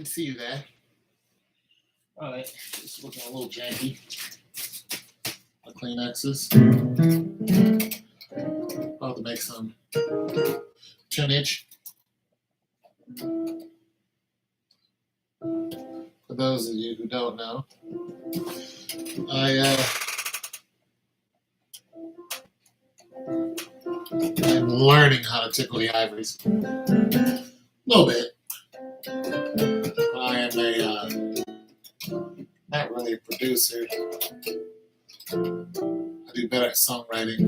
Didn't see you there. All right, just looking a little janky. My Kleenexes. About to make some tunage. For those of you who don't know, I'm learning how to tickle the ivories. A little bit. I am not really a producer. I do better at songwriting.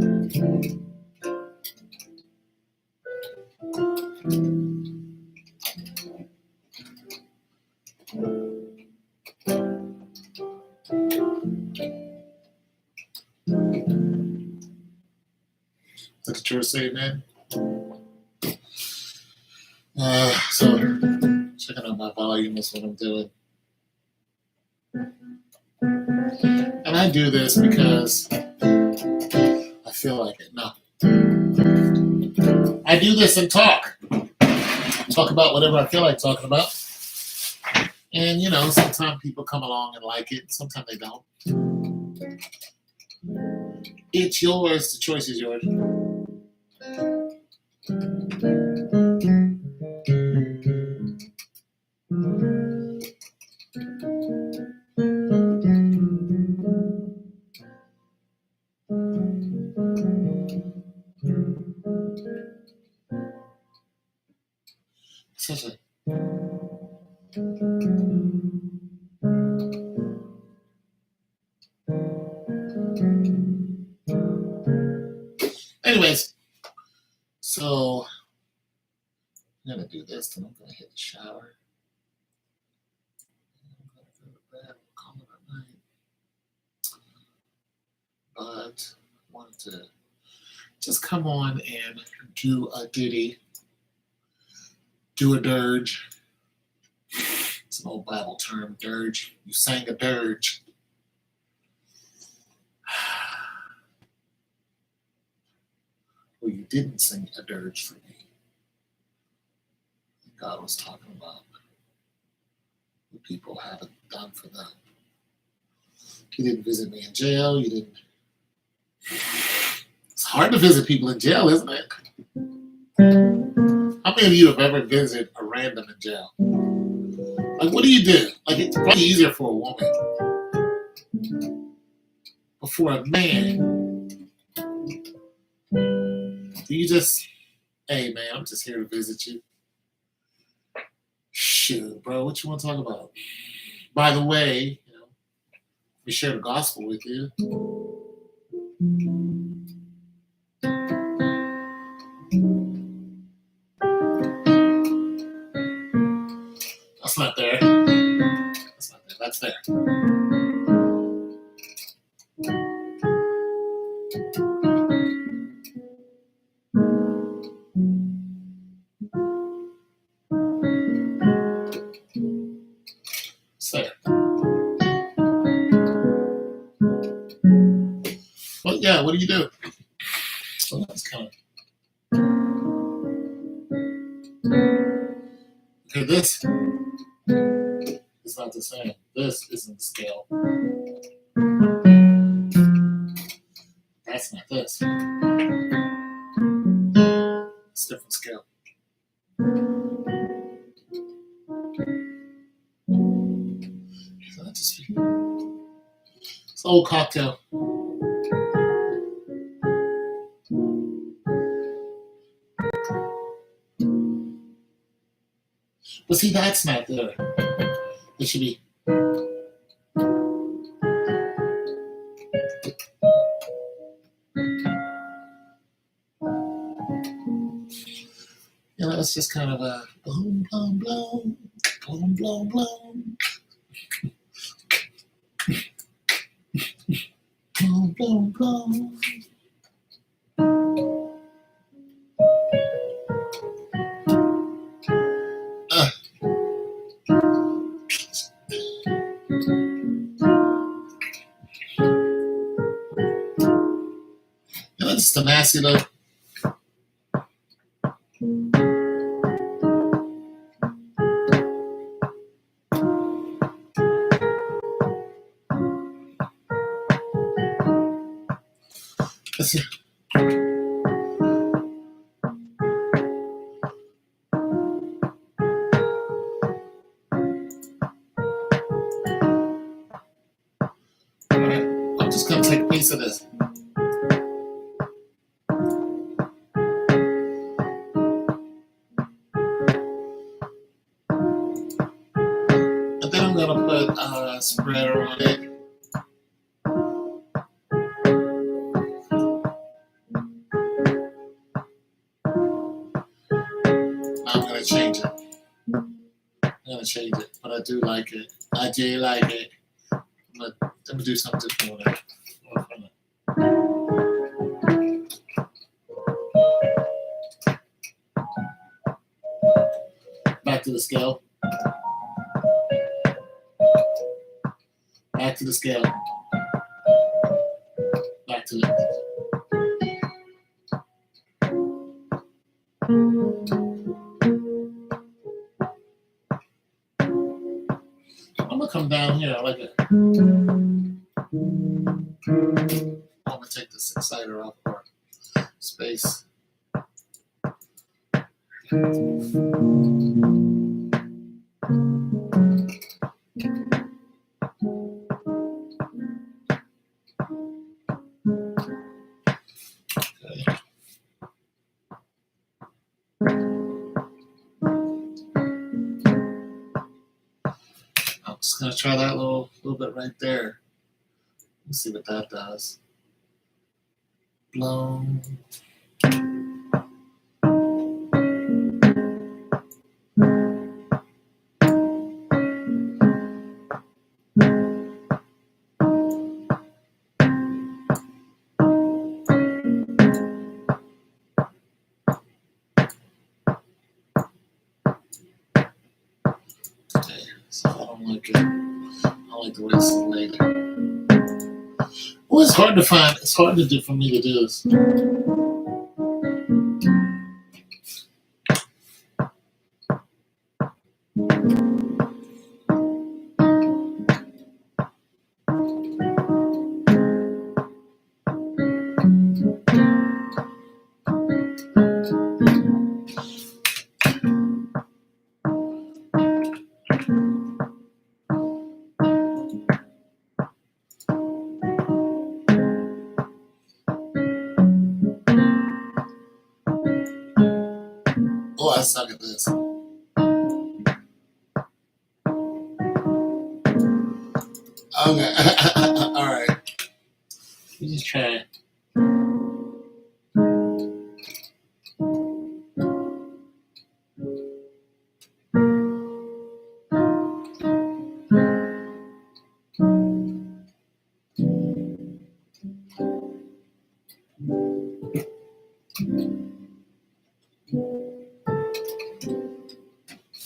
Look at your say, man. So checking out my volume is what I'm doing. And I do this because I feel like it. No. I do this and talk. Talk about whatever I feel like talking about. And, you know, sometimes people come along and like it. Sometimes they don't. It's yours. The choice is yours. Such Anyways, so I'm gonna do this, and I'm gonna hit the shower. I'm gonna go to bed. We'll call it a night. But I wanted to just come on and do a ditty, do a dirge. It's an old Bible term, dirge. You sang a dirge. Well, you didn't sing a dirge for me. God was talking about what people haven't done for them. You didn't visit me in jail. You didn't. It's hard to visit people in jail, isn't it? How many of you have ever visited a random in jail? Like, what do you do? Like, it's probably easier for a woman. But for a man, do you just, hey, man, I'm just here to visit you? Shoot, bro, what you want to talk about? By the way, you know, we share the gospel with you. That's not there. That's not there. That's there. It's there. Well, yeah, what do you do? So that's kind of. Okay, this is not the same. This isn't the scale. That's not this. It's a different scale. So that's just, it's an old cocktail. But see, that's not there. It should be. You know, it's just kind of a boom, boom, boom, boom, boom, boom, boom, boom, boom. You know, it's the masculine. Alright, I'm just gonna take a piece of this. And then I'm gonna put a spreader on it. I'm gonna change it. I'm gonna change it, but I do like it. I do like it. Let me do something different with it. Back to the scale. Back to the scale. Back to it. I'm gonna come down here like it. I'm gonna take this exciter off for space. Okay. I'm just gonna try that little bit right there. Let's see what that does. Blown. Okay, so I don't like it. I don't like the way it's laid. Well, it's hard to find. It's hard to do for me to do this. Oh, I suck at this. Okay. All right. We just try it.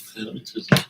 Okay, let me twist it.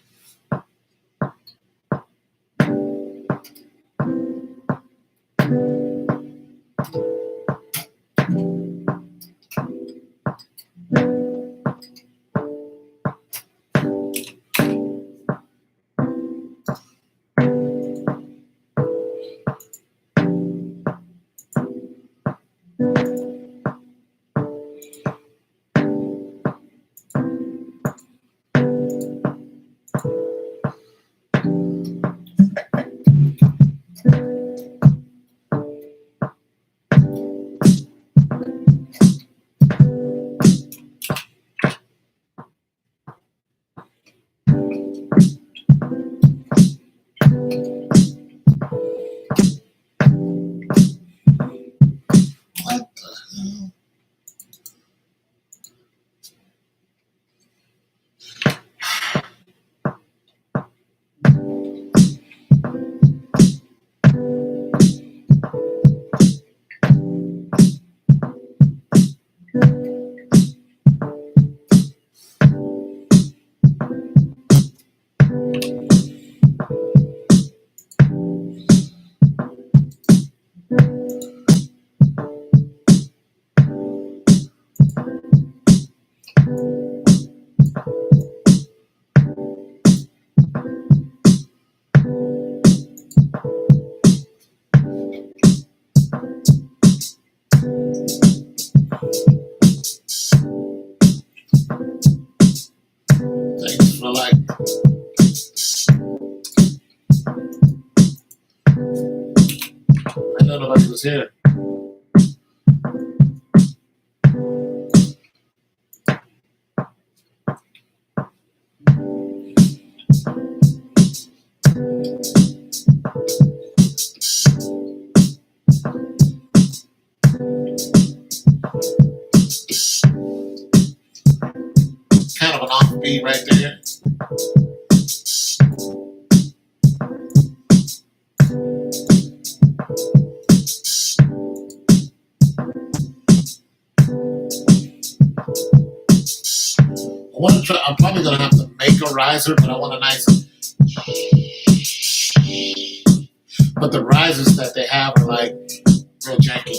nobody was here. Kind of an offbeat right there. I'm probably gonna have to make a riser, but I want a nice. But the risers that they have are like real janky.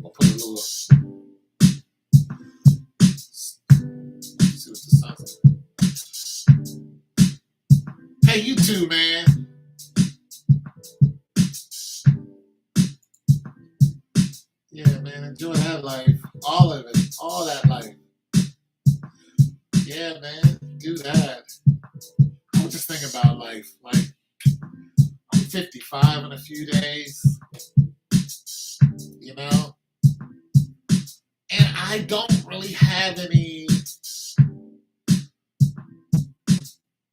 I'll put a little. See what the sun's. Hey, you two, man. Yeah, man, enjoy that life. All of it. All that life. Yeah, man, do that. I was just thinking about life. Like, I'm 55 in a few days, you know? And I don't really have any,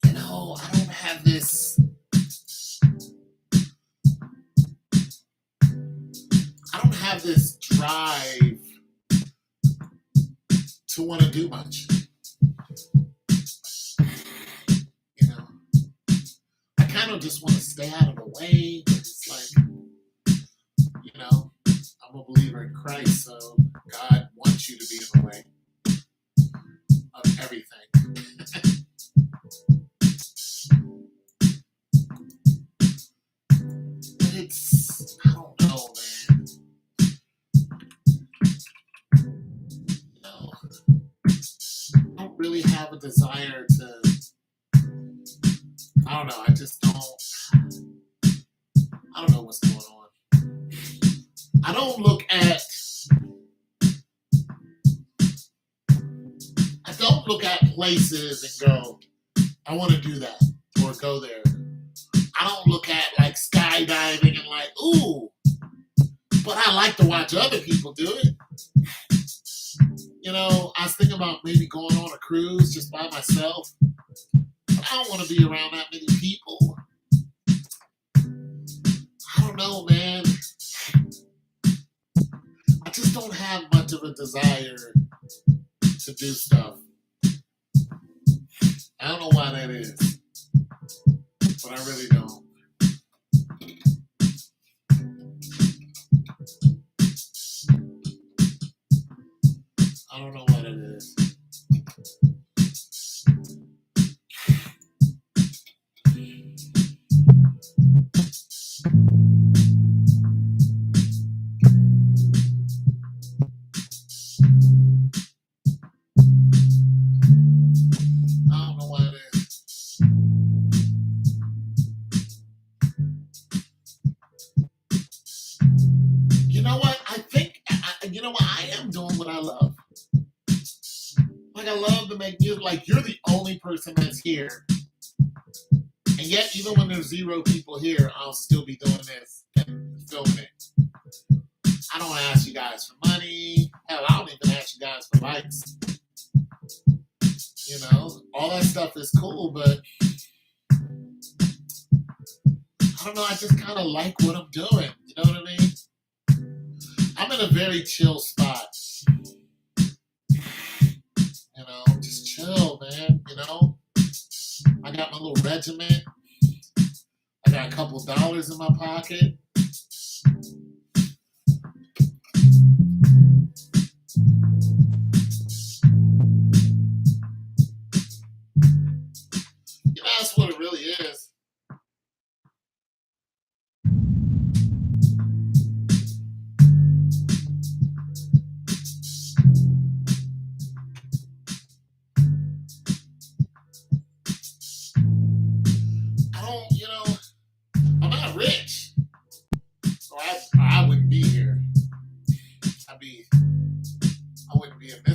you know, I don't have this, drive to want to do much. You know, I kind of just want to stay out of the way. It's like, you know, I'm a believer in Christ, so God wants you to be in the way of everything. But it's, I don't know, man. You know, I don't really have a desire to, I don't know, I just don't, I don't know what's going on. I don't look at places and go, I want to do that or go there. I don't look at like skydiving and like, ooh, but I like to watch other people do it. You know, I was thinking about maybe going on a cruise just by myself. But I don't want to be around that many people. I don't know, man. I just don't have much of a desire to do stuff. I don't know why that is, but I really don't. I don't know what it is. Like, you're the only person that's here. And yet, even when there's 0 people here, I'll still be doing this and filming it. I don't ask you guys for money. Hell, I don't even ask you guys for likes. You know, all that stuff is cool, but I don't know, I just kind of like what I'm doing. You know what I mean? I'm in a very chill spot. You know, just chill, man. You know, I got my little regiment. I got a couple dollars in my pocket.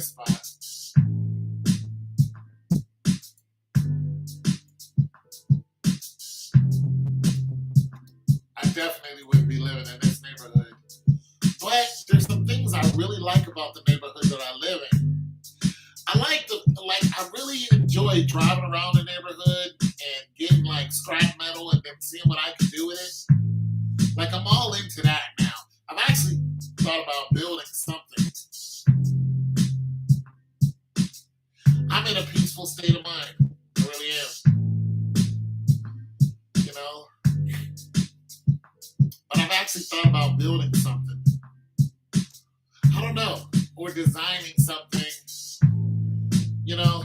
this spot. I definitely wouldn't be living in this neighborhood. But there's some things I really like about the neighborhood that I live in. I really enjoy driving around the neighborhood and getting like scrap metal and then seeing what I can do with it. Like I'm all into that now. I've actually thought about building something. I'm in a peaceful state of mind. I really am. You know? But I've actually thought about building something. I don't know. Or designing something. You know,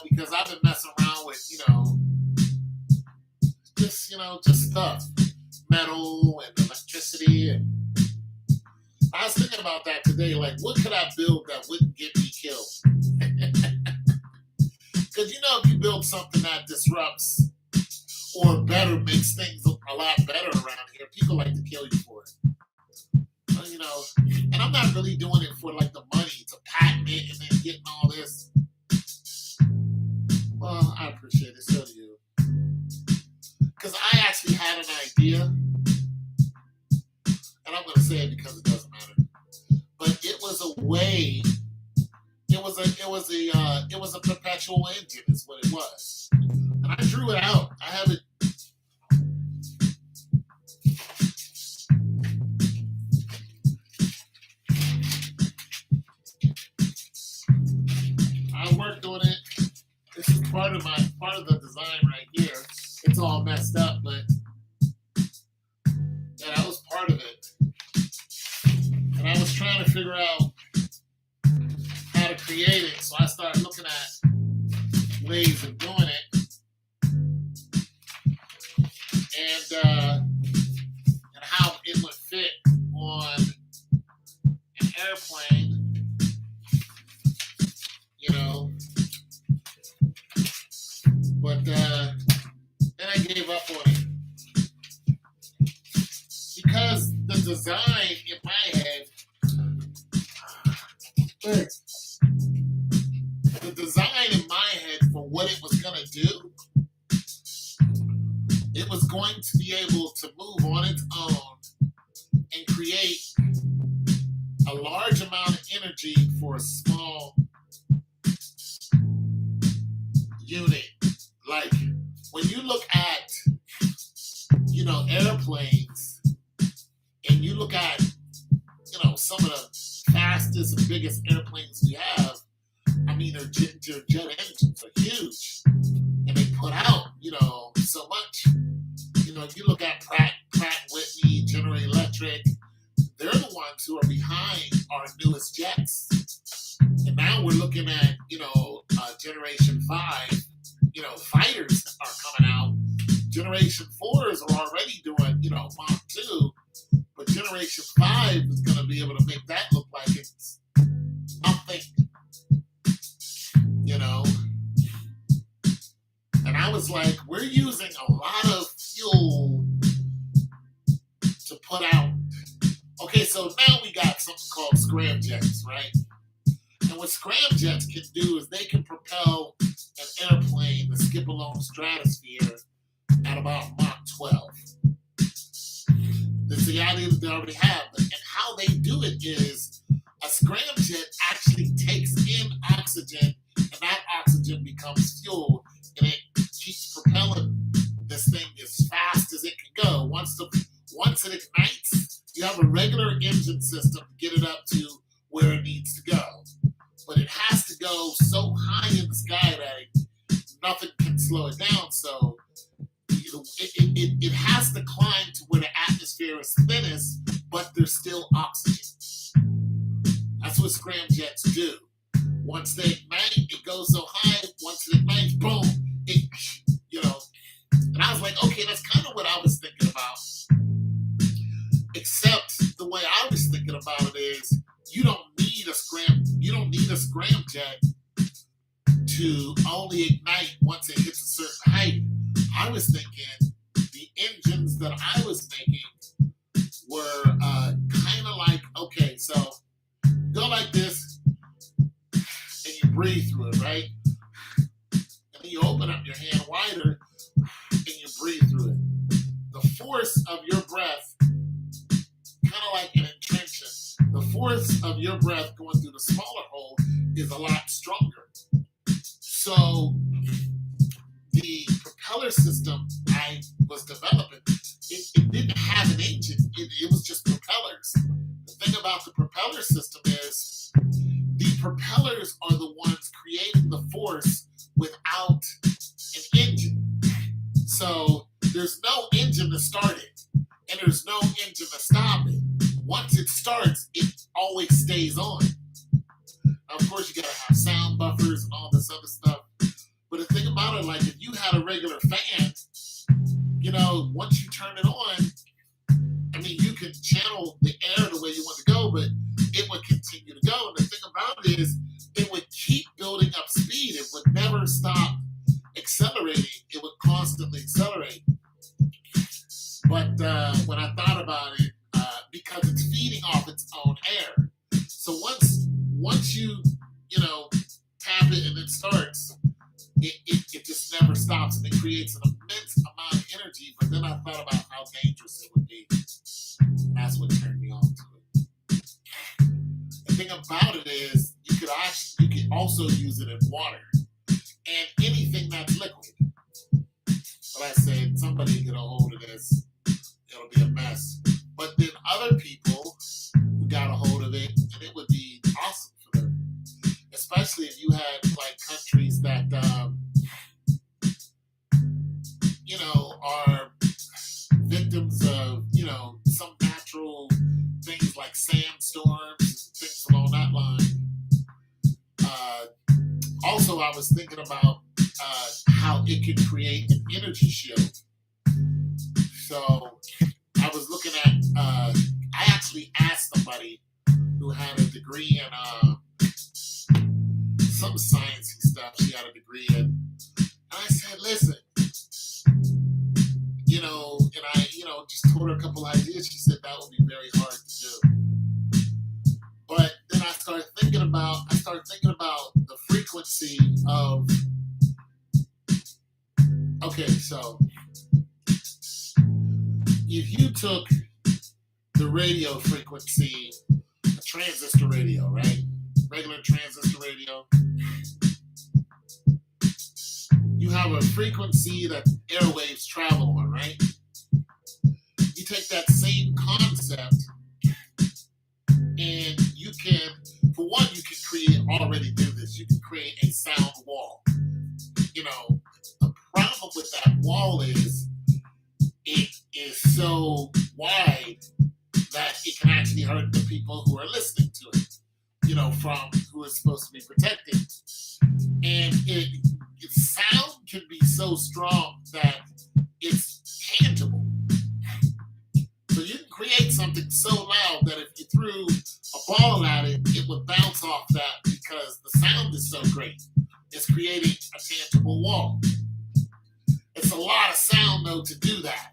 because I've been messing around with, just stuff, metal and electricity. And I was thinking about that today. Like, what could I build that wouldn't get me killed? Because if you build something that disrupts or better makes things look a lot better around here, people like to kill you for it. And I'm not really doing it for like the money to patent it and then getting all this. Well, I appreciate it, so do you. Because I actually had an idea, and I'm going to say it because it doesn't matter. But it was a way. It was a perpetual engine, is what it was, and I drew it out. I have it. I worked on it. This is part of the design right here. It's all messed up, but yeah, that was part of it. And I was trying to figure out how to create it, so I started looking at ways of doing it, and how it would fit on an airplane. But then I gave up on it because the design in my head, for what it was gonna do, it was going to be able to move on its own and create a large amount of energy for a small unit. Like when you look at, airplanes, and you look at, some of the fastest and biggest airplanes we have. I mean, their jet engines are huge, and they put out, so much. If you look at Pratt Whitney, General Electric, they're the ones who are behind our newest jets. And now we're looking at, Generation 5. Fighters are coming out. Generation 4s are already doing, Mach 2. But Generation 5 is going to be able to make that look like it's nothing. And I was like, we're using a lot of fuel to put out. Okay, so now we got something called scramjets, right? And what scramjets can do is they can propel an airplane to skip along the stratosphere at about Mach 12. That's the idea that they already have. And how they do it is a scramjet actually takes in oxygen, and that oxygen becomes fuel, and it keeps propelling this thing as fast as it can go. Once it ignites, you have a regular engine system to get it up to where it needs to go. But it has to go so high in the sky that nothing can slow it down. So it has to climb to where the atmosphere is thinnest, but there's still oxygen. That's what scramjets do. Once they ignite, it goes so high. Once it ignites, boom, And I was like, okay, that's kind of what I was thinking about. Except the way I was thinking about it is, you don't need a scramjet to only ignite once it hits a certain height. I was thinking the engines that I was making were kind of like, okay, so Go like this, and you breathe through it, right? And then you open up your hand wider, and you breathe through it. The force of your breath, kind of like an intrension, the force of your breath going through the smaller hole is a lot stronger. So the propeller system I was developing, it didn't have an engine. It was just propellers. The thing about the propeller system is the propellers are the ones creating the force without an engine. So there's no engine to start it, and there's no engine to stop it. Once it starts, it always stays on. Now, of course, you gotta have sound buffers and all this other stuff. But the thing about it, like if you had a regular fan, once you turn it on, I mean, you can channel the air the way you want to go, but it would continue to go. And the thing about it is, it would keep building up speed. It would never stop accelerating. It would constantly accelerate. But when I thought about it, because it's feeding off its own air, so once you tap it and it starts, it just never stops, and it creates an immense amount of energy. But then I thought about how dangerous it would be. And that's what turned me on to it. The thing about it is, you could also use it in water and anything that's liquid. But I said, somebody get a hold of this, it'll be a mess. But then other people who got a hold of it, and it would be awesome for them. Especially if you had like countries that are victims of some natural things like sandstorms, things along that line. Also, I was thinking about how it could create an energy shield. So I was looking at, I actually asked somebody who had a degree in some sciencey stuff. She had a degree in, and I said, listen, and I, just told her a couple ideas. She said that would be very hard to do. But then I started thinking about the frequency of, okay, so if you took the radio frequency, a transistor radio, right? Regular transistor radio, you have a frequency that airwaves travel on, right? You take that same concept and you can, for one, you can already do this. You can create a sound wall. The problem with that wall is it is so wide that it can actually hurt the people who are listening to it, from who is supposed to be protected. And sound can be so strong that it's tangible. So you can create something so loud that if you threw a ball at it, it would bounce off that because the sound is so great. It's creating a tangible wall. It's a lot of sound, though, to do that.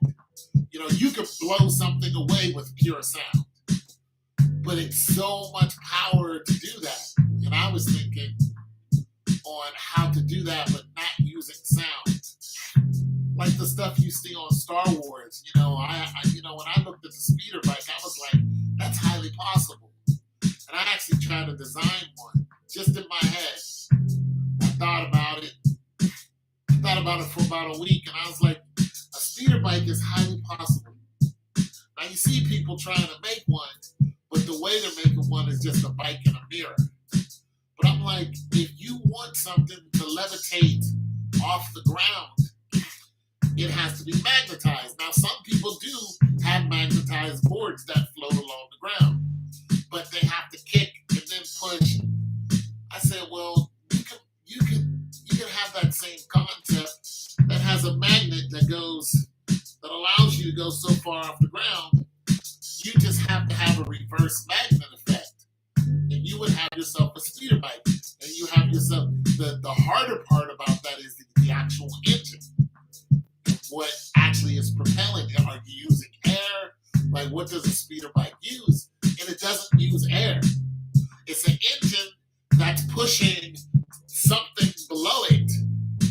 You could blow something away with pure sound. But it's so much power to do that. And I was thinking on how to do that, but not using sound. Like the stuff you see on Star Wars. When I looked at the speeder bike, I was like, that's highly possible. And I actually tried to design one just in my head. I thought about it for about a week, and I was like, a speeder bike is highly possible. Now you see people trying to make one, but the way they're making one is just a bike and a mirror. But I'm like, if you want something to levitate off the ground, it has to be magnetized. Now, some people do have magnetized boards that float along the ground, but they have to kick and then push. I said, well, you can have that same concept that has a magnet that allows you to go so far off the ground. You just have to have a reverse magnet effect, and you would have yourself a speeder bike. And you have yourself, the harder part about that is the actual engine. What actually is propelling it? Are you using air? Like, what does a speeder bike use? And it doesn't use air. It's an engine that's pushing something below it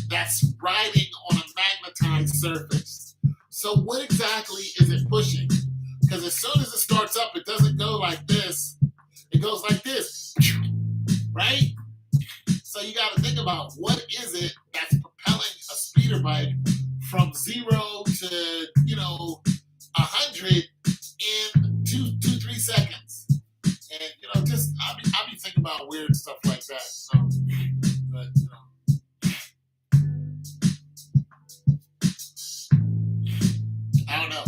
that's riding on a magnetized surface. So what exactly is it pushing? Because as soon as it starts up, it doesn't go like this. It goes like this, right? So you got to think about what is it that's propelling a speeder bike from 0 to 100 in 2-3 seconds. And just I'll be thinking about weird stuff like that. But I don't know.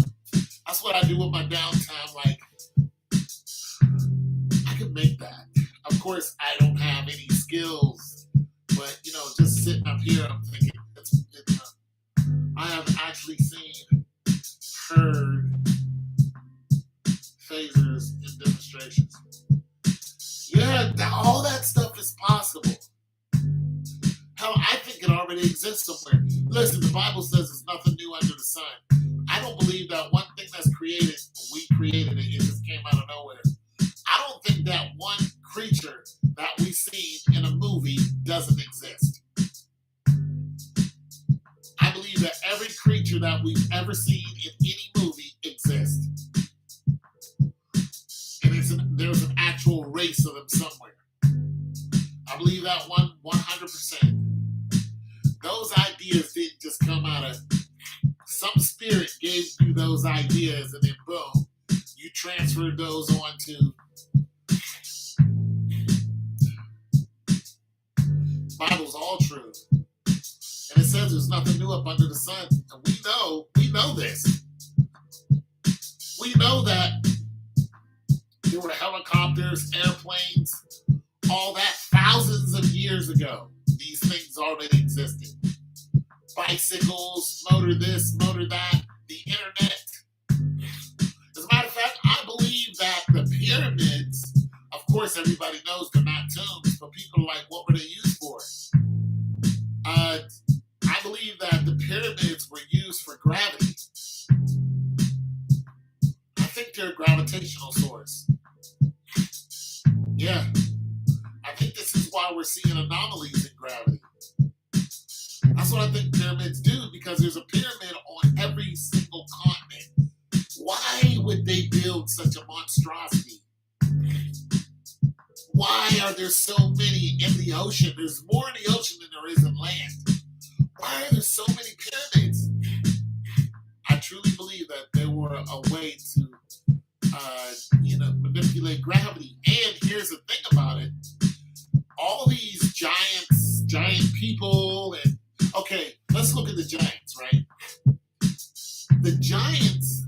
That's what I do with my downtime. Like I could make that. Of course, I don't have any skills, but just sitting up here, I'm thinking I have actually seen, heard phasers in demonstrations. Yeah, all that stuff is possible. Hell, I think it already exists somewhere. Listen, the Bible says there's nothing new under the sun. I don't believe that one thing that's created, we created it, it just came out of nowhere. I don't think that one creature that we see in a movie doesn't exist. I believe that every creature that we've ever seen in any movie exists. And there's an actual race of them somewhere. I believe that 100%. Those ideas didn't just come out of some spirit gave you those ideas and then boom, you transferred those onto Bible's all true. And it says there's nothing new up under the sun. And we know this. We know that there were helicopters, airplanes, all that thousands of years ago. These things already existed. Bicycles, motor this, motor that, the internet. As a matter of fact, I believe that the pyramids, of course everybody knows they're not tombs, but people are like, what were they used for? I believe that the pyramids were used for gravity. I think they're a gravitational source. Yeah. I think this is why we're seeing anomalies in gravity. That's what I think pyramids do, because there's a pyramid on every single continent. Why would they build such a monstrosity? Why are there so many in the ocean? There's more in the ocean than there is in land. Why are there so many pyramids? I truly believe that there were a way to, manipulate gravity. And here's the thing about it: all these giant people, and okay, let's look at the giants, right? The giants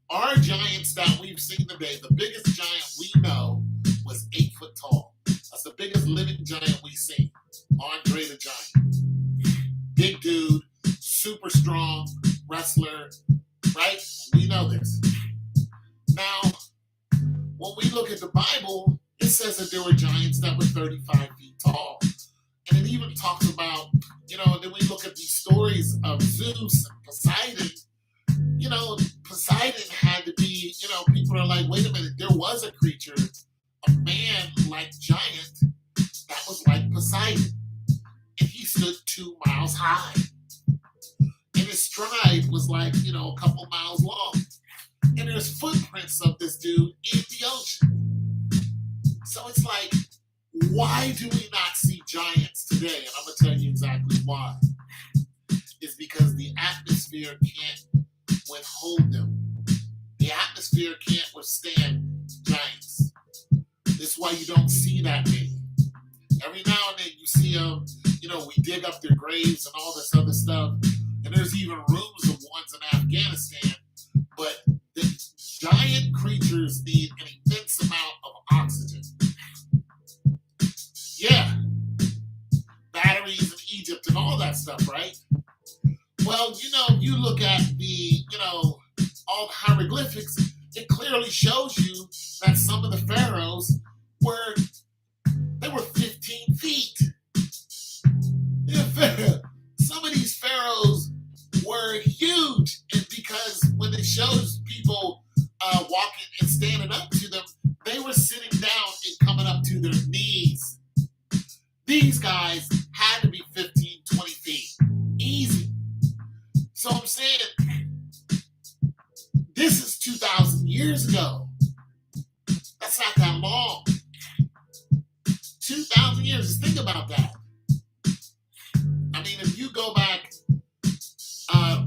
are giants that we've seen today. The biggest giant we know was 8 foot tall. That's the biggest living giant we've seen. Andre the Giant. Big dude, super strong, wrestler, right? We know this. Now, when we look at the Bible, it says that there were giants that were 35 feet tall. And it even talks about, then we look at these stories of Zeus and Poseidon. Poseidon had to be, people are like, wait a minute, there was a creature, a man-like giant that was like Poseidon. And he stood 2 miles high. And his stride was like, a couple miles long. And there's footprints of this dude in the ocean. So it's like, why do we not see giants today? And I'm going to tell you exactly why. It's because the atmosphere can't withhold them. The atmosphere can't withstand giants. This is why you don't see that many. Every now and then you see them, we dig up their graves and all this other stuff. And there's even rooms of ones in Afghanistan. But the giant creatures need an immense amount of oxygen. Yeah. Batteries in Egypt and all that stuff, right? Well, you look at the, all the hieroglyphics, it clearly shows you that some of the pharaohs were 15 feet. Yeah, some of these pharaohs were huge, and because when it shows people walking and standing up to them, they were sitting down and their knees. These guys had to be 15, 20 feet. Easy. So I'm saying, this is 2,000 years ago. That's not that long. 2,000 years, just think about that. I mean, if you go back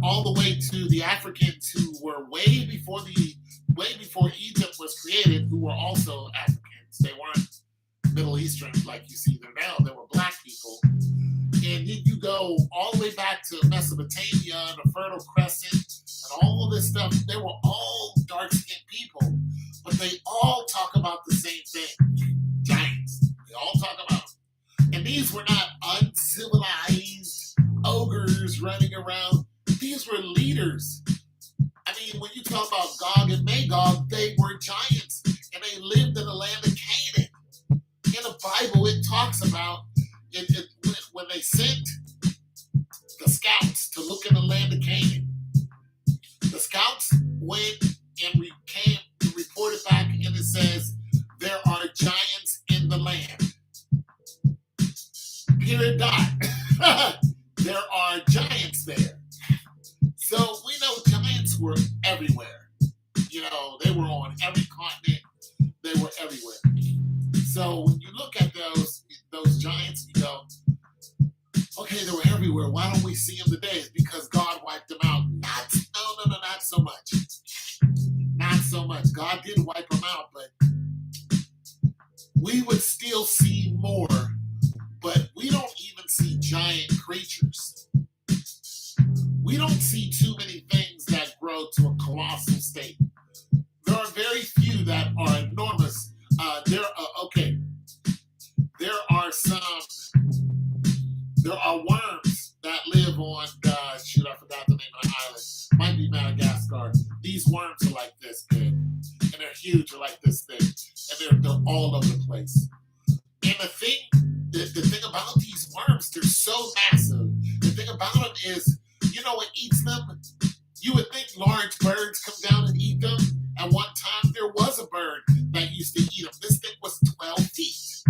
all the way to the Africans who were way before Egypt was created, who were also Africans. They weren't Middle Eastern like you see there now. They were black people. And then you go all the way back to Mesopotamia and the Fertile Crescent and all of this stuff. They were all dark-skinned people, but they all talk about the same thing. Giants. They all talk about them. And these were not uncivilized ogres running around. These were leaders. I mean, when you talk about Gog and Magog, they were giants, and they lived in the land of Canaan. In the Bible, it talks about when they sent the scouts to look in the land of Canaan. The scouts went and came and reported back, and it says, there are giants in the land. Period. Dot. There are giants there. So we know giants were everywhere. You know, they were on every continent. They were everywhere. So when you look at those giants, you go, okay, they were everywhere. Why don't we see them today? It's because God wiped them out. Not so much. Not so much. God did wipe them out, but we would still see more. But we don't even see giant creatures. We don't see too many things that grow to a colossal state. There are very few that are enormous. There are worms that live on, I forgot the name of the island. Might be Madagascar. These worms are like this big, and they're huge, they're like this big, and they're all over the place. And the thing about these worms, they're so massive. The thing about them is, you know what eats them? You would think large birds come down and eat them. At one time, there was a bird that used to eat them. This thing was 12 feet.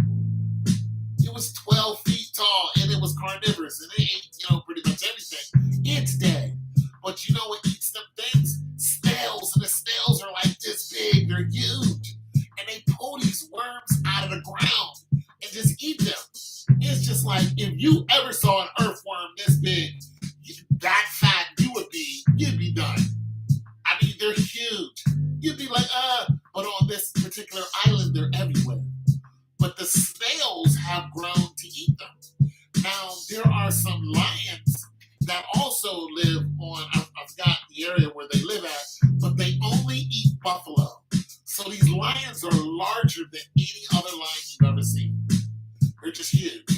It was 12 feet tall, and it was carnivorous, and it ate, pretty much everything. It's dead. But you know what eats them things? Snails, and the snails are like this big. They're huge. And they pull these worms out of the ground and just eat them. It's just like, if you ever saw an earthworm this big, that fat you'd be done. I mean, they're huge. You'd be like, but on this particular island, they're everywhere. But the snails have grown to eat them. Now, there are some lions that also live on, I forgot the area where they live at, but they only eat buffalo. So these lions are larger than any other lion you've ever seen. They're just huge.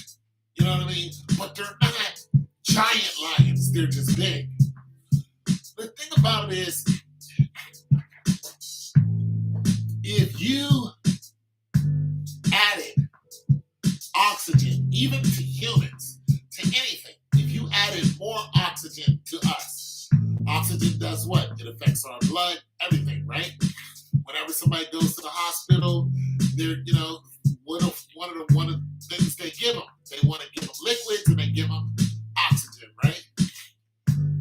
You know what I mean? But they're not giant lions. They're just big. The thing about it is, if you added oxygen, even to humans, to anything, if you added more oxygen to us, oxygen does what? It affects our blood, everything, right? Whenever somebody goes to the hospital, they're, one of the things they give them, they want to give them liquids and they give them oxygen, right?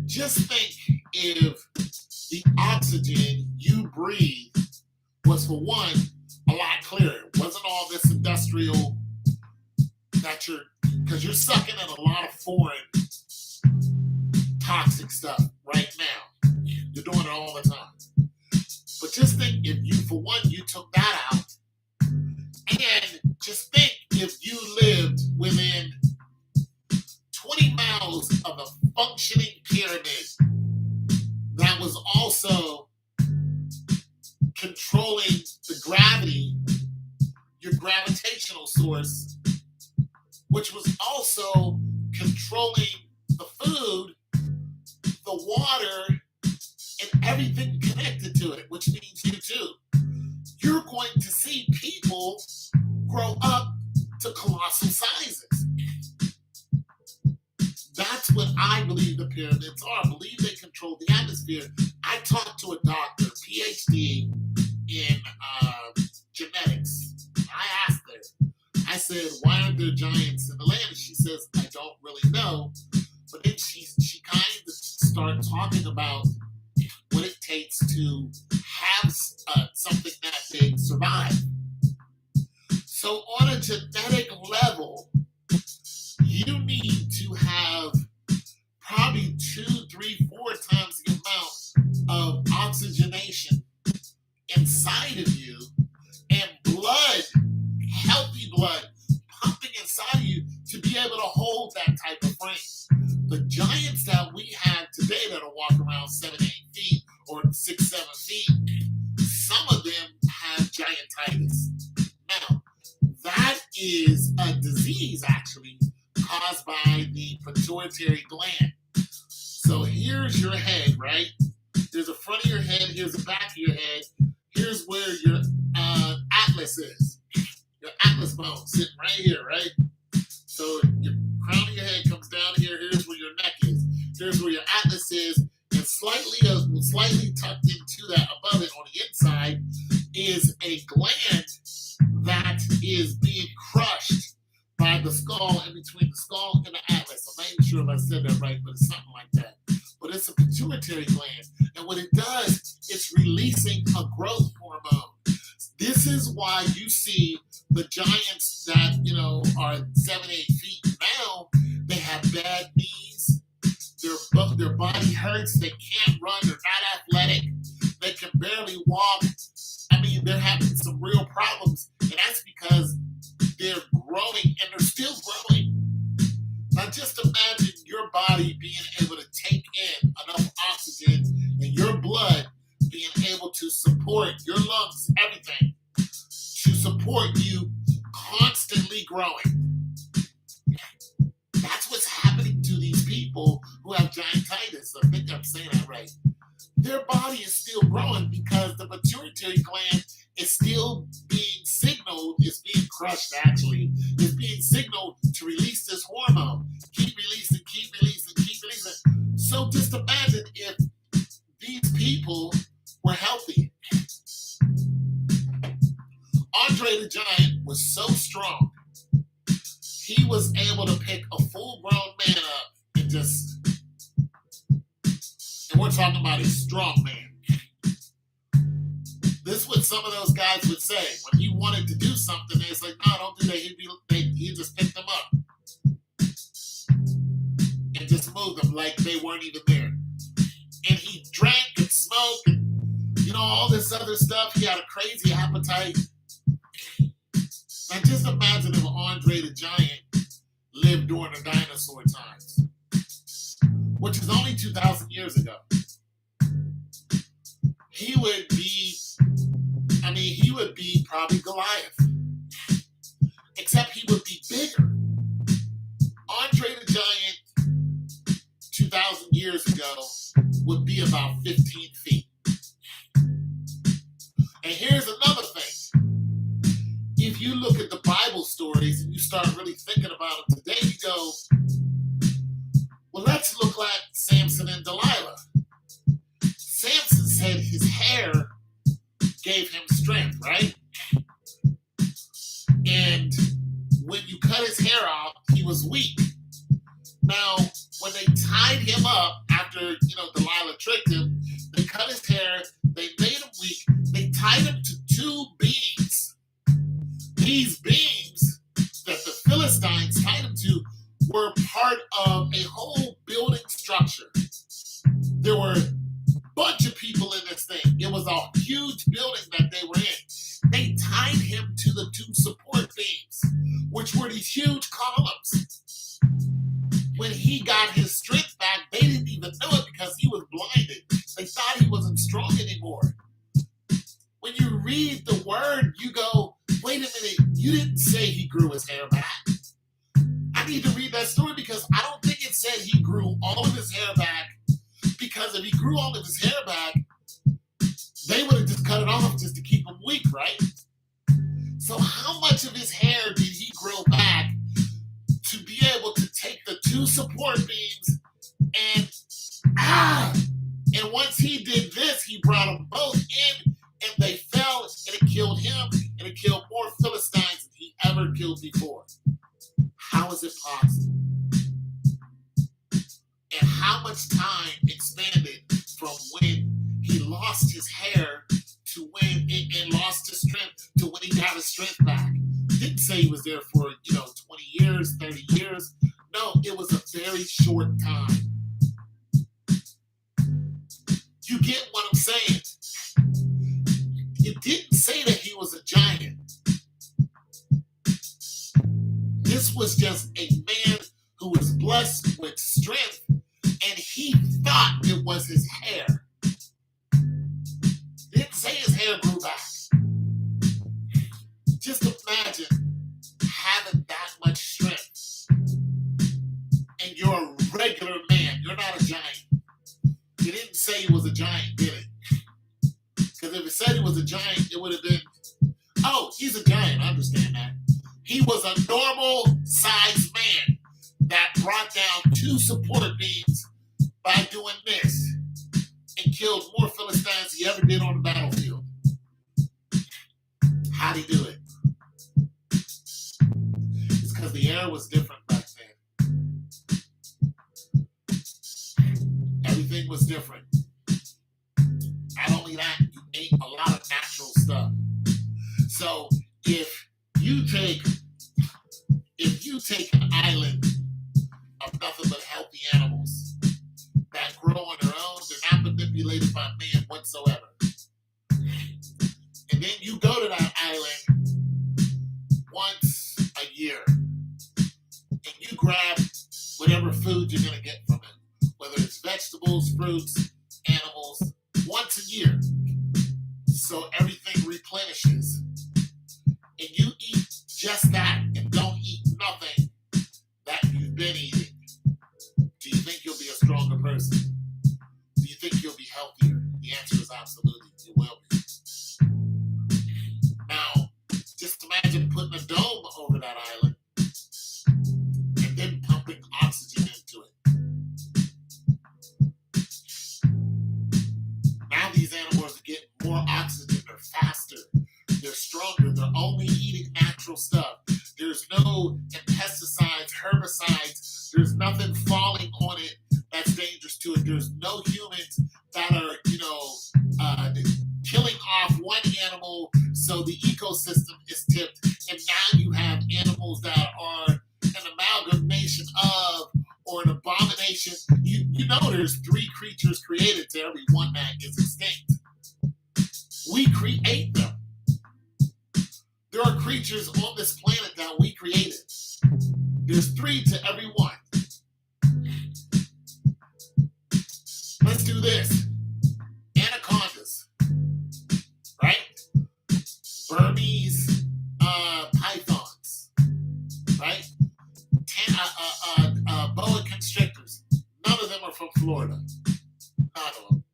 Just think if the oxygen you breathe was, for one, a lot clearer. It wasn't all this industrial because you're sucking in a lot of foreign toxic stuff right now. You're doing it all the time. But just think if you took that out, and just think if you lived within 20 miles of a functioning pyramid that was also controlling the gravity, your gravitational source, which was also controlling the food, the water, and everything connected to it, which means you too. You're going to see people grow up to colossal sizes. That's what I believe the pyramids are. I believe they control the atmosphere. I talked to a doctor, PhD in genetics. I asked her, said, why aren't there giants in the land? And she says, I don't really know. But then she kind of started talking about what it takes to have something that big survive. So on a genetic level, you need to have probably 2, 3, 4 times the amount of oxygenation inside of you and blood, healthy blood, pumping inside of you to be able to hold that type of frame. The giants that we have today that are walking around 7, 8 feet or 6, 7 feet, some of them have giantitis. Now, that is a disease actually caused by the pituitary gland. So here's your head, right? There's the front of your head, here's the back of your head, here's where your atlas is. Your atlas bone sitting right here, right? So your crown of your head comes down here, here's where your neck is. Here's where your atlas is, and slightly tucked into that above it on the inside is a gland that is being crushed by the skull, in between the skull and the atlas. I'm not even sure if I said that right, but it's something like that. But it's a pituitary gland. And what it does, it's releasing a growth hormone. This is why you see the giants that, are 7, 8 feet now, they have bad knees. Their body hurts. They can't run. They're not athletic. They can barely walk. I mean, they're having some real problems. And that's because they're growing and they're still growing. Now just imagine your body being able to take in enough oxygen and your blood being able to support your lungs, everything, to support you constantly growing. That's what's happening to these people who have giantitis. I think I'm saying that right. Their body is still growing because the pituitary gland is still being signaled, is being crushed actually, is being signaled to release this hormone. Keep releasing, keep releasing, keep releasing. So just imagine if these people were healthy. Andre the Giant was so strong, he was able to pick a full-grown man up and and we're talking about a strong man. This is what some of those guys would say. When he wanted to do something, it's like, no, don't do that. He'd just pick them up and just move them like they weren't even there. And he drank and smoked and, all this other stuff. He had a crazy appetite. Now just imagine if Andre the Giant lived during the dinosaur times, which is only 2,000 years ago. He would be probably Goliath, except he would be bigger. Andre the Giant 2,000 years ago would be about 15 feet. And here's another thing. If you look at the Bible stories and you start really thinking about it today, you go, well, let's look like Samson and Delilah. Samson said his hair gave him strength, right? And when you cut his hair off, he was weak. Now, when they tied him up after, Delilah tricked him, they cut his hair, they made him weak, they tied him to 2 beams. These beams that the Philistines tied him to were part of a whole building structure. There were a bunch of people in this thing. It was a huge building that they were in. They tied him to the 2 support beams, which were these huge columns. When he got his strength back, they didn't even know it because he was blinded. They thought he wasn't strong anymore. When you read the word, you go, wait a minute, you didn't say he grew his hair back. I need to read that story because I don't think it said he grew all of his hair back, because if he grew all of his hair back, they would have just cut it off just to keep him weak, right? So how much of his hair did he grow back to be able to take the 2 support beams and once he did this, he brought them both in and they fell and it killed him and it killed more Philistines than he ever killed killed before. How is it possible? And how much time expanded from when he lost his hair to when and lost his strength to when he got his strength back? Didn't say he was there for 20 years, 30 years. No, it was a very short time. You get what I'm saying? It didn't say that he was a giant. This was just a man who was blessed with strength, and he thought it was his hair. Didn't say his hair grew back. Just imagine having that much strength, and you're a regular man. You're not a giant. It didn't say he was a giant, did it? Because if it said he was a giant, it would have been, oh, he's a giant. I understand that. He was a normal-sized man that brought down 2 support beams by doing this and killed more Philistines he ever did on the battlefield. How'd he do it? It's because the air was different back then. Everything was different. Not only that, you ate a lot of natural stuff. So if you take an island of nothing but healthy animals that grow on their own, they're not manipulated by man whatsoever, and then you go to that island once a year and you grab whatever food you're going to get from it, whether it's vegetables, fruits, animals, once a year, so everything replenishes, and you eat just that and don't eat nothing that you've been eating, do you think you'll be a stronger person? Do you think you'll be healthier? The answer is absolutely, you will be. Now, just imagine putting a dome over that island and then pumping oxygen into it. Now these animals are getting more oxygen, they're faster, they're stronger, they're only eating natural stuff. There's no pesticides, herbicides, there's nothing falling on it that's dangerous to it. There's no humans that are, killing off one animal so the ecosystem is tipped. And now you have animals that are an amalgamation of or an abomination. You know there's 3 creatures created to every one that is extinct. We create them. There are creatures on this planet that we created. There's 3 to every one. Let's do this. Anacondas, right? Burmese pythons, right? Boa constrictors. None of them are from Florida. None of them.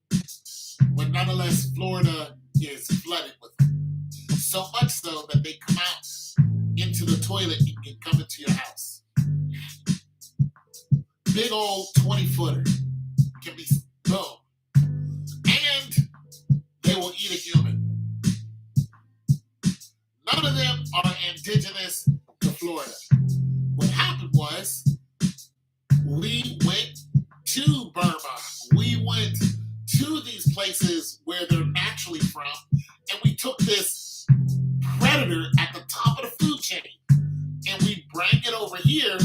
But nonetheless, Florida is flooded with them. So much so that they come out into the toilet and can come into your house. Big old 20-footer can be boom. And they will eat a human. None of them are indigenous to Florida. What happened was we went to Burma. We went to these places where they're naturally from, and we took this predator at the top of the food chain and we bring it over here.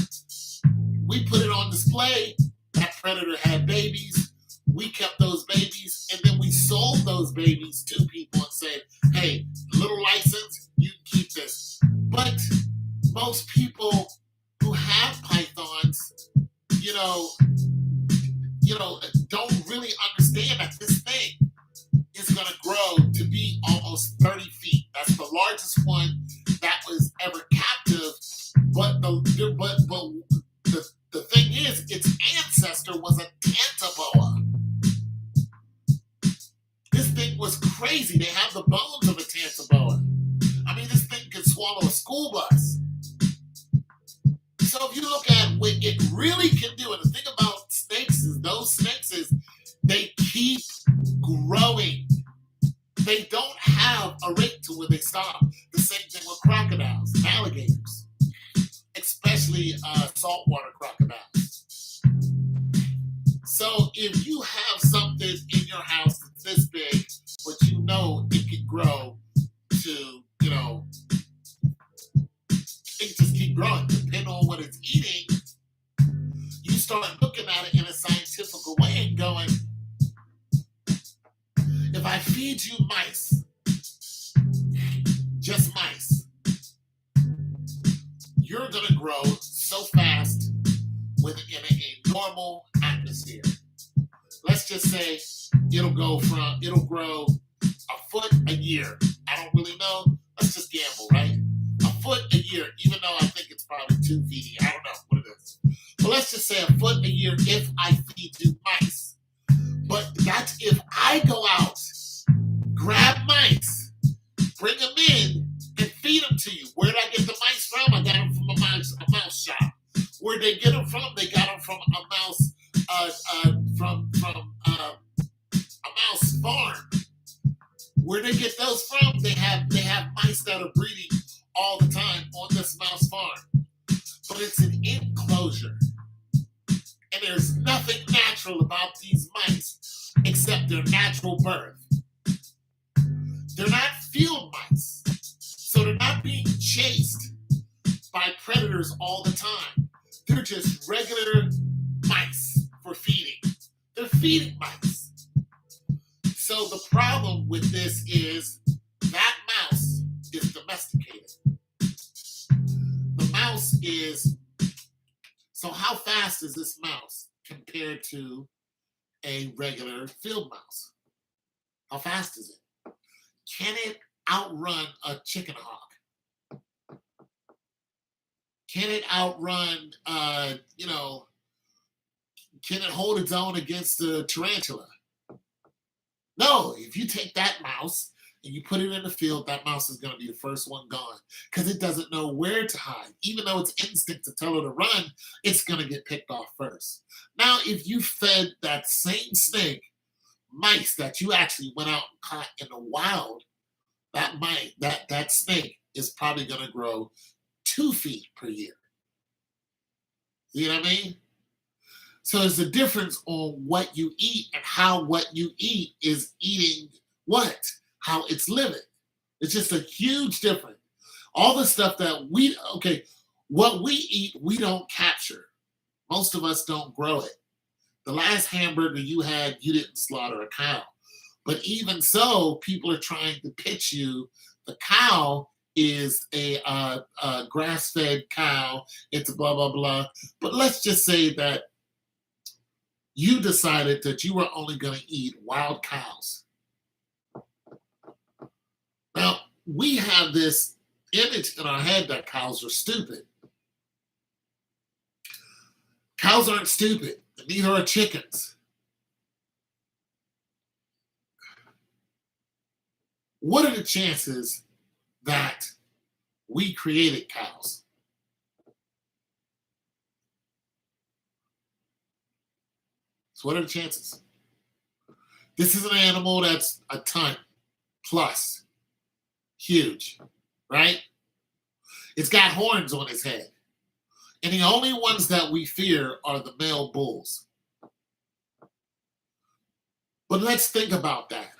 We put it on display. That predator had babies. We kept those babies, and then we sold those babies to people and said, hey, little license, you can keep this. But most people who have pythons, don't really understand that this thing is going to grow to be almost 30 feet. That's the largest one that was ever captive. But the thing is, its ancestor was a tantaboa. This thing was crazy. They have the bones of a tantaboa. I mean, this thing could swallow a school bus. So if you look at what it really can do, and the thing about snakes is those snakes is they keep growing. They don't have a rate to where they stop. The same thing with crocodiles and alligators. especially saltwater crocodiles. So if you have something in your house that's this big, but you know it can grow to, it just keep growing depending on what it's eating, you start looking at it in a scientific way and going, if I feed you mice, just mice, you're going to grow so fast within a normal atmosphere. Let's just say it'll grow a foot a year. I don't really know. Let's just gamble, right? A foot a year, even though I think it's probably 2 feet. I don't know what it is. But let's just say a foot a year if I feed you mice. But that's if I go out, grab mice, bring them in, and feed them to you. Where did I get the mice from? I got them from a mouse shop. Where'd they get them from? They got them from a mouse a mouse farm. Where they get those from? They have mice that are breeding all the time on this mouse farm. But it's an enclosure. And there's nothing natural about these mice except their natural birth. They're not field mice. So they're not being chased by predators all the time. They're just regular mice for feeding. They're feeding mice. So the problem with this is that mouse is domesticated. The mouse is, so how fast is this mouse compared to a regular field mouse? How fast is it? Can it outrun a chicken hawk? Can it outrun, can it hold its own against the tarantula? No, if you take that mouse and you put it in the field, that mouse is going to be the first one gone because it doesn't know where to hide. Even though its instinct to tell her to run, it's going to get picked off first. Now, if you fed that same snake mice that you actually went out and caught in the wild, that snake is probably going to grow 2 feet per year. You know what I mean? So there's a difference on what you eat and how what you eat is eating what, how it's living. It's just a huge difference. All the stuff that what we eat, we don't capture. Most of us don't grow it. The last hamburger you had, you didn't slaughter a cow. But even so, people are trying to pitch you the cow is a grass-fed cow. It's a blah, blah, blah. But let's just say that you decided that you were only going to eat wild cows. Now, we have this image in our head that cows are stupid. Cows aren't stupid, and neither are chickens. What are the chances that we created cows? So what are the chances? This is an animal that's a ton plus. Huge, right? It's got horns on its head. And the only ones that we fear are the male bulls. But let's think about that.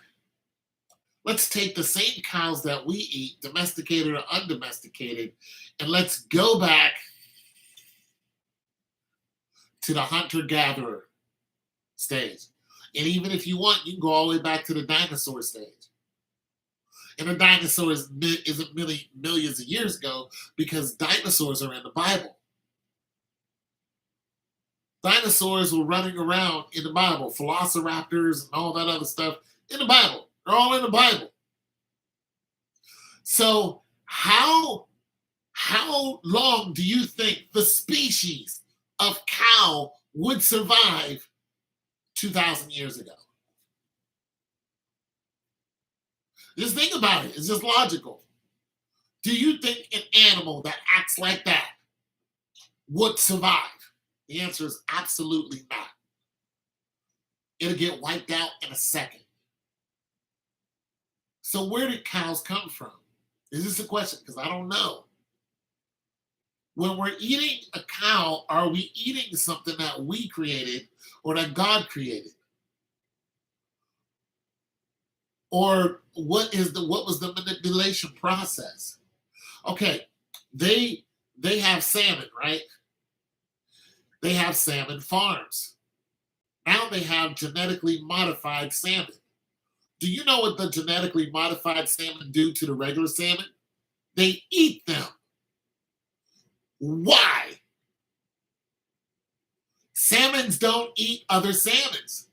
Let's take the same cows that we eat, domesticated or undomesticated, and let's go back to the hunter-gatherer stage. And even if you want, you can go all the way back to the dinosaur stage. And the dinosaur isn't really millions of years ago because dinosaurs are in the Bible. Dinosaurs were running around in the Bible. Velociraptors and all that other stuff in the Bible. They're all in the Bible. So how long do you think the species of cow would survive 2,000 years ago? Just think about it. It's just logical. Do you think an animal that acts like that would survive? The answer is absolutely not. It'll get wiped out in a second. So where did cows come from? Is this a question? Because I don't know. When we're eating a cow, are we eating something that we created or that God created? Or what was the manipulation process? Okay, they they have salmon, right? They have salmon farms. Now they have genetically modified salmon. Do you know what the genetically modified salmon do to the regular salmon? They eat them. Why? Salmons don't eat other salmons.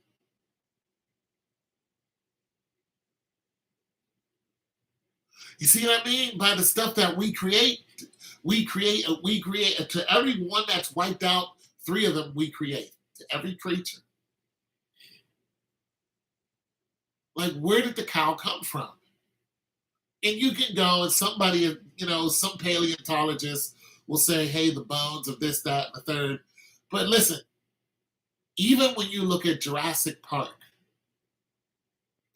You see what I mean? By the stuff that we create to every one that's wiped out, three of them we create. To every creature. Like, where did the cow come from? And you can go and somebody, some paleontologist will say, hey, the bones of this, that, and the third. But listen, even when you look at Jurassic Park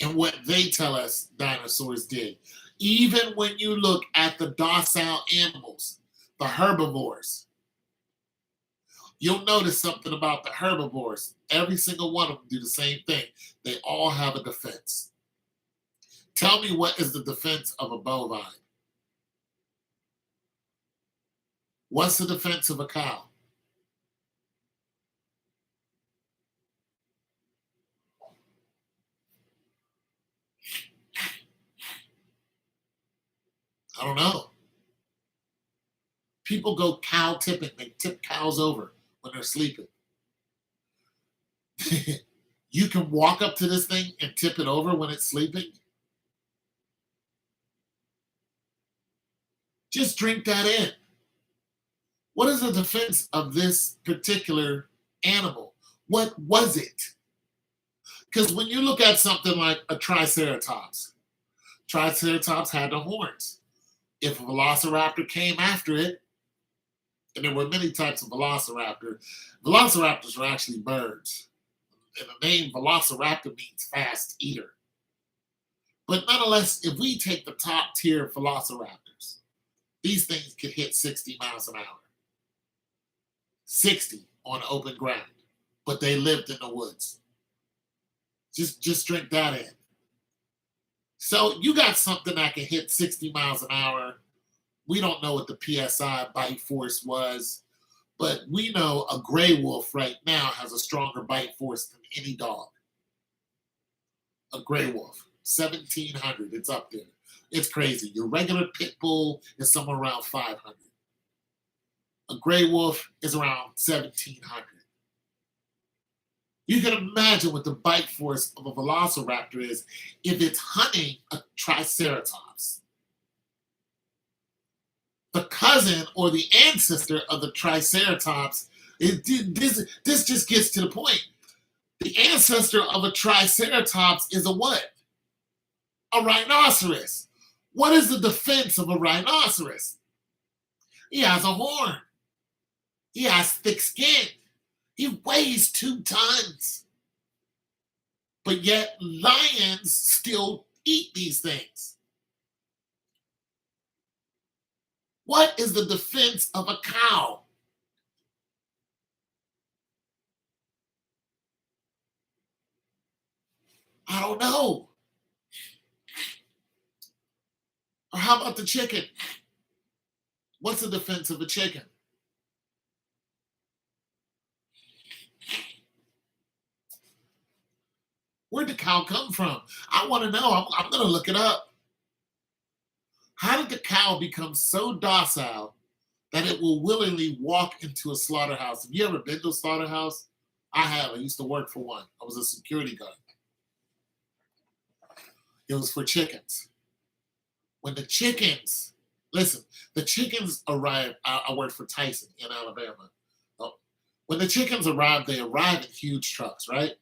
and what they tell us dinosaurs did, even when you look at the docile animals, the herbivores, you'll notice something about the herbivores. Every single one of them do the same thing. They all have a defense. Tell me, what is the defense of a bovine? What's the defense of a cow? I don't know. People go cow tipping. They tip cows over when they're sleeping. You can walk up to this thing and tip it over when it's sleeping. Just drink that in. What is the defense of this particular animal? What was it? Because when you look at something like a triceratops, triceratops had the horns. If a velociraptor came after it, and there were many types of velociraptors were actually birds. And the name velociraptor means fast eater. But nonetheless, if we take the top tier of velociraptors, these things could hit 60 miles an hour. 60 on open ground. But they lived in the woods. Just drink that in. So you got something that can hit 60 miles an hour. We don't know what the PSI bite force was, but we know a gray wolf right now has a stronger bite force than any dog. A gray wolf, 1,700, it's up there. It's crazy. Your regular pit bull is somewhere around 500. A gray wolf is around 1,700. You can imagine what the bite force of a velociraptor is if it's hunting a triceratops. The cousin or the ancestor of the triceratops, this just gets to the point. The ancestor of a triceratops is a what? A rhinoceros. What is the defense of a rhinoceros? He has a horn. He has thick skin. He weighs 2 tons. But yet lions still eat these things. What is the defense of a cow? I don't know. Or how about the chicken? What's the defense of a chicken? Where'd the cow come from? I want to know. I'm going to look it up. How did the cow become so docile that it will willingly walk into a slaughterhouse? Have you ever been to a slaughterhouse? I have. I used to work for one. I was a security guard. It was for chickens. When the chickens, listen, the chickens arrive. I worked for Tyson in Alabama. Oh, when the chickens arrive, they arrive in huge trucks, right?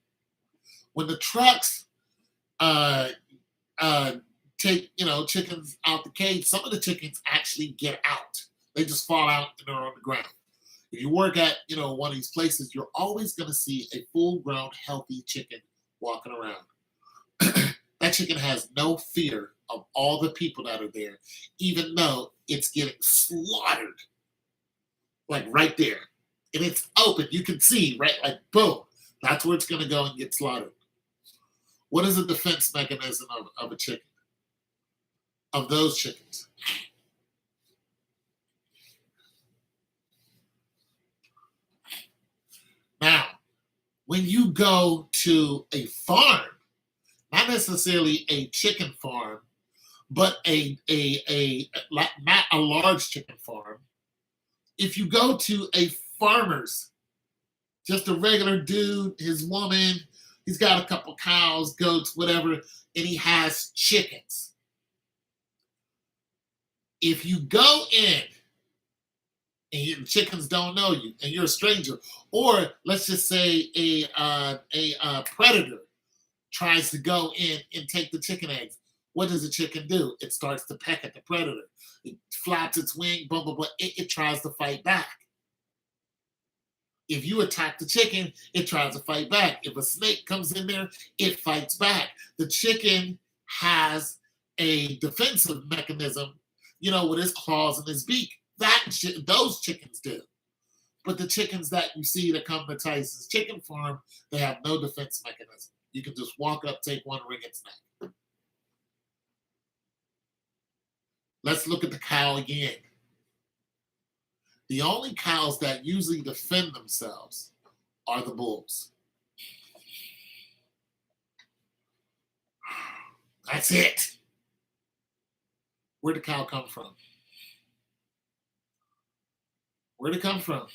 When the trucks uh, uh, take chickens out the cage, some of the chickens actually get out. They just fall out and they're on the ground. If you work at one of these places, you're always going to see a full-grown, healthy chicken walking around. That chicken has no fear of all the people that are there, even though it's getting slaughtered. like right there. And it's open. You can see, right? Like, boom. That's where it's going to go and get slaughtered. What is the defense mechanism of a chicken? Of those chickens? Now, when you go to a farm, not necessarily a chicken farm, but not a large chicken farm. If you go to a farmer's, just a regular dude, his woman, he's got a couple cows, goats, whatever, and he has chickens. If you go in and chickens don't know you, and you're a stranger, or let's just say a predator tries to go in and take the chicken eggs. What does the chicken do? It starts to peck at the predator. It flaps its wing, blah, blah, blah. It tries to fight back. If you attack the chicken, it tries to fight back. If a snake comes in there, it fights back. The chicken has a defensive mechanism, with his claws and his beak. Those chickens do. But the chickens that you see that come to Tyson's Chicken Farm, they have no defense mechanism. You can just walk up, take one, wring its neck. Let's look at the cow again. The only cows that usually defend themselves are the bulls. That's it. Where'd the cow come from? Where'd it come from?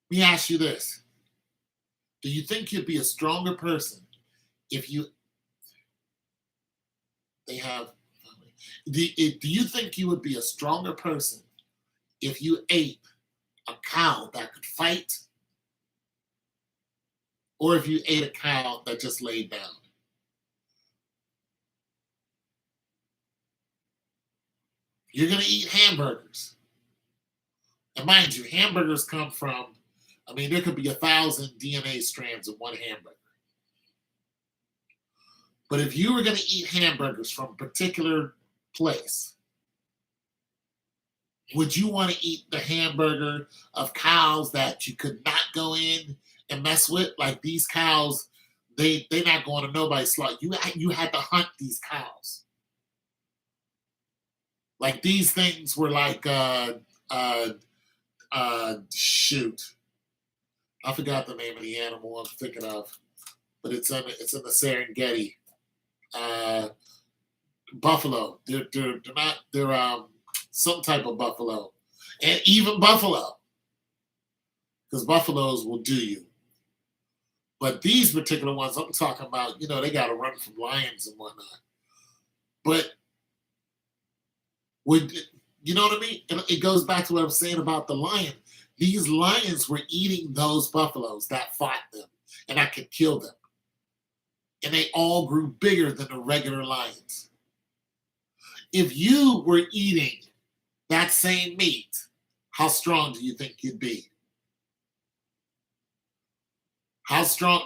Let me ask you this. Do you think you'd be a stronger person if you do you think you would be a stronger person if you ate a cow that could fight, or if you ate a cow that just laid down? You're going to eat hamburgers. And mind you, hamburgers come from, there could be 1,000 DNA strands in one hamburger. But if you were going to eat hamburgers from a particular place, would you want to eat the hamburger of cows that you could not go in and mess with? Like these cows, they're not going to nobody's slaughter. You had to hunt these cows. Like these things were like shoot. I forgot the name of the animal I'm thinking of, but it's in the Serengeti. Buffalo. They're not. They're some type of buffalo, and even buffalo, because buffaloes will do you. But these particular ones I'm talking about, they got to run from lions and whatnot. But you know what I mean? It goes back to what I'm saying about the lion. These lions were eating those buffaloes that fought them and that could kill them. And they all grew bigger than the regular lions. If you were eating that same meat, how strong do you think you'd be? How strong,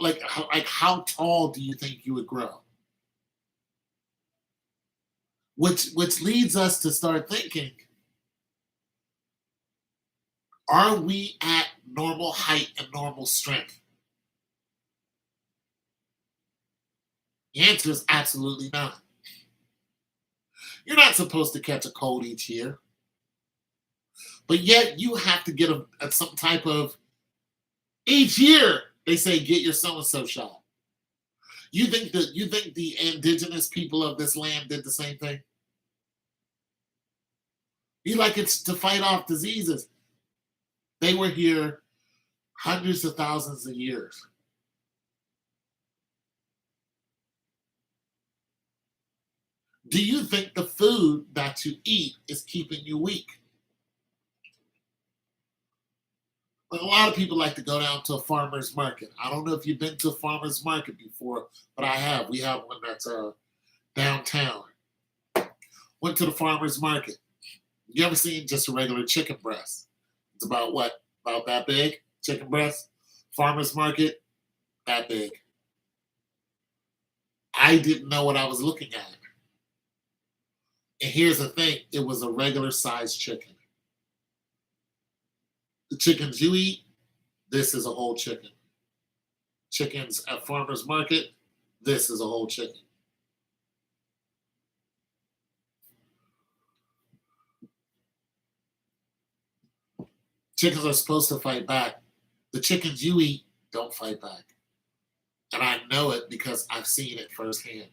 how tall do you think you would grow? Which leads us to start thinking, are we at normal height and normal strength? The answer is absolutely not. You're not supposed to catch a cold each year. But yet you have to get some type of, each year they say get your so-and-so shot. You think the indigenous people of this land did the same thing? It's to fight off diseases. They were here hundreds of thousands of years. Do you think the food that you eat is keeping you weak? But a lot of people like to go down to a farmer's market. I don't know if you've been to a farmer's market before, but I have. We have one that's downtown. Went to the farmer's market. You ever seen just a regular chicken breast? It's about what? About that big? Chicken breast? Farmer's market? That big. I didn't know what I was looking at. And here's the thing, it was a regular sized chicken. The chickens you eat, this is a whole chicken. Chickens at farmers market, this is a whole chicken. Chickens are supposed to fight back. The chickens you eat don't fight back. And I know it because I've seen it firsthand.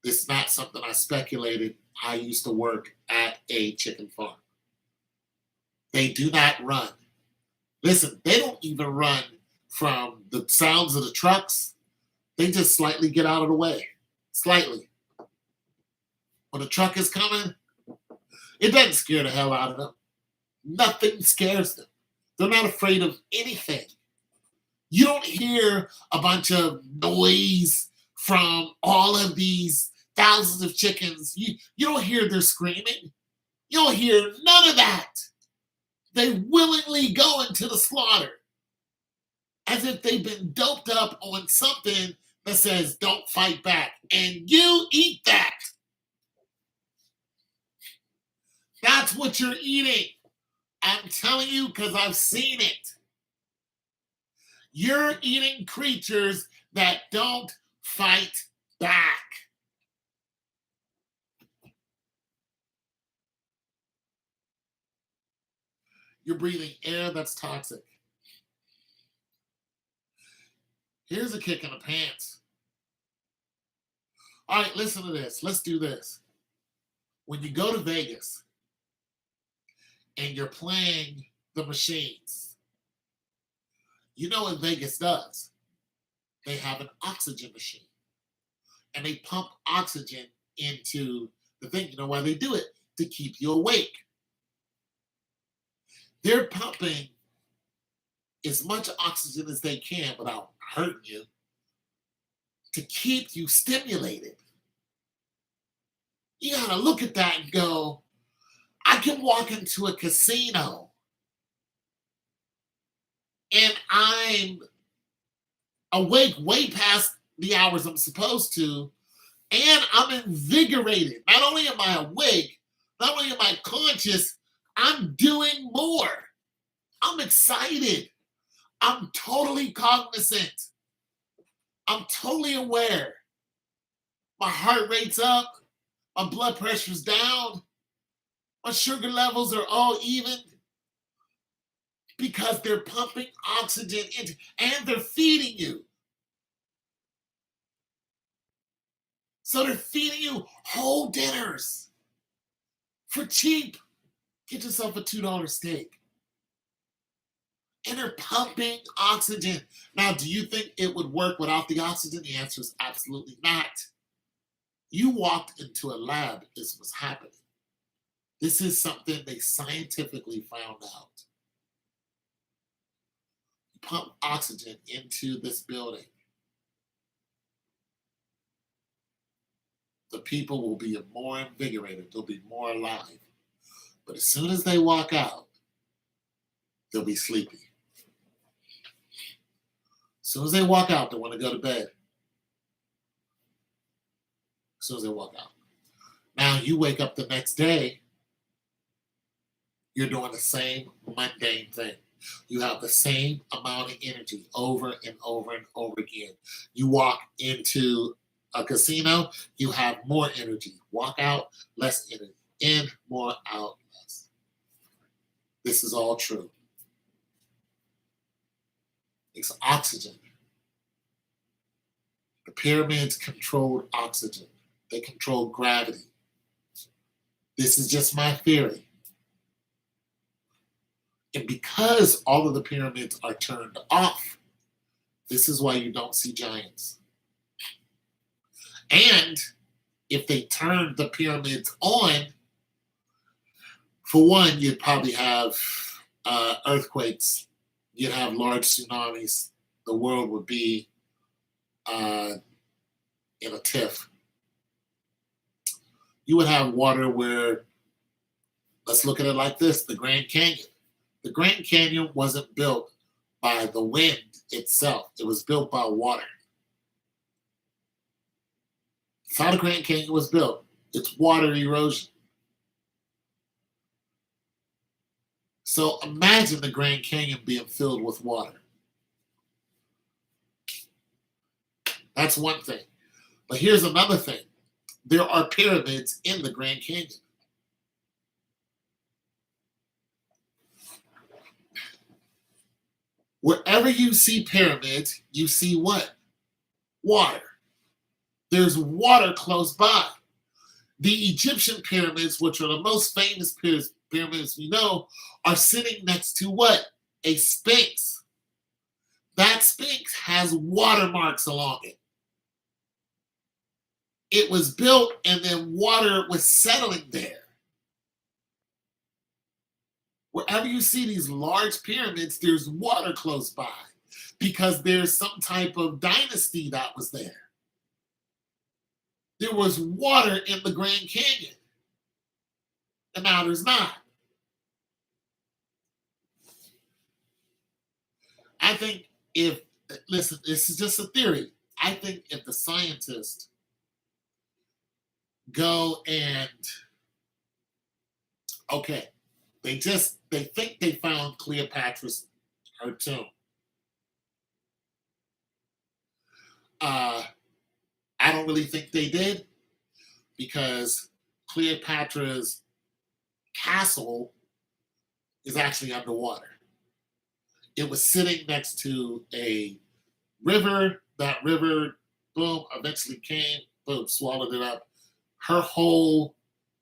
It's not something I speculated. I used to work at a chicken farm. They do not run. Listen, they don't even run from the sounds of the trucks. They just slightly get out of the way. Slightly. When a truck is coming, it doesn't scare the hell out of them. Nothing scares them. They're not afraid of anything. You don't hear a bunch of noise from all of these thousands of chickens. You don't hear their screaming. You don't hear none of that. They willingly go into the slaughter as if they've been doped up on something that says don't fight back. And you eat that. That's what you're eating. I'm telling you because I've seen it. You're eating creatures that don't fight back. You're breathing air that's toxic. Here's a kick in the pants. All right, listen to this. Let's do this. When you go to Vegas and you're playing the machines, you know what Vegas does? They have an oxygen machine. And they pump oxygen into the thing. You know why they do it? To keep you awake. They're pumping as much oxygen as they can without hurting you to keep you stimulated. You gotta look at that and go, I can walk into a casino and I'm awake way past the hours I'm supposed to, and I'm invigorated. Not only am I awake, not only am I conscious, I'm doing more. I'm excited. I'm totally cognizant. I'm totally aware. My heart rate's up. My blood pressure's down. My sugar levels are all even because they're pumping oxygen into, and they're feeding you. So they're feeding you whole dinners for cheap. Get yourself a $2 steak. And they're pumping oxygen. Now, do you think it would work without the oxygen? The answer is absolutely not. You walked into a lab, this was happening. This is something they scientifically found out. You pump oxygen into this building. The people will be more invigorated. They'll be more alive. But as soon as they walk out, they'll be sleepy. As soon as they walk out, they want to go to bed. As soon as they walk out. Now you wake up the next day, you're doing the same mundane thing. You have the same amount of energy over and over and over again. You walk into a casino, you have more energy. Walk out, less energy. In, more, out, less. This is all true. It's oxygen. The pyramids controlled oxygen. They controlled gravity. This is just my theory. And because all of the pyramids are turned off, this is why you don't see giants. And if they turned the pyramids on, for one, you'd probably have earthquakes. You'd have large tsunamis. The world would be in a tiff. You would have water where, let's look at it like this, the Grand Canyon. The Grand Canyon wasn't built by the wind itself. It was built by water. That's how the Grand Canyon was built. It's water erosion. So imagine the Grand Canyon being filled with water. That's one thing. But here's another thing. There are pyramids in the Grand Canyon. Wherever you see pyramids, you see what? Water. There's water close by. The Egyptian pyramids, which are the most famous pyramids we know, are sitting next to what? A sphinx. That sphinx has watermarks along it. It was built and then water was settling there. Wherever you see these large pyramids, there's water close by because there's some type of dynasty that was there. There was water in the Grand Canyon, and now there's not. I think listen, this is just a theory. I think if the scientists go and, okay, they think they found Cleopatra's, her tomb. I don't really think they did because Cleopatra's castle is actually underwater. It was sitting next to a river. That river, boom, eventually came, boom, swallowed it up. Her whole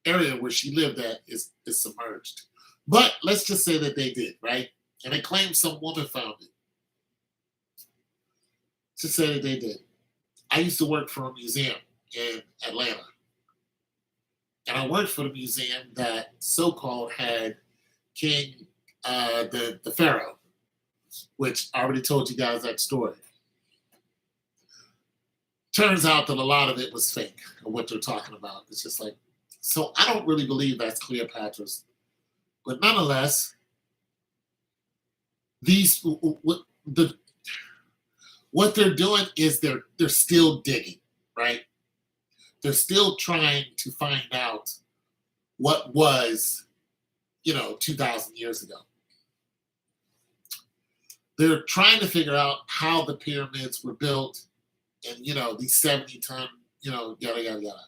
area where she lived at is submerged. But let's just say that they did, right? And they claim some woman found it. To say that they did. I used to work for a museum in Atlanta. And I worked for the museum that so-called had King, the Pharaoh, which I already told you guys that story. Turns out that a lot of it was fake of what they're talking about. It's just like, so I don't really believe that's Cleopatra's. But nonetheless, what they're doing is they're still digging, right? They're still trying to find out what was, 2,000 years ago. They're trying to figure out how the pyramids were built and, these 70-ton, yada, yada, yada.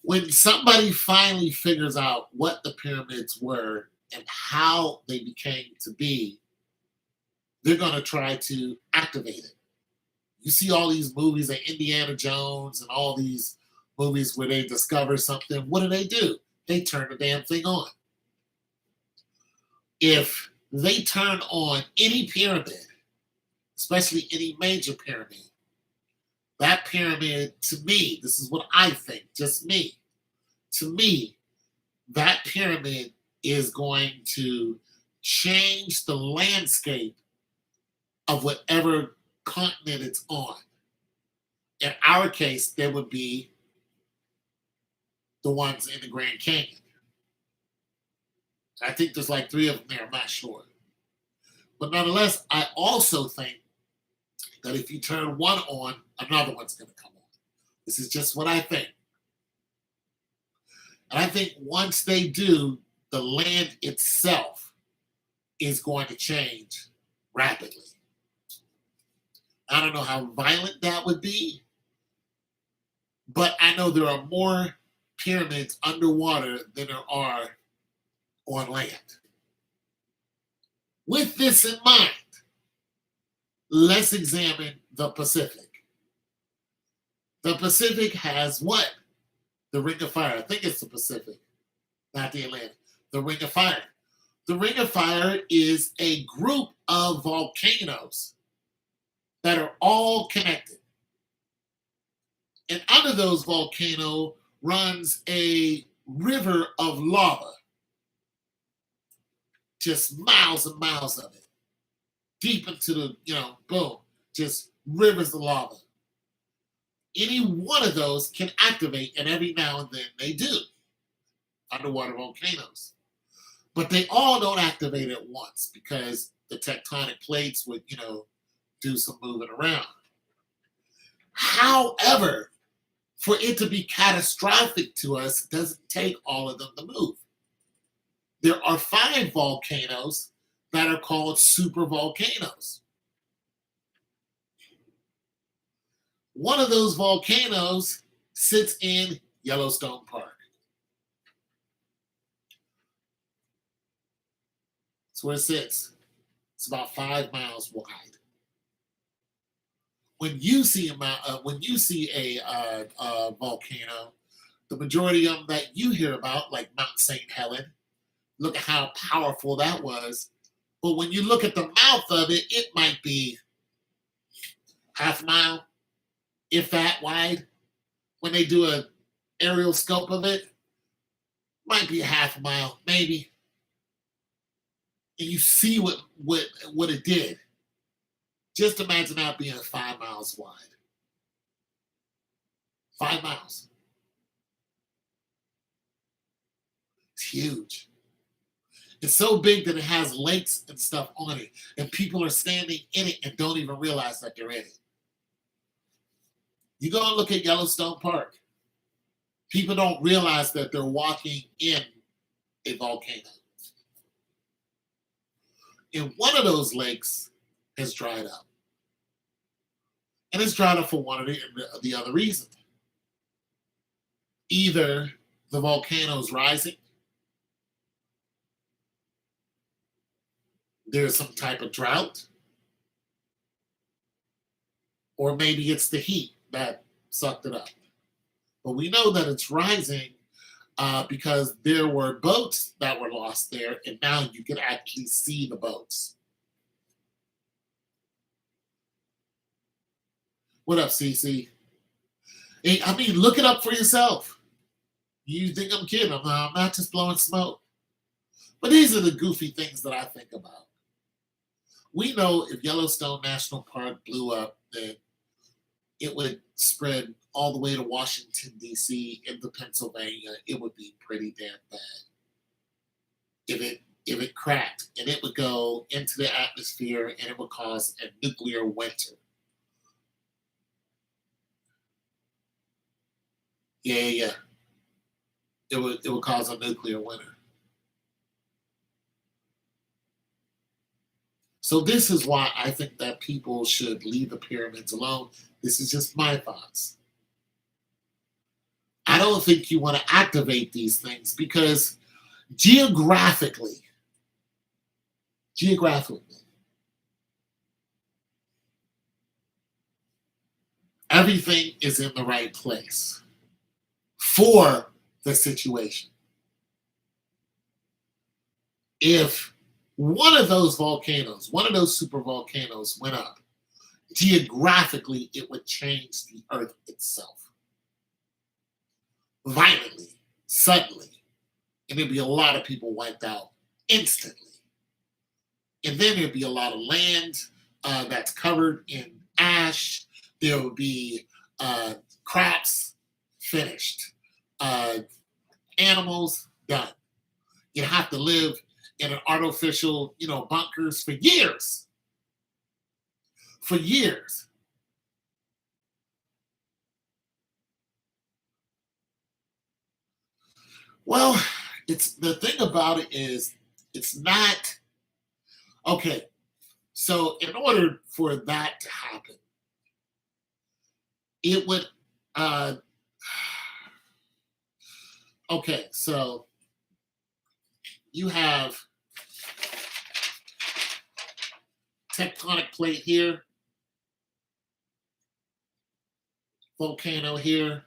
When somebody finally figures out what the pyramids were and how they became to be, they're going to try to activate it. You see all these movies like Indiana Jones and all these movies where they discover something. What do? They turn the damn thing on. If they turn on any pyramid, especially any major pyramid, that pyramid, to me, this is what I think, just me. To me, that pyramid is going to change the landscape of whatever continent it's on. In our case, there would be the ones in the Grand Canyon. I think there's like 3 of them there, I'm not sure. But nonetheless, I also think that if you turn one on, another one's going to come on. This is just what I think. And I think once they do, the land itself is going to change rapidly. I don't know how violent that would be, but I know there are more pyramids underwater than there are on land. With this in mind, let's examine the Pacific. The Pacific has what? The Ring of Fire. I think it's the Pacific, not the Atlantic. The Ring of Fire. The Ring of Fire is a group of volcanoes that are all connected. And under those volcanoes runs a river of lava. Just miles and miles of it. Deep into the, boom, just rivers of lava. Any one of those can activate, and every now and then they do. Underwater volcanoes. But they all don't activate at once because the tectonic plates would, do some moving around. However, For it to be catastrophic to us, it doesn't take all of them to move. There are 5 volcanoes that are called super volcanoes. One of those volcanoes sits in Yellowstone Park. That's where it sits. It's about 5 miles wide. When you see a volcano, the majority of them that you hear about, like Mount St. Helen, look at how powerful that was. But when you look at the mouth of it, it might be half a mile, if that wide. When they do an aerial scope of it, might be a half a mile, maybe. And you see what it did. Just imagine that being 5 miles wide. 5 miles. It's huge. It's so big that it has lakes and stuff on it, and people are standing in it and don't even realize that they're in it. You go and look at Yellowstone Park. People don't realize that they're walking in a volcano. And one of those lakes has dried up. And it's dried up for one of the other reasons. Either the volcano's rising, there's some type of drought, or maybe it's the heat that sucked it up. But we know that it's rising because there were boats that were lost there, and now you can actually see the boats. What up, CC? Hey, I mean, look it up for yourself. You think I'm kidding? I'm not just blowing smoke. But these are the goofy things that I think about. We know if Yellowstone National Park blew up, then it would spread all the way to Washington, D.C., into Pennsylvania. It would be pretty damn bad. If it cracked, and it would go into the atmosphere, and it would cause a nuclear winter. Yeah. It would cause a nuclear winter. So this is why I think that people should leave the pyramids alone. This is just my thoughts. I don't think you want to activate these things because geographically, everything is in the right place for the situation. If one of those volcanoes, one of those super volcanoes went up, geographically, it would change the earth itself. Violently, suddenly. And there'd be a lot of people wiped out instantly. And then there'd be a lot of land that's covered in ash. There would be crops finished. Animals done. You have to live in an artificial, bunkers for years. For years. Well, it's the thing about it is it's not okay. So in order for that to happen, it would okay, so you have tectonic plate here, volcano here,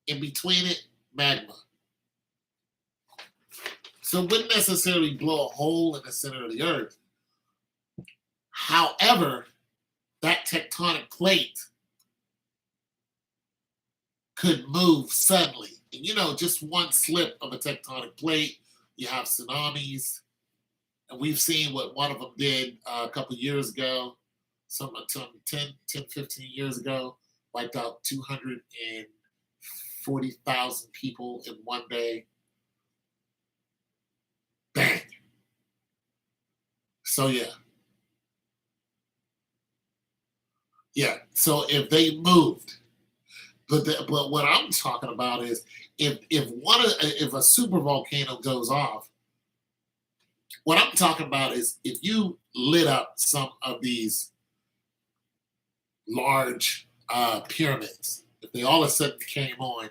in between it, magma. So it wouldn't necessarily blow a hole in the center of the earth. However, that tectonic plate could move suddenly. And just one slip of a tectonic plate, you have tsunamis. And we've seen what one of them did a couple years ago, some 10, 15 years ago, wiped out 240,000 people in one day. Bang. So yeah. So if they moved, But what I'm talking about is if a super volcano goes off, what I'm talking about is if you lit up some of these large pyramids, if they all of a sudden came on,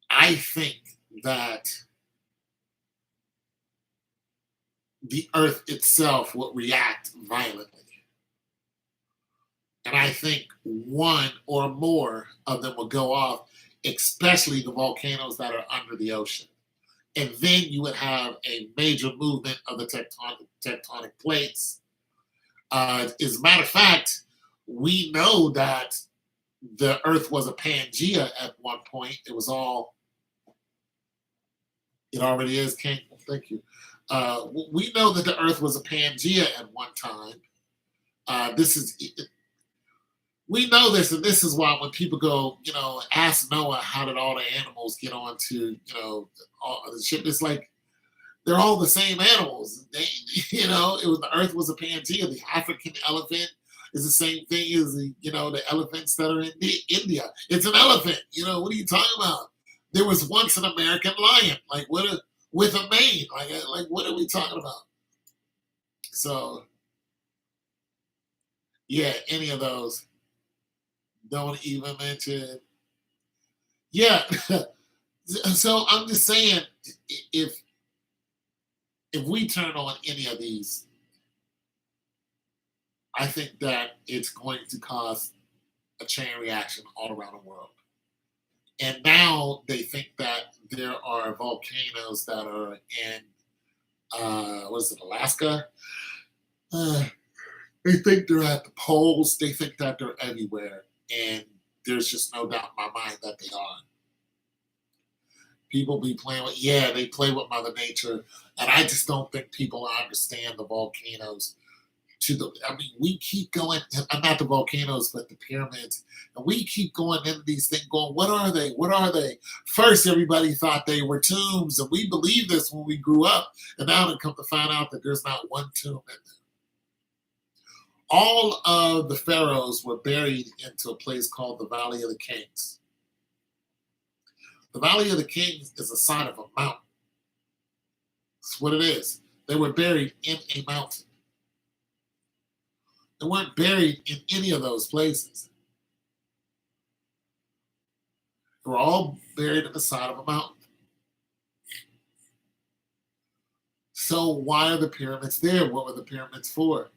I think that the Earth itself would react violently. And I think one or more of them will go off, especially the volcanoes that are under the ocean. And then you would have a major movement of the tectonic plates. As a matter of fact, we know that the Earth was a Pangea at one point. It was all, it already is, King. Thank you. We know that the Earth was a Pangea at one time. This is we know this, and this is why when people go, ask Noah, how did all the animals get onto, all the ship? It's like they're all the same animals. They, it was the Earth was a Pangea. The African elephant is the same thing as the elephants that are in India. It's an elephant. What are you talking about? There was once an American lion, like with a mane. Like what are we talking about? So yeah, any of those. Don't even mention. Yeah. So I'm just saying, if we turn on any of these, I think that it's going to cause a chain reaction all around the world. And now they think that there are volcanoes that are in, what is it, Alaska? Uh, they think they're at the poles. They think that they're everywhere. And there's just no doubt in my mind that they are. People be playing with, yeah, they play with Mother Nature. And I just don't think people understand the volcanoes. We keep going, not the volcanoes, but the pyramids. And we keep going into these things going, what are they? What are they? First, everybody thought they were tombs. And we believed this when we grew up. And now they come to find out that there's not one tomb in there. All of the pharaohs were buried into a place called the Valley of the Kings. The Valley of the Kings is a side of a mountain. That's what it is. They were buried in a mountain. They weren't buried in any of those places. They were all buried at the side of a mountain. So why are the pyramids there? What were the pyramids for?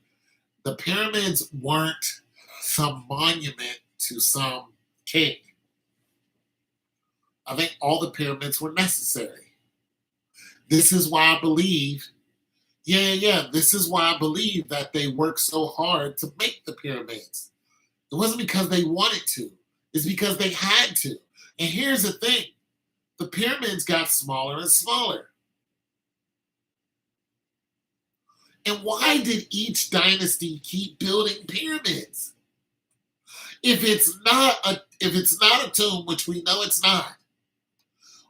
The pyramids weren't some monument to some king. I think all the pyramids were necessary. This is why I believe, this is why I believe that they worked so hard to make the pyramids. It wasn't because they wanted to, it's because they had to. And here's the thing, the pyramids got smaller and smaller. And why did each dynasty keep building pyramids? If it's not a tomb, which we know it's not,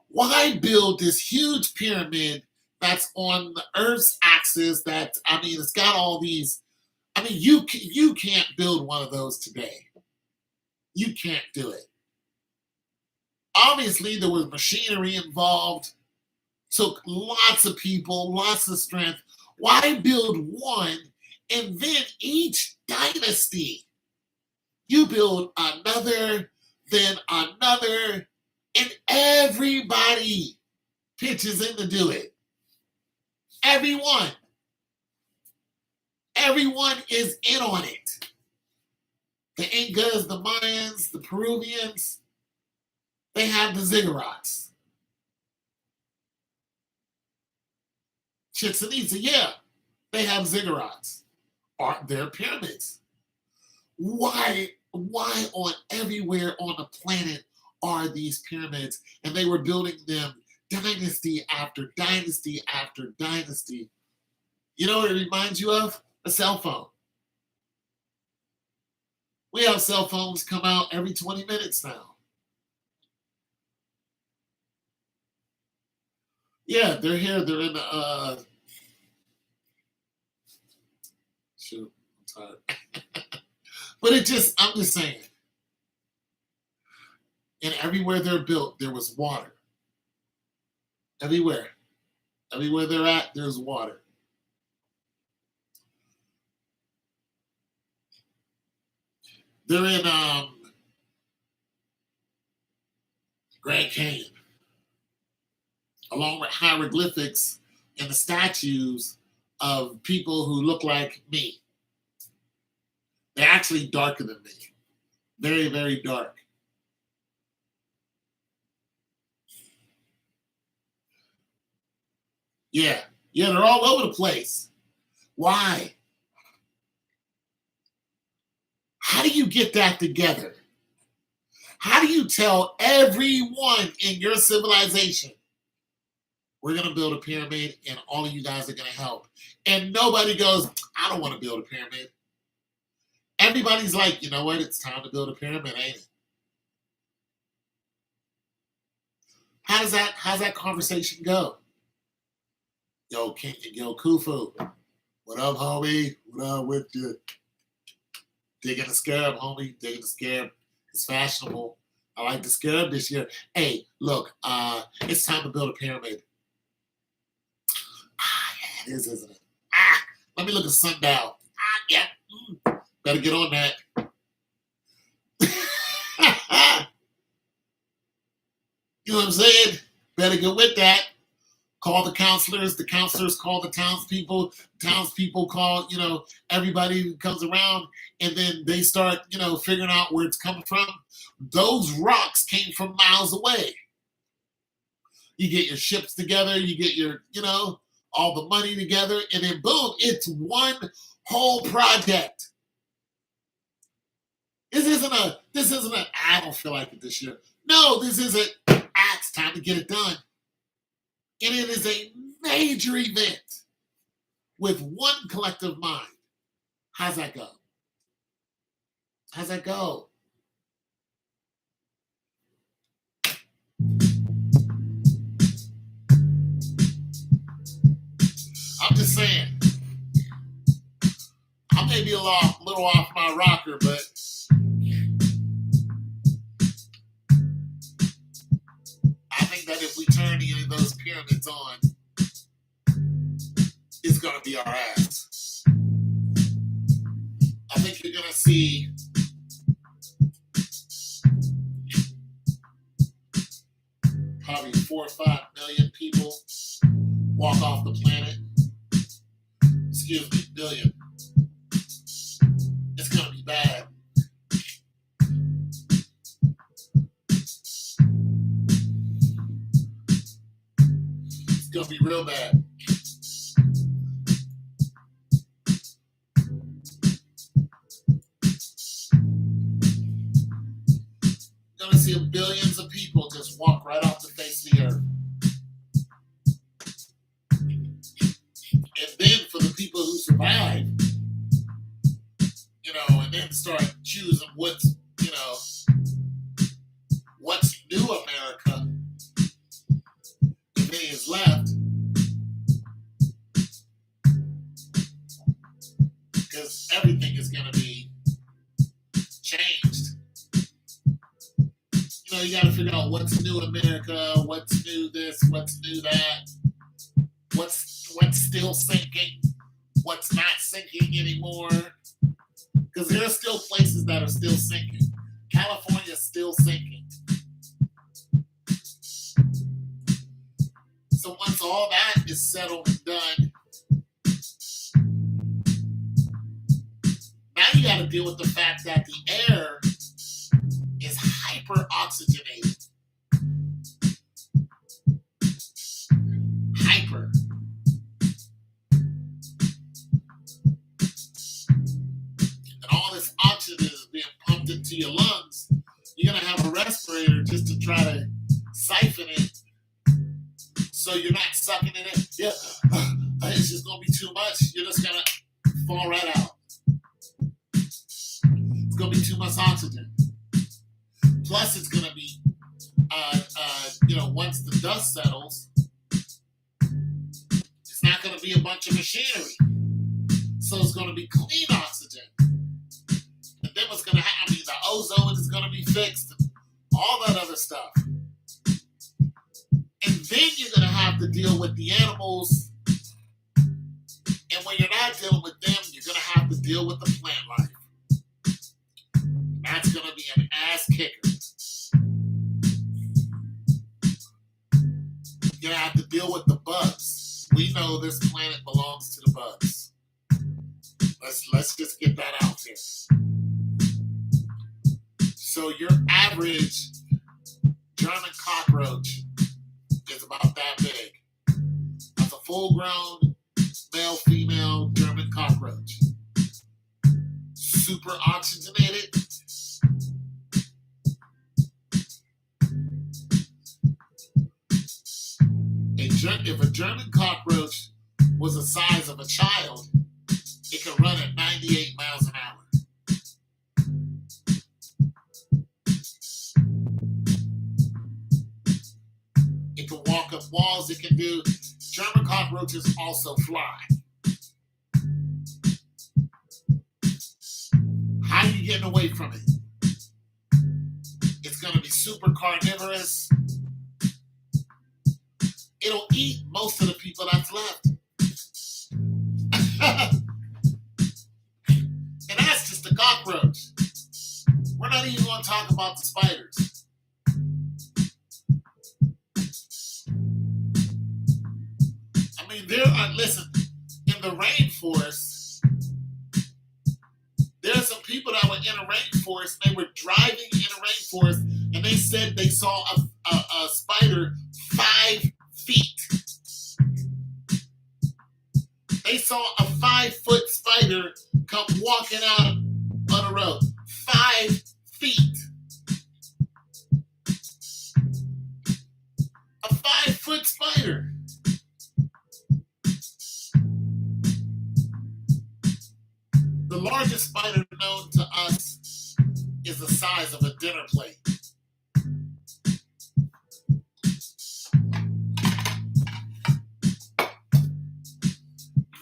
why build this huge pyramid that's on the Earth's axis? It's got all these. You can't build one of those today. You can't do it. Obviously, there was machinery involved. Took lots of people, lots of strength. Why build one and then each dynasty? You build another, then another, and everybody pitches in to do it. Everyone. Everyone is in on it. The Incas, the Mayans, the Peruvians, they have the ziggurats. Chichen Itza, yeah, they have ziggurats. Aren't there pyramids? Why on everywhere on the planet are these pyramids? And they were building them dynasty after dynasty after dynasty. You know what it reminds you of? A cell phone. We have cell phones come out every 20 minutes now. Yeah, they're here. They're in the shoot, I'm tired. But I'm just saying. And everywhere they're built, there was water. Everywhere. Everywhere they're at, there's water. They're in Grand Canyon, along with hieroglyphics and the statues of people who look like me. They're actually darker than me. Very, very dark. Yeah, they're all over the place. Why? How do you get that together? How do you tell everyone in your civilization, we're going to build a pyramid and all of you guys are going to help? And nobody goes, I don't want to build a pyramid. Everybody's like, you know what? It's time to build a pyramid, ain't it? How's that conversation go? Yo, Khufu, what up, homie? What up with you? Digging the scarab, homie. Digging the scarab. It's fashionable. I like the scarab this year. Hey, look, it's time to build a pyramid. Yeah, it is, isn't it? Let me look at sundial. Yeah. Better get on that. You know what I'm saying? Better get with that. Call the counselors call the townspeople call, everybody who comes around, and then they start, figuring out where it's coming from. Those rocks came from miles away. You get your ships together, you get your, all the money together, and then boom, it's one whole project. This isn't I don't feel like it this year. No, this isn't, it's time to get it done. And it is a major event with one collective mind. How's that go? How's that go? I'm just saying, I may be a little off my rocker, but I think that if we turn any of those pyramids on, it's going to be our ass. I think you're going to see probably 4 or 5 million people walk off the planet. Excuse me, billion. It's going to be bad. It's going to be real bad. You're going to see billions of people just walk right off the face of the earth. And then for the people who survive, and then start choosing what's new America, if any is left, because everything is going to be changed. You got to figure out what's new America, what's new this, what's new that, what's still sinking, what's not sinking anymore. Because there are still places that are still sinking. California is still sinking. So once all that is settled and done, now you got to deal with the fact that the air is hyper oxygenated. Hyper. And all this oxygen is being pumped into your lungs. You're going to have a respirator just to try to siphon it so you're not sucking it in. Yeah, it's just going to be too much. You're just going to fall right out. It's going to be too much oxygen. Plus, it's going to be, once the dust settles, it's not going to be a bunch of machinery. So it's going to be clean oxygen. And then what's going to happen? The ozone is going to be fixed. all that other stuff. And then you're going to have to deal with the animals. And when you're not dealing with them, you're going to have to deal with the plant life. That's going to be an ass kicker. You're going to have to deal with the bugs. We know this planet belongs to the bugs. Let's just get that out there. So your average German cockroach is about that big. That's a full-grown male-female German cockroach. Super oxygenated. If a German cockroach was the size of a child, it can run at 98 miles an hour. It can walk up walls. It can do. German cockroaches also fly. How are you getting away from it? It's going to be super carnivorous. It'll eat most of the people that's left. And that's just the cockroach. We're not even going to talk about the spiders. I mean, listen, in the rainforest, there's some people that were in a rainforest, they were driving in a rainforest, and they said they saw a spider 5 feet. They saw a 5-foot spider come walking out on the road. 5 feet. A 5-foot spider. The largest spider known to us is the size of a dinner plate.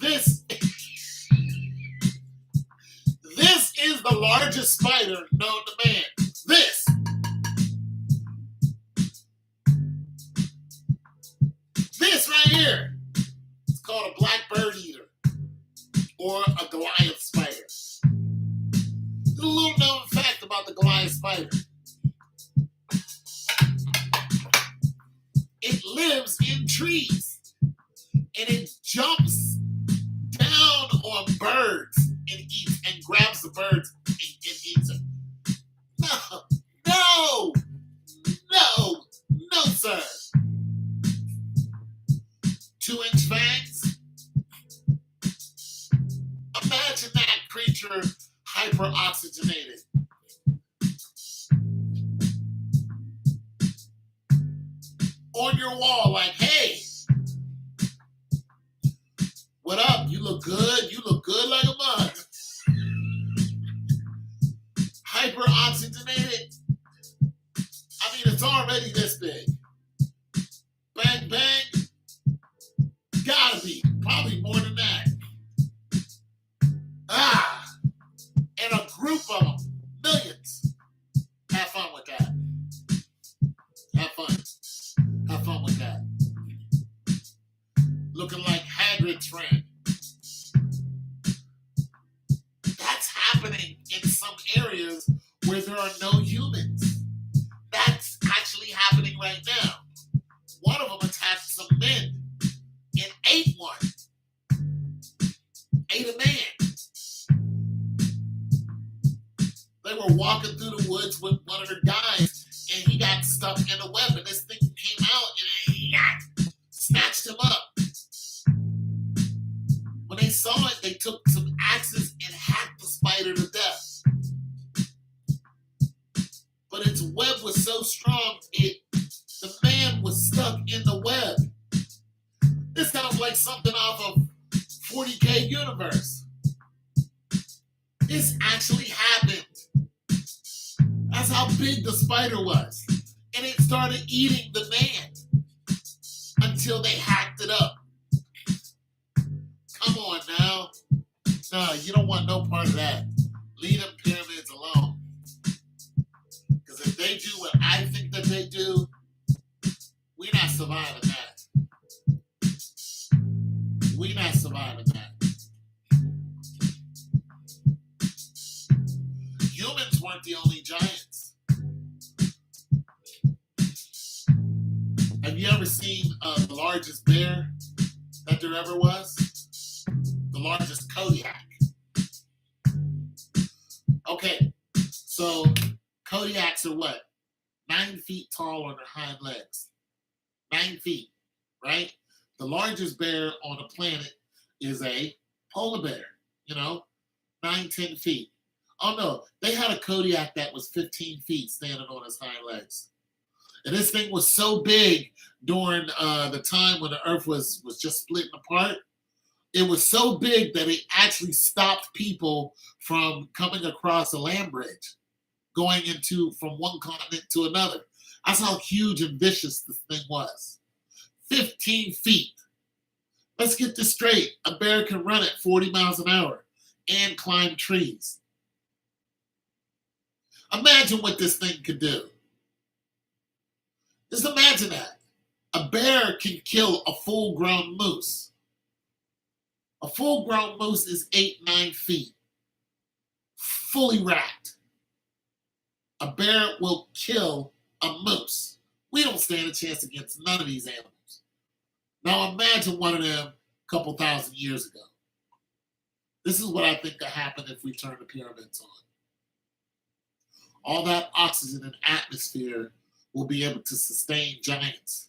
This is the largest spider known to man. This right here is called a black bird eater or a Goliath spider. A little known fact about the Goliath spider. It lives in trees and it jumps down on birds and eats and grabs the birds and eats them. No, sir. 2-inch fangs. Imagine that creature hyper-oxygenated. On your wall, like, hey, what up? You look good. You look good like a mug. Hyper-oxygenated. I mean, it's already this big. Bang, bang. Gotta be. Probably more than that. And a group of them. Millions. Have fun with that. Have fun with that. Looking like Hagrid's friend. That's happening in some areas where there are no humans. That's actually happening right now. One of them attacked some men and ate one. Ate a man. They were walking through the woods with one of their guys and he got stuck in a web and this thing came out and he snatched him up. When they saw it, they took some axes and hacked the spider to death. But its web was so strong, the man was stuck in the web. This sounds like something off of 40K Universe. This actually happened. That's how big the spider was. And it started eating the man until they hacked it up. Come on now. No, you don't want no part of that. Leave them pyramids alone. Because if they they do what I think that they do, we're not surviving that. We're not surviving that. Humans weren't the only giants. Have you ever seen the largest bear that there ever was? The largest Kodiak. Okay, so Kodiaks are what? 9 feet tall on their hind legs. 9 feet, right? The largest bear on the planet is a polar bear, 9, 10 feet. Oh no, they had a Kodiak that was 15 feet standing on his hind legs. And this thing was so big during the time when the earth was just splitting apart. It was so big that it actually stopped people from coming across a land bridge, going from one continent to another. That's how huge and vicious this thing was. 15 feet. Let's get this straight. A bear can run at 40 miles an hour and climb trees. Imagine what this thing could do. Just imagine that. A bear can kill a full-grown moose. A full-grown moose is 8, 9 feet, fully wrapped. A bear will kill a moose. We don't stand a chance against none of these animals. Now imagine one of them a couple thousand years ago. This is what I think could happen if we turn the pyramids on. All that oxygen and atmosphere will be able to sustain giants.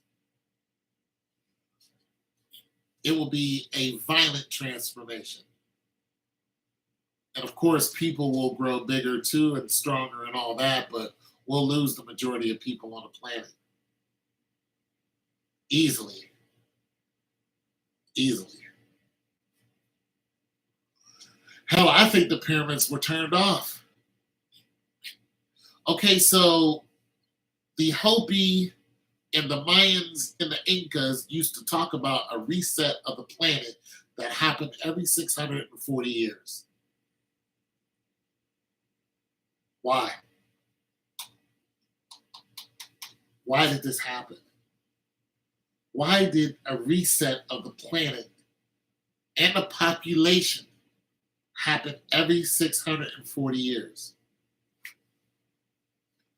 It will be a violent transformation. And of course, people will grow bigger too and stronger and all that, but we'll lose the majority of people on the planet. Easily. Hell, I think the pyramids were turned off. Okay, so the Hopi and the Mayans and the Incas used to talk about a reset of the planet that happened every 640 years. Why? Why did this happen? Why did a reset of the planet and the population happen every 640 years?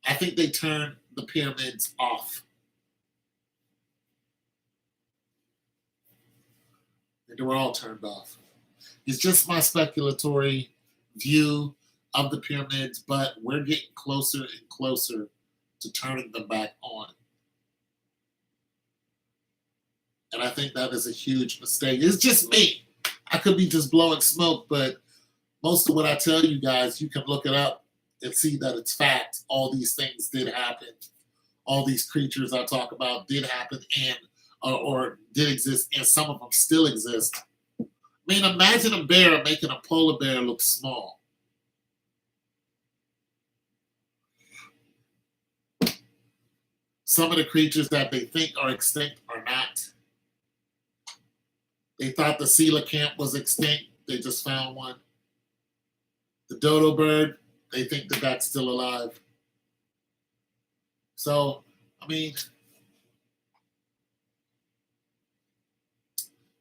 I think they turned the pyramids off. They were all turned off. It's just my speculatory view of the pyramids, but we're getting closer and closer to turning them back on. And I think that is a huge mistake. It's just me. I could be just blowing smoke, but most of what I tell you guys, you can look it up and see that it's fact. All these things did happen. All these creatures I talk about did happen and or did exist, and some of them still exist. I mean, imagine a bear making a polar bear look small. Some of the creatures that they think are extinct are not. They thought the coelacanth was extinct. They just found one. The dodo bird, they think that that's still alive. So, I mean,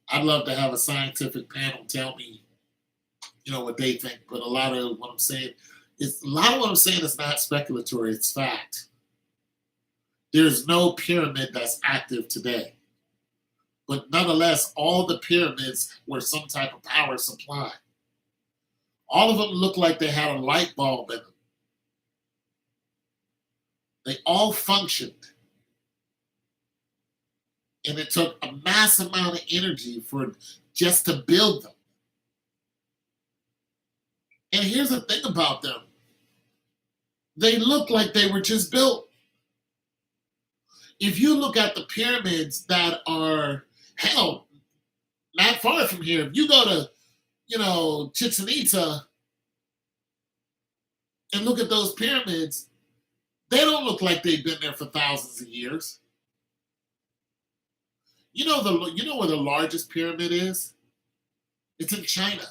I'd love to have a scientific panel tell me, what they think. But a lot of what I'm saying is not speculatory. It's fact. There's no pyramid that's active today. But nonetheless, all the pyramids were some type of power supply. All of them looked like they had a light bulb in them. They all functioned. And it took a mass amount of energy for just to build them. And here's the thing about them. They look like they were just built. If you look at the pyramids that are, hell, not far from here, if you go to, Chichen Itza and look at those pyramids, they don't look like they've been there for thousands of years. You know where the largest pyramid is? It's in China.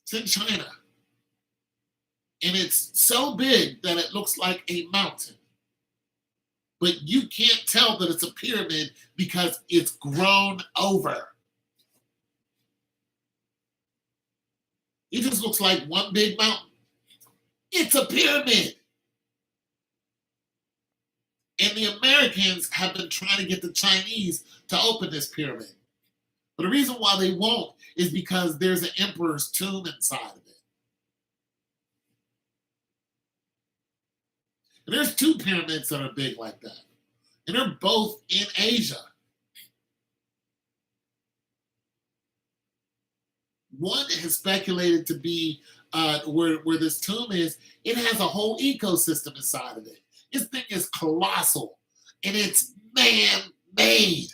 It's in China. And it's so big that it looks like a mountain. But you can't tell that it's a pyramid because it's grown over. It just looks like one big mountain. It's a pyramid. And the Americans have been trying to get the Chinese to open this pyramid. But the reason why they won't is because there's an emperor's tomb inside of it. And there's two pyramids that are big like that. And they're both in Asia. One is speculated to be where this tomb is. It has a whole ecosystem inside of it. This thing is colossal. And it's man-made.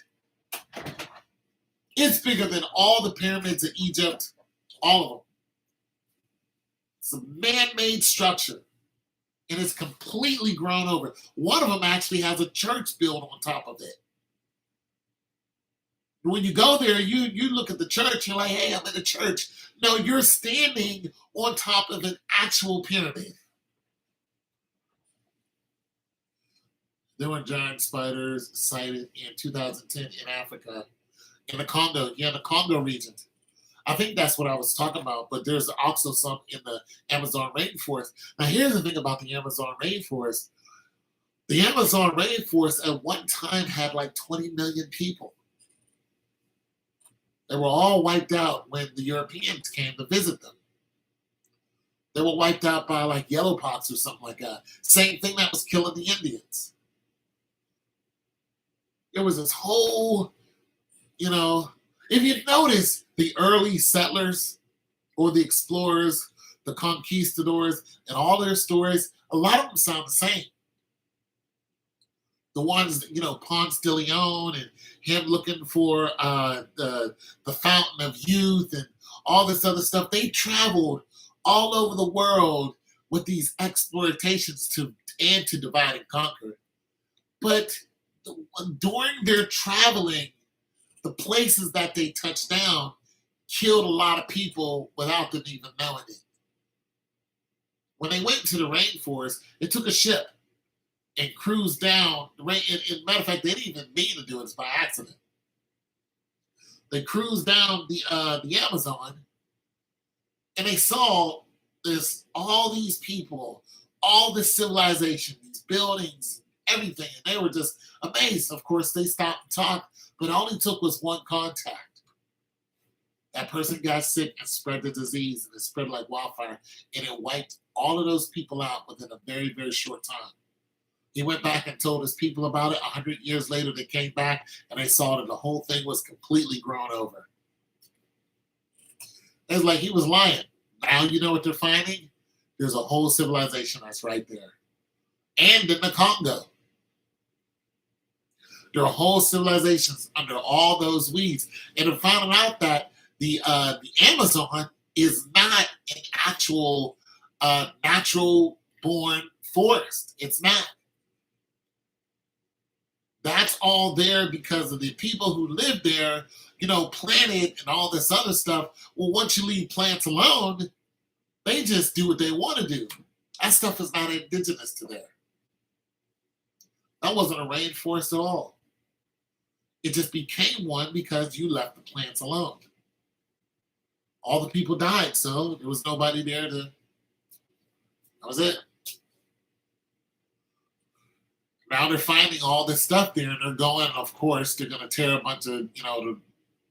It's bigger than all the pyramids of Egypt. All of them. It's a man-made structure. And it's completely grown over. One of them actually has a church built on top of it. When you go there, you look at the church, you're like, hey, I'm in a church. No, you're standing on top of an actual pyramid. There were giant spiders sighted in 2010 in Africa, in the Congo region. I think that's what I was talking about, but there's also some in the Amazon rainforest. Now, here's the thing about the Amazon rainforest. The Amazon rainforest at one time had like 20 million people. They were all wiped out when the Europeans came to visit them. They were wiped out by like yellowpox or something like that. Same thing that was killing the Indians. There was this whole, if you notice, the early settlers or the explorers, the conquistadors, and all their stories, a lot of them sound the same. The ones, Ponce de Leon and him looking for the fountain of youth and all this other stuff. They traveled all over the world with these exploitations to divide and conquer. But during their traveling, the places that they touched down killed a lot of people without them even knowing it. When they went to the rainforest, they took a ship and cruised down. Matter of fact, they didn't even mean to do it. It's by accident. They cruised down the Amazon, and they saw all these people, all this civilization, these buildings, everything. And they were just amazed. Of course, they stopped and talked, but all it took was one contact. That person got sick and spread the disease, and it spread like wildfire, and it wiped all of those people out within a very, very short time. He went back and told his people about it. 100 years later, they came back, and they saw that the whole thing was completely grown over. It's like he was lying. Now you know what they're finding? There's a whole civilization that's right there. And in the Congo. There are whole civilizations under all those weeds. And they're finding out that the Amazon is not an actual natural-born forest. It's not. That's all there because of the people who live there, planted and all this other stuff. Well, once you leave plants alone, they just do what they want to do. That stuff is not indigenous to there. That wasn't a rainforest at all. It just became one because you left the plants alone. All the people died, so there was nobody there that was it. Now they're finding all this stuff there, and they're going, of course, they're going to tear a bunch of,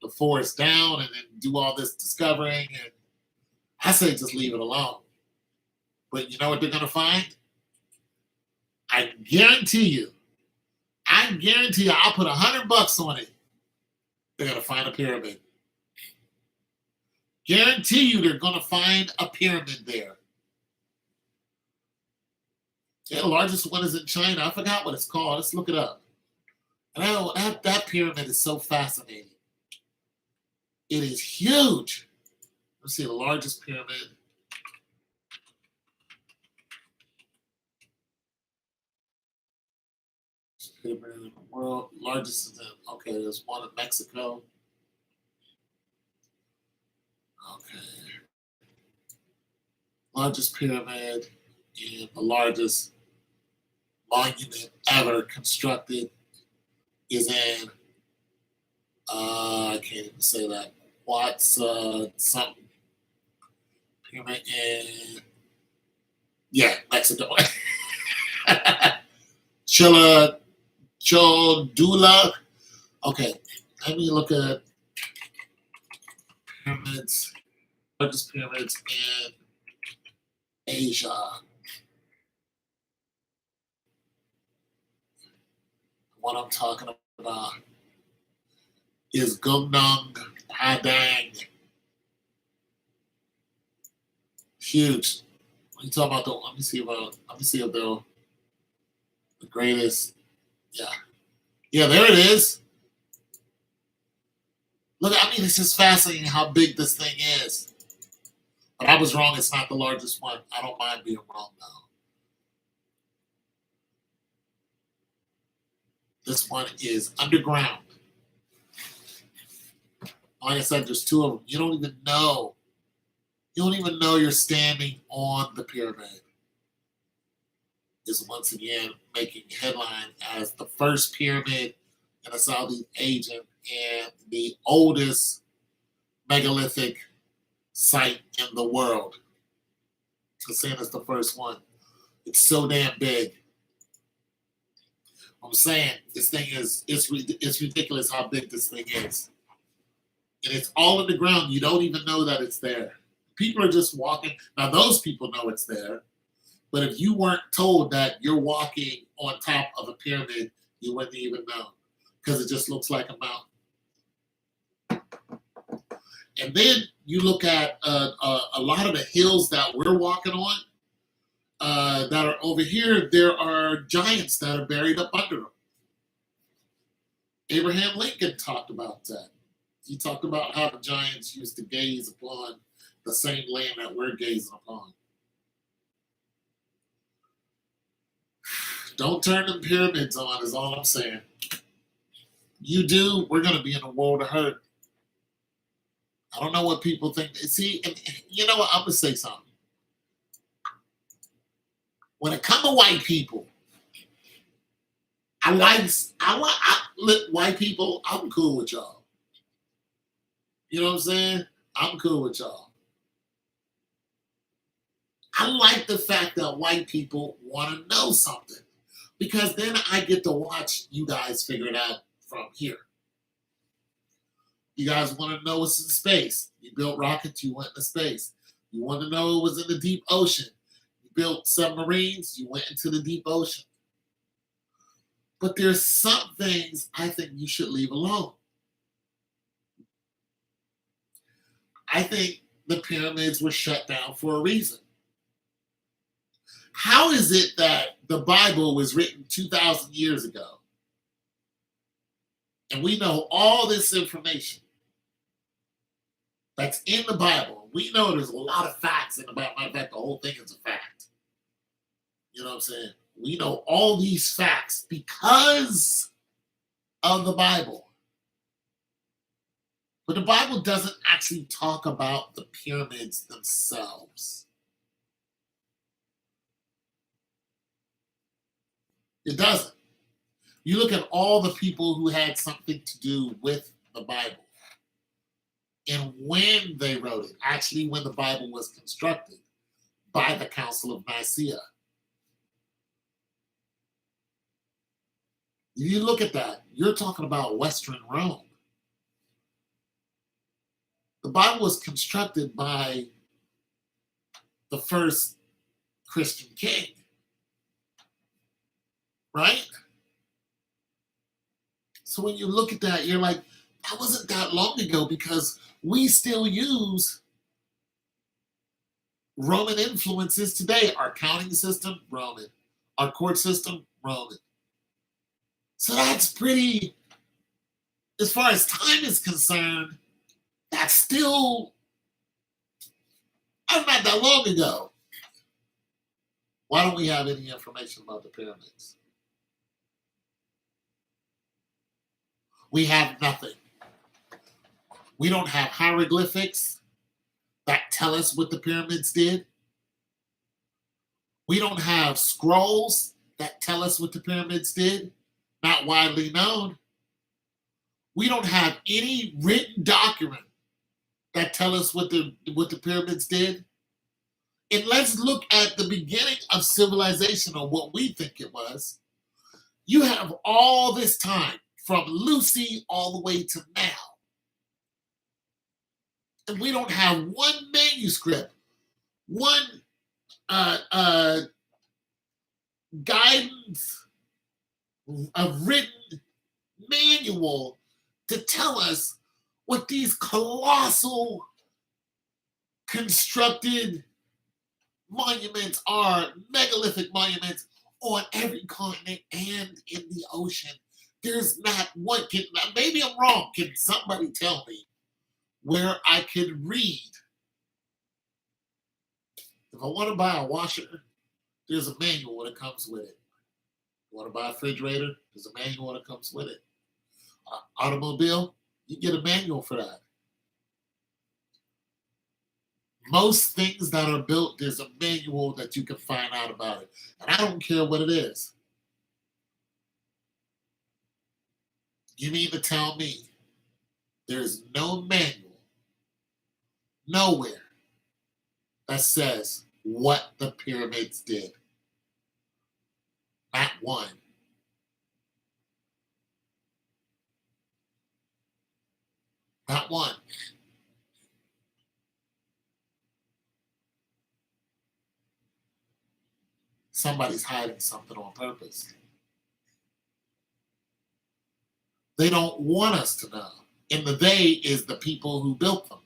the forest down and then do all this discovering. And I say just leave it alone. But you know what they're going to find? I guarantee you, I'll put $100 on it. They're going to find a pyramid. Guarantee you they're going to find a pyramid there. Yeah, the largest one is in China. I forgot what it's called. Let's look it up. And that pyramid is so fascinating. It is huge. Let's see the largest pyramid. Pyramid in the world. Largest is okay, there's one in Mexico. Okay. Largest pyramid and the largest monument ever constructed is in, I can't even say that. What's something? Pyramid in, yeah, Mexico. Chilla, Chodula. Okay, let me look at pyramids, largest pyramids in Asia. What I'm talking about is Gunung Padang. Huge. When you talk about the, let me see if the greatest. Yeah, yeah, there it is. Look, I mean, it's just fascinating how big this thing is. But I was wrong. It's not the largest one. I don't mind being wrong now. This one is underground. Like I said, there's two of them. You don't even know. You don't even know you're standing on the pyramid. Is once again making headline as the first pyramid in a Southeast Asian and the oldest megalithic site in the world. It's saying it's the first one. It's so damn big. I'm saying this thing is it's ridiculous how big this thing is, and it's all in the ground. You don't even know that it's there. People are just walking. Now those people know it's there, but if you weren't told that you're walking on top of a pyramid, you wouldn't even know because it just looks like a mountain. And then you look at a lot of the hills that we're walking on that are over here. There are giants that are buried up under them. Abraham Lincoln talked about that. He talked about how the giants used to gaze upon the same land that we're gazing upon. Don't turn them pyramids on, is all I'm saying. You do, we're going to be in a world of hurt. I don't know what people think. See, and you know what? I'm going to say something. When it comes to white people, white people, I'm cool with y'all. You know what I'm saying? I'm cool with y'all. I like the fact that white people want to know something because then I get to watch you guys figure it out from here. You guys want to know what's in space. You built rockets, you went into space. You want to know what was in the deep ocean. You built submarines, you went into the deep ocean. But there's some things I think you should leave alone. I think the pyramids were shut down for a reason. How is it that the Bible was written 2,000 years ago? And we know all this information that's in the Bible. We know there's a lot of facts in the Bible. Matter of fact, the whole thing is a fact. You know what I'm saying? We know all these facts because of the Bible. But the Bible doesn't actually talk about the pyramids themselves. It doesn't. You look at all the people who had something to do with the Bible and when they wrote it, actually when the Bible was constructed by the Council of Nicaea. If you look at that, you're talking about Western Rome. The Bible was constructed by the first Christian king, right? So when you look at that, you're like, that wasn't that long ago because we still use Roman influences today. Our counting system, Roman. Our court system, Roman. So that's pretty, as far as time is concerned, that's still not that long ago. Why don't we have any information about the pyramids? We have nothing. We don't have hieroglyphics that tell us what the pyramids did. We don't have scrolls that tell us what the pyramids did, not widely known. We don't have any written document that tell us what the pyramids did. And let's look at the beginning of civilization, or what we think it was. You have all this time from Lucy all the way to now, and we don't have one manuscript, one uh, uh, guidance, a written manual to tell us what these colossal constructed monuments are, megalithic monuments on every continent and in the ocean. There's not one. Maybe I'm wrong. Can somebody tell me where I could read? If I want to buy a washer, there's a manual that comes with it. You want to buy a refrigerator? There's a manual that comes with it. Automobile, you get a manual for that. Most things that are built, there's a manual that you can find out about it. And I don't care what it is. You mean to tell me there's no manual, nowhere, that says what the pyramids did? Not one. Not one. Somebody's hiding something on purpose. They don't want us to know. And the they is the people who built them.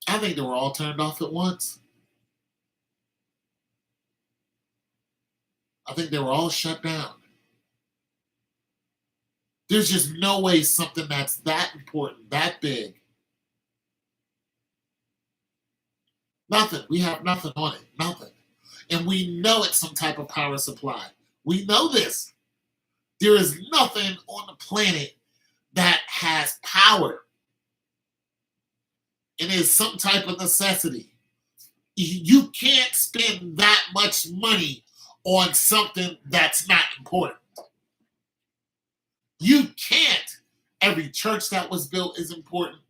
I think they were all turned off at once. I think they were all shut down. There's just no way something that's that important, that big. Nothing. We have nothing on it. Nothing. And we know it's some type of power supply. We know this. There is nothing on the planet that has power. It is some type of necessity. You can't spend that much money on something that's not important. You can't. Every church that was built is important.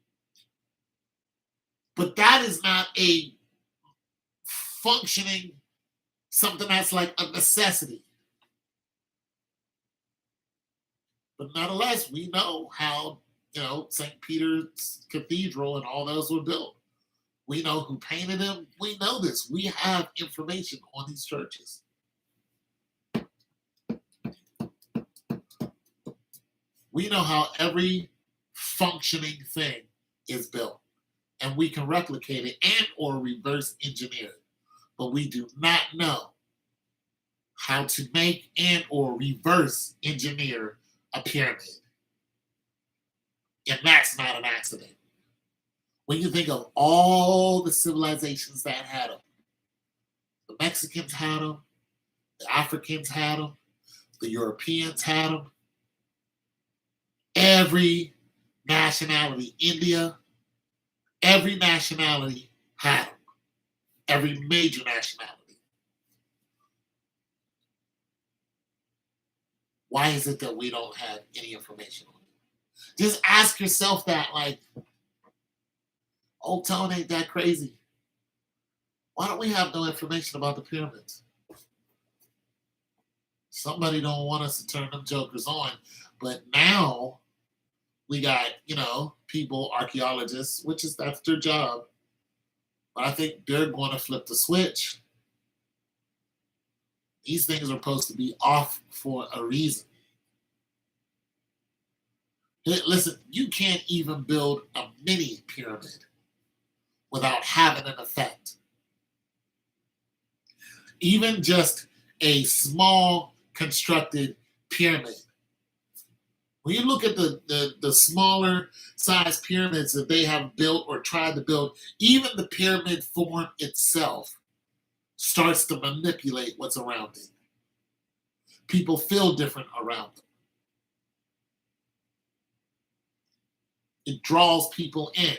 But that is not a functioning, something that's like a necessity. But nonetheless, we know how, St. Peter's Cathedral and all those were built. We know who painted them. We know this. We have information on these churches. We know how every functioning thing is built, and we can replicate it and or reverse engineer it. But we do not know how to make and or reverse engineer a pyramid. And that's not an accident. When you think of all the civilizations that had them, the Mexicans had them, the Africans had them, the Europeans had them, every nationality, India, every nationality had them, every major nationality. Why is it that we don't have any information on it? Just ask yourself that, like, Old Town ain't that crazy. Why don't we have no information about the pyramids? Somebody don't want us to turn them jokers on. But now we got, people, archaeologists, that's their job. But I think they're going to flip the switch. These things are supposed to be off for a reason. Listen, you can't even build a mini pyramid without having an effect. Even just a small constructed pyramid. When you look at the smaller size pyramids that they have built or tried to build, even the pyramid form itself starts to manipulate what's around it. People feel different around them. It draws people in.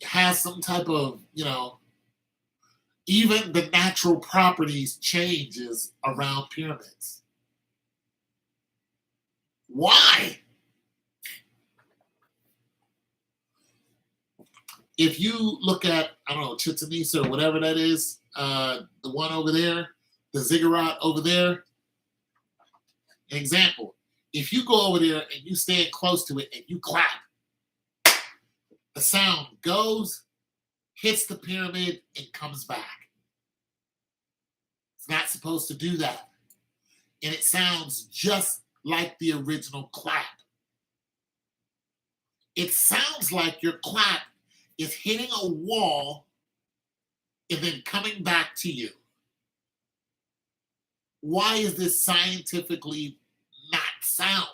It has some type of, Even the natural properties changes around pyramids. Why? If you look at, I don't know, Chichen Itza or whatever that is, the one over there, the ziggurat over there, example, if you go over there and you stand close to it and you clap, the sound goes, hits the pyramid, and comes back. It's not supposed to do that. And it sounds just like the original clap. It sounds like your clap is hitting a wall and then coming back to you. Why is this scientifically not sound?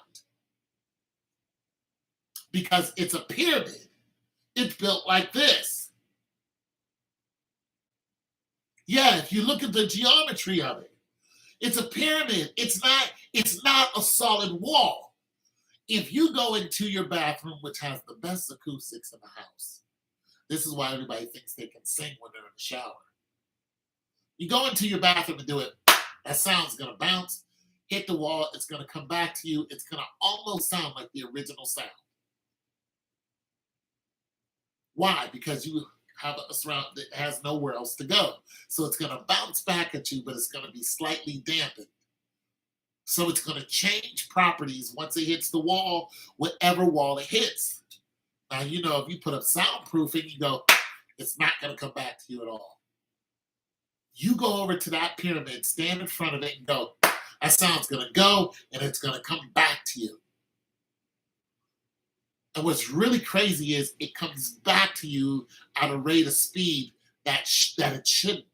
Because it's a pyramid. It's built like this. Yeah, if you look at the geometry of it, it's a pyramid. It's not a solid wall. If you go into your bathroom, which has the best acoustics in the house, this is why everybody thinks they can sing when they're in the shower. You go into your bathroom and do it, that sound's going to bounce, hit the wall, it's going to come back to you, it's going to almost sound like the original sound. Why? Because you have a surround that has nowhere else to go. So it's going to bounce back at you, but it's going to be slightly dampened. So it's going to change properties once it hits the wall, whatever wall it hits. Now, you know, if you put up soundproofing, you go, it's not going to come back to you at all. You go over to that pyramid, stand in front of it, and go, that sound's going to go, and it's going to come back to you. And what's really crazy is it comes back to you at a rate of speed that it shouldn't.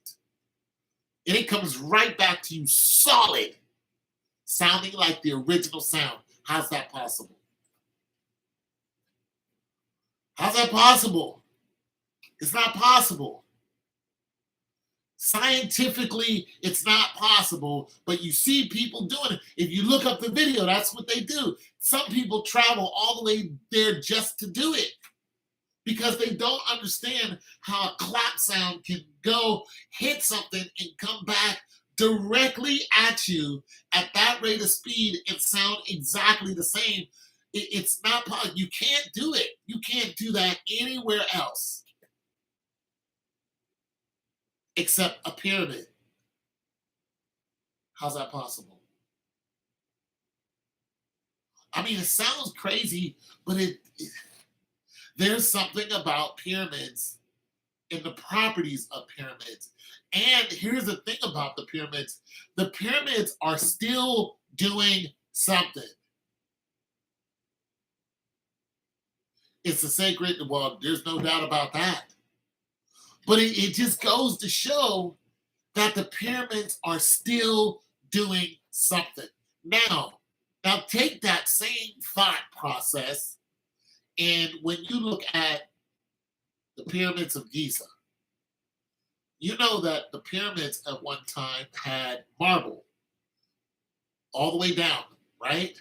And it comes right back to you solid, sounding like the original sound. How's that possible? How's that possible? It's not possible. Scientifically, it's not possible, but you see people doing it. If you look up the video, that's what they do. Some people travel all the way there just to do it because they don't understand how a clap sound can go, hit something, and come back directly at you at that rate of speed and sound exactly the same. It's not possible. You can't do it. You can't do that anywhere else except a pyramid. How's that possible? I mean, it sounds crazy, but there's something about pyramids and the properties of pyramids. And here's the thing about the pyramids are still doing something. It's a sacred, well, there's no doubt about that. But it just goes to show that the pyramids are still doing something. Now take that same thought process, and when you look at the pyramids of Giza, you know that the pyramids at one time had marble all the way down, right?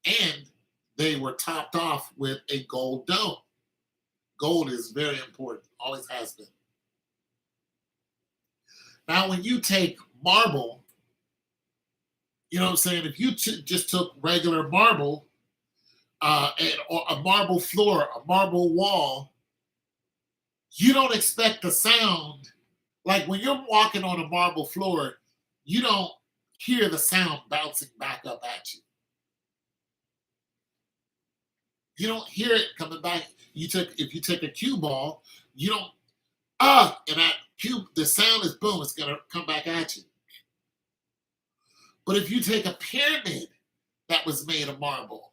And they were topped off with a gold dome. Gold is very important, always has been. Now, when you take marble, you know what I'm saying? If you just took regular marble, or a marble floor, a marble wall, you don't expect the sound. Like when you're walking on a marble floor, you don't hear the sound bouncing back up at you. You don't hear it coming back. If you take a cue ball, you don't, and that cube, the sound is boom, it's gonna come back at you. But if you take a pyramid that was made of marble,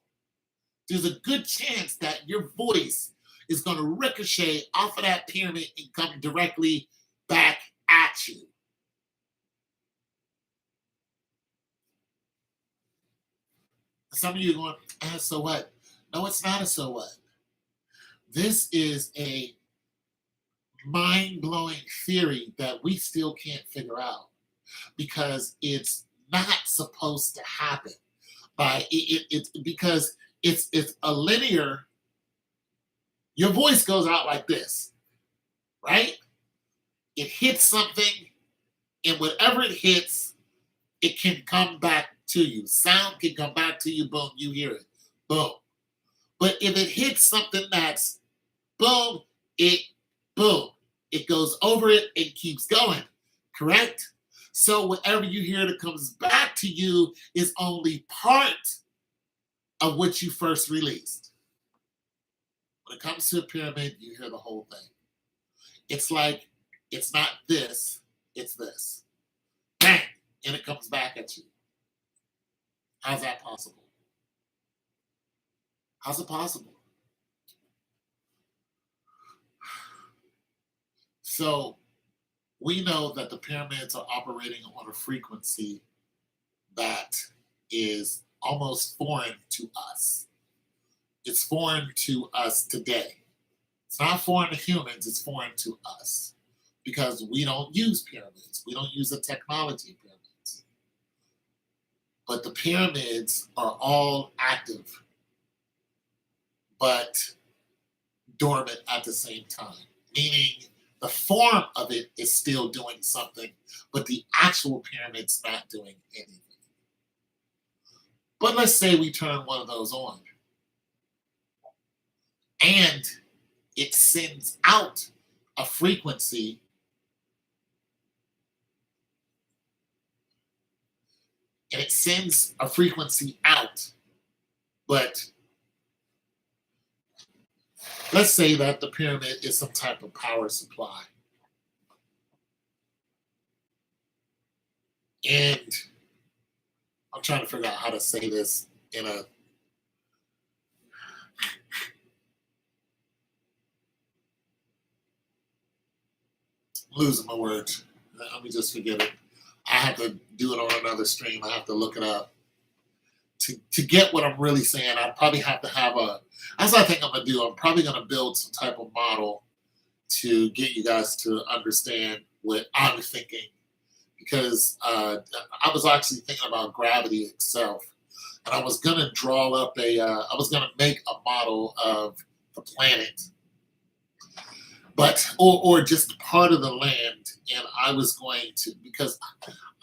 there's a good chance that your voice is gonna ricochet off of that pyramid and come directly back at you. Some of you are going, so what? No, it's not a so what. This is a mind-blowing theory that we still can't figure out because it's not supposed to happen. Because it's a linear. Your voice goes out like this, right? It hits something, and whatever it hits, it can come back to you. Sound can come back to you, boom, you hear it. Boom. But if it hits something that's boom, it boom. It goes over it and keeps going. Correct? So whatever you hear that comes back to you is only part of what you first released. When it comes to a pyramid, you hear the whole thing. It's like it's not this, it's this. Bang! And it comes back at you. How's that possible? How's it possible? So we know that the pyramids are operating on a frequency that is almost foreign to us. It's foreign to us today. It's not foreign to humans, it's foreign to us because we don't use pyramids. We don't use the technology of pyramids. But the pyramids are all active, but dormant at the same time, meaning the form of it is still doing something, but the actual pyramid's not doing anything. But let's say we turn one of those on and it sends out a frequency out, but let's say that the pyramid is some type of power supply. And I'm trying to figure out how to say this in a losing my words. Let me just forget it. I have to do it on another stream. I have to look it up. To get what I'm really saying, I probably have to have that's what I think I'm going to do. I'm probably going to build some type of model to get you guys to understand what I'm thinking. Because I was actually thinking about gravity itself. And I was going to draw up I was going to make a model of the planet, but or just part of the land, and I was going to, because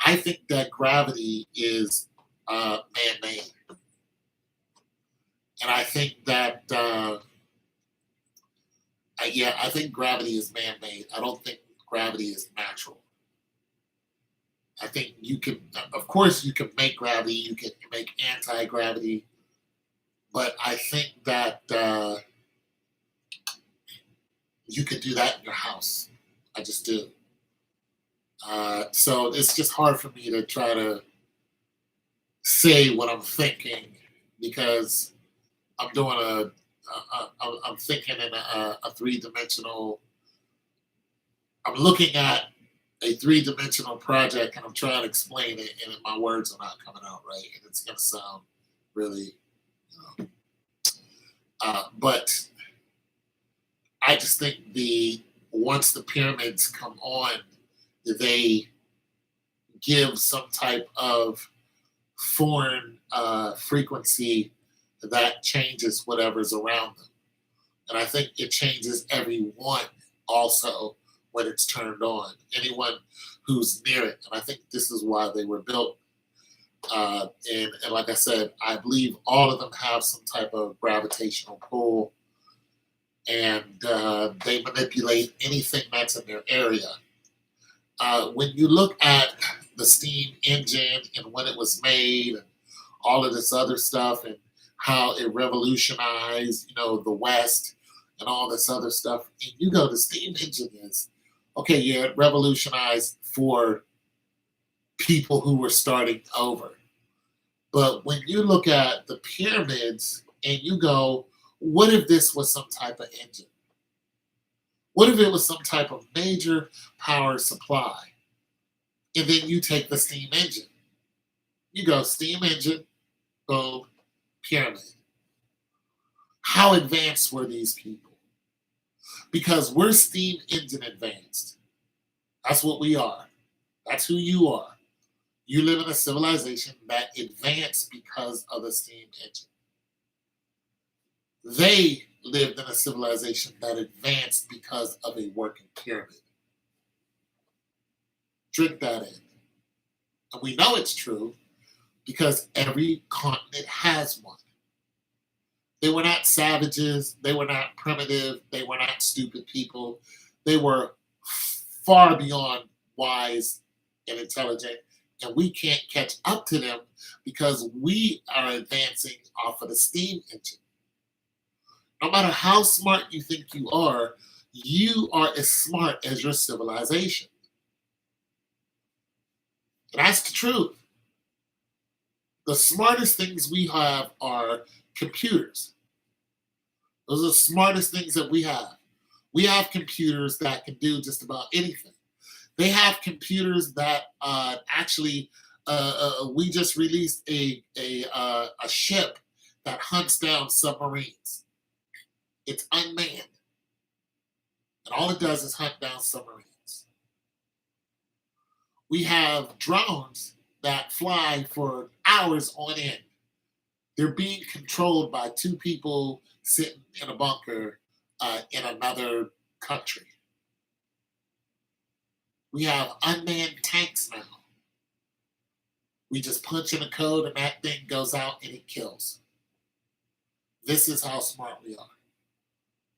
I think that gravity is man-made, and I think that I think gravity is man-made. I don't think gravity is natural. I think you can, of course, you can make gravity, you can make anti-gravity, but I think that you could do that in your house. I just do. So it's just hard for me to try to say what I'm thinking because I'm doing I'm thinking in a three-dimensional. I'm looking at a three-dimensional project and I'm trying to explain it, and my words are not coming out right, and it's gonna sound really, you know. But I just think once the pyramids come on, they give some type of foreign frequency that changes whatever's around them. And I think it changes everyone also when it's turned on, anyone who's near it. And I think this is why they were built. And like I said, I believe all of them have some type of gravitational pull, and they manipulate anything that's in their area. When you look at the steam engine and when it was made and all of this other stuff and how it revolutionized, the West and all this other stuff, and the steam engine is, okay, yeah, it revolutionized for people who were starting over. But when you look at the pyramids and you go, what if this was some type of engine? What if it was some type of major power supply? And then you take the steam engine. You go steam engine, boom, pyramid. How advanced were these people? Because we're steam engine advanced. That's what we are. That's who you are. You live in a civilization that advanced because of the steam engine. They lived in a civilization that advanced because of a working pyramid. drink that in. And we know it's true because every continent has one. They were not savages. They were not primitive. They were not stupid people. They were far beyond wise and intelligent. And we can't catch up to them because we are advancing off of the steam engine. No matter how smart you think you are as smart as your civilization. And that's the truth. The smartest things we have are computers. Those are the smartest things that we have. We have computers that can do just about anything. They have computers that we just released a ship that hunts down submarines. It's unmanned. And all it does is hunt down submarines. We have drones that fly for hours on end. They're being controlled by two people sitting in a bunker in another country. We have unmanned tanks now. We just punch in a code and that thing goes out and it kills. This is how smart we are.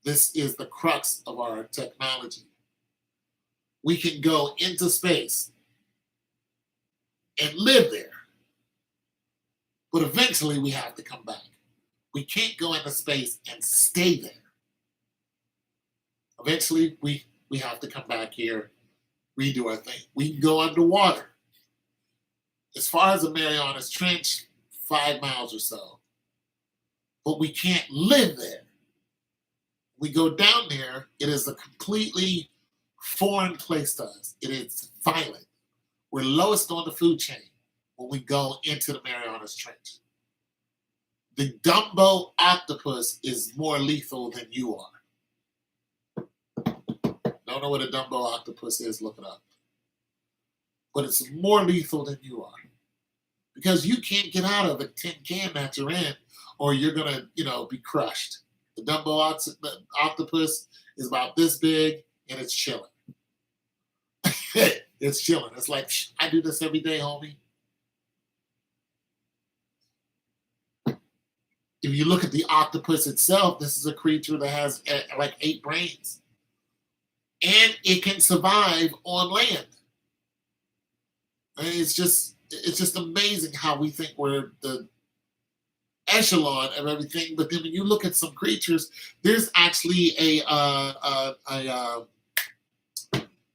This is the crux of our technology. We can go into space and live there. But eventually we have to come back. We can't go into space and stay there. Eventually we have to come back here, redo our thing. We can go underwater. As far as the Marianas Trench, 5 miles or so. But we can't live there. We go down there, it is a completely foreign place to us. It is violent. We're lowest on the food chain when we go into the Marianas Trench. The Dumbo octopus is more lethal than you are. Don't know what a Dumbo octopus is, look it up. But it's more lethal than you are. Because you can't get out of a tin can that you're in, or you're gonna, be crushed. The Dumbo octopus is about this big, and it's chilling. It's chilling. It's like, I do this every day, homie. If you look at the octopus itself, this is a creature that has like 8 brains. And it can survive on land. And it's just amazing how we think we're the echelon of everything. But then when you look at some creatures, there's actually I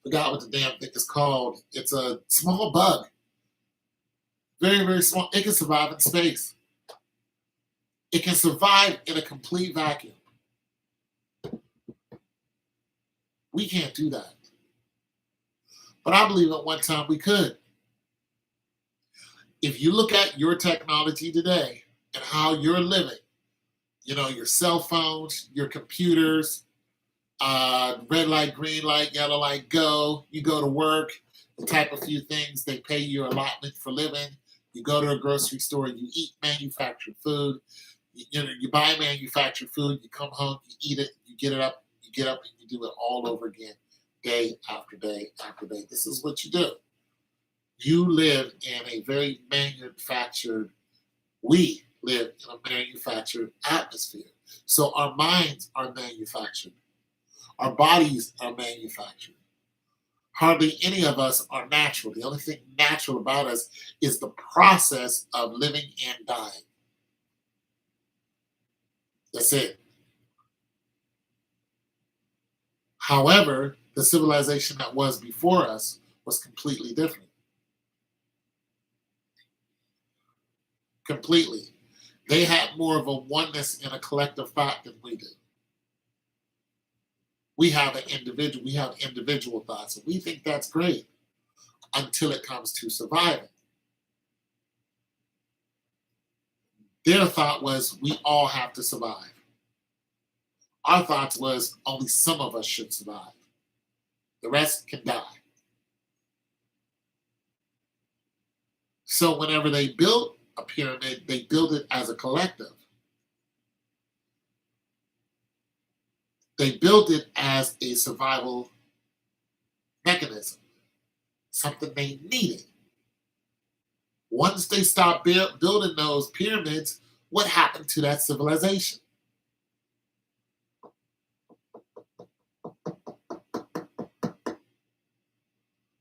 forgot what the damn thing is called. It's a small bug. Very, very small. It can survive in space. It can survive in a complete vacuum. We can't do that. But I believe at one time we could. If you look at your technology today and how you're living, your cell phones, your computers, red light, green light, yellow light, go. You go to work, the type of few things they pay you your allotment for living. You go to a grocery store, you eat manufactured food. You buy manufactured food, you come home, you eat it, you get up and you do it all over again, day after day after day. This is what you do. You live in a very we live in a manufactured atmosphere. So our minds are manufactured. Our bodies are manufactured. Hardly any of us are natural. The only thing natural about us is the process of living and dying. That's it. However, the civilization that was before us was completely different. Completely. They had more of a oneness and a collective thought than we do. We have individual thoughts, and we think that's great until it comes to surviving. Their thought was we all have to survive. Our thoughts was only some of us should survive. The rest can die. So whenever they built a pyramid, they built it as a collective. They built it as a survival mechanism. something they needed. Once they stopped building those pyramids, what happened to that civilization?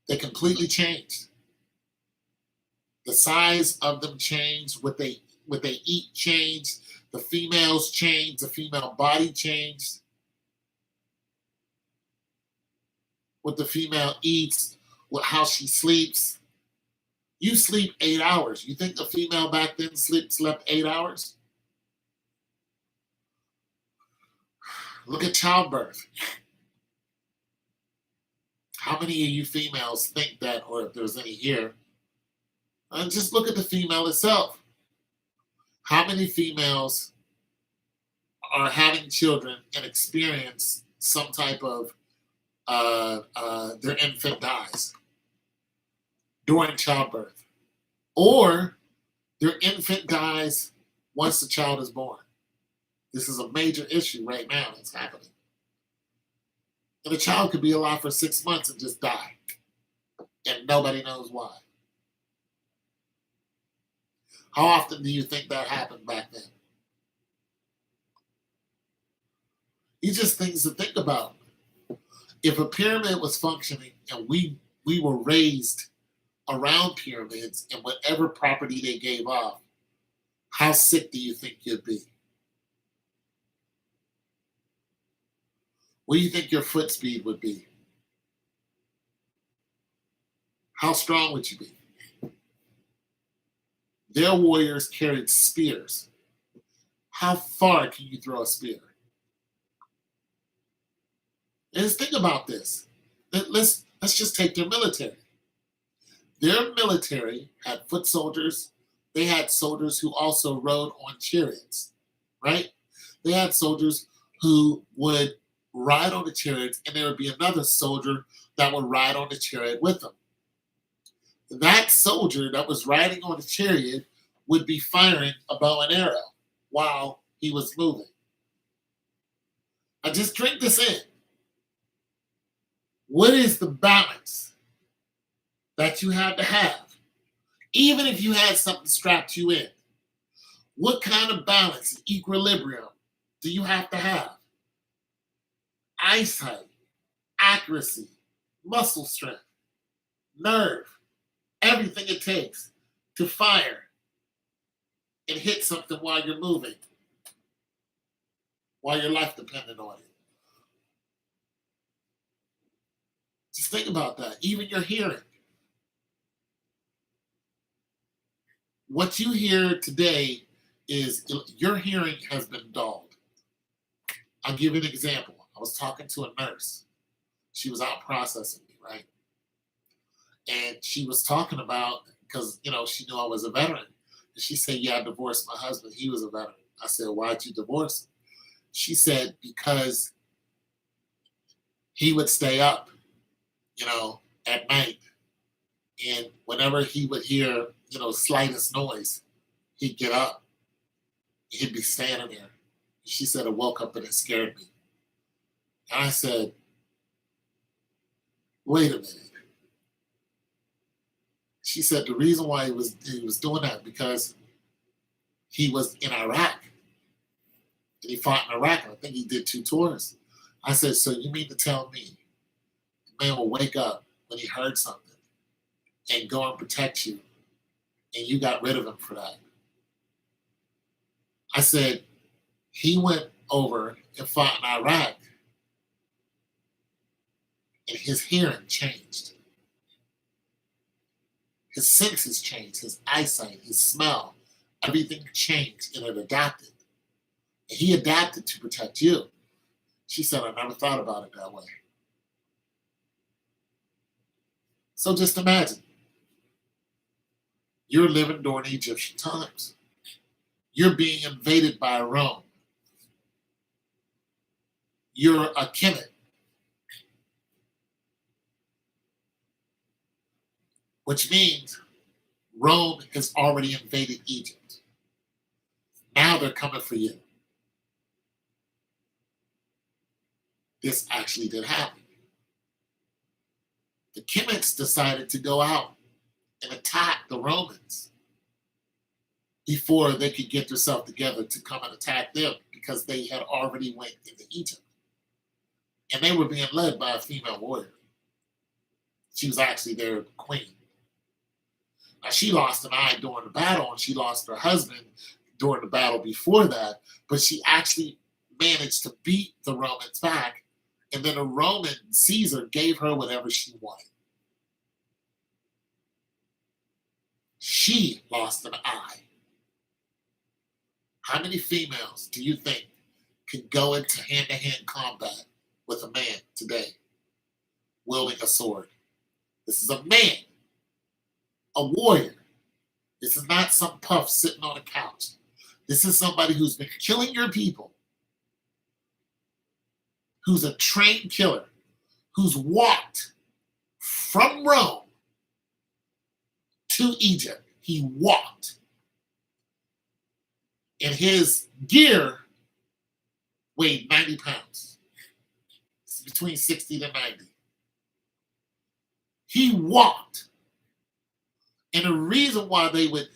They completely changed. The size of them changed. What they eat changed. The females changed. The female body changed. What the female eats. How she sleeps. You sleep 8 hours. You think the female back then slept 8 hours? Look at childbirth. How many of you females think that, or if there's any here, and just look at the female itself. How many females are having children and experience some type of their infant dies during childbirth, or their infant dies once the child is born? This is a major issue right now that's happening. And a child could be alive for 6 months and just die, and nobody knows why. How often do you think that happened back then? These just things to think about. If a pyramid was functioning and we were raised around pyramids and whatever property they gave off, how sick do you think you'd be? What do you think your foot speed would be? How strong would you be? Their warriors carried spears. How far can you throw a spear? And just think about this. Let's just take their military. Their military had foot soldiers. They had soldiers who also rode on chariots, right? They had soldiers who would ride on the chariots, and there would be another soldier that would ride on the chariot with them. That soldier that was riding on the chariot would be firing a bow and arrow while he was moving. Now just drink this in. What is the balance that you have to have? Even if you had something strapped you in, what kind of balance, equilibrium do you have to have? Eyesight, accuracy, muscle strength, nerve, everything it takes to fire and hit something while you're moving, while your life depended on it. Just think about that. Even your hearing. What you hear today is your hearing has been dulled. I'll give you an example. I was talking to a nurse. She was out processing me, right? And she was talking about, because, she knew I was a veteran. And she said, yeah, I divorced my husband. He was a veteran. I said, why'd you divorce him? She said, because he would stay up, at night. And whenever he would hear, slightest noise, he'd get up. He'd be standing there. She said, I woke up and it scared me. And I said, wait a minute. She said the reason why he was doing that because he was in Iraq. And he fought in Iraq. And I think he did 2 tours. I said, so you mean to tell me the man will wake up when he heard something and go and protect you, and you got rid of him for that? I said, he went over and fought in Iraq, and his hearing changed. His senses changed, his eyesight, his smell, everything changed, and it adapted. And he adapted to protect you. She said, I never thought about it that way. So just imagine, you're living during the Egyptian times. You're being invaded by Rome. You're a Kemet. Which means Rome has already invaded Egypt. Now they're coming for you. This actually did happen. The Kemites decided to go out and attack the Romans before they could get themselves together to come and attack them, because they had already went into Egypt. And they were being led by a female warrior. She was actually their queen. Now, she lost an eye during the battle, and she lost her husband during the battle before that, but she actually managed to beat the Romans back, and then the Roman Caesar gave her whatever she wanted. She lost an eye. How many females do you think can go into hand-to-hand combat with a man today wielding a sword? This is a man, a warrior. This is not some puff sitting on a couch. This is somebody who's been killing your people, who's a trained killer, who's walked from Rome to Egypt. He walked. And his gear weighed 90 pounds. It's between 60 to 90. He walked. And the reason why they would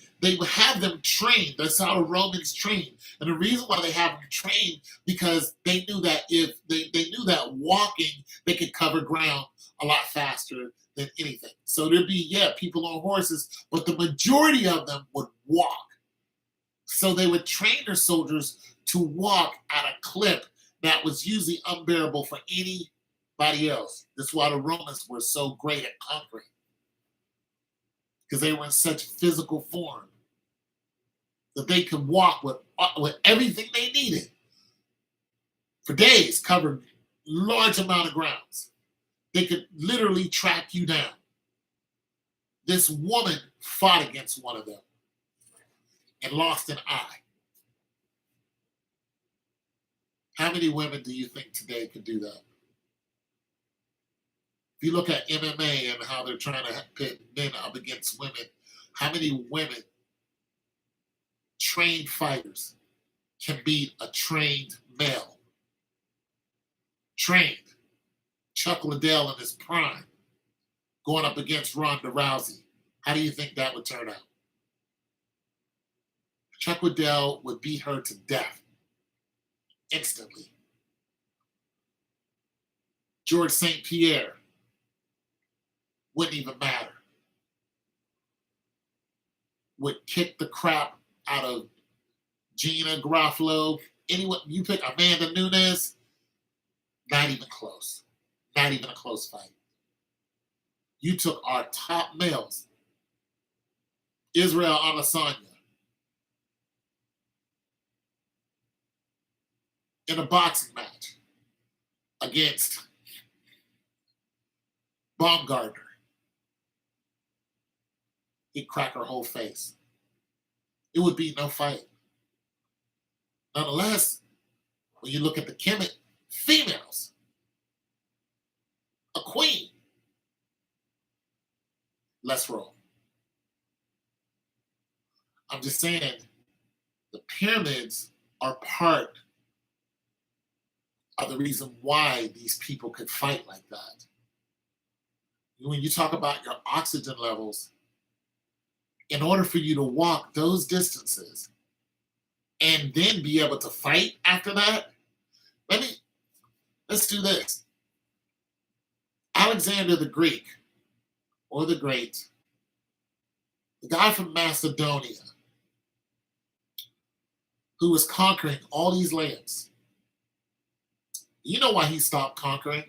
have them trained, that's how the Romans trained. And the reason why they have them trained, because they knew that if they knew that walking, they could cover ground a lot faster than anything. So there'd be, people on horses, but the majority of them would walk. So they would train their soldiers to walk at a clip that was usually unbearable for anybody else. That's why the Romans were so great at conquering, because they were in such physical form that they could walk with everything they needed for days, cover large amount of grounds. They could literally track you down. This woman fought against one of them and lost an eye. How many women do you think today could do that? If you look at MMA and how they're trying to pit men up against women, how many women, trained fighters, can beat a trained male? Trained. Chuck Liddell in his prime, going up against Ronda Rousey. How do you think that would turn out? Chuck Liddell would beat her to death instantly. George St. Pierre wouldn't even matter. Would kick the crap out of Gina Garofalo. Anyone, you pick Amanda Nunes, not even close. Not even a close fight. You took our top males, Israel Adesanya, in a boxing match against Baumgardner. He'd crack her whole face. It would be no fight. Nonetheless, when you look at the Kemet females, a queen, let's roll. I'm just saying, the pyramids are part of the reason why these people could fight like that. When you talk about your oxygen levels, in order for you to walk those distances and then be able to fight after that, let's do this. Alexander the Greek, or the Great, the guy from Macedonia, who was conquering all these lands. You know why he stopped conquering?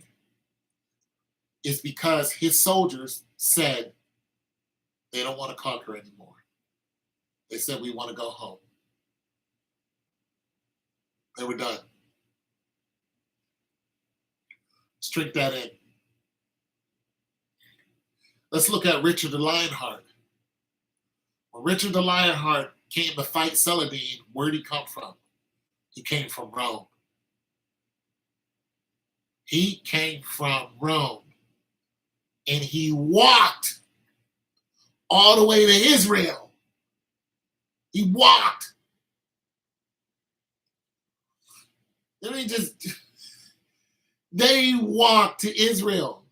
It's because his soldiers said they don't want to conquer anymore. They said, we want to go home. They were done. Let's drink that in. Let's look at Richard the Lionheart. When Richard the Lionheart came to fight Saladin, where did he come from? He came from Rome. He came from Rome. And he walked all the way to Israel. He walked. They walked to Israel.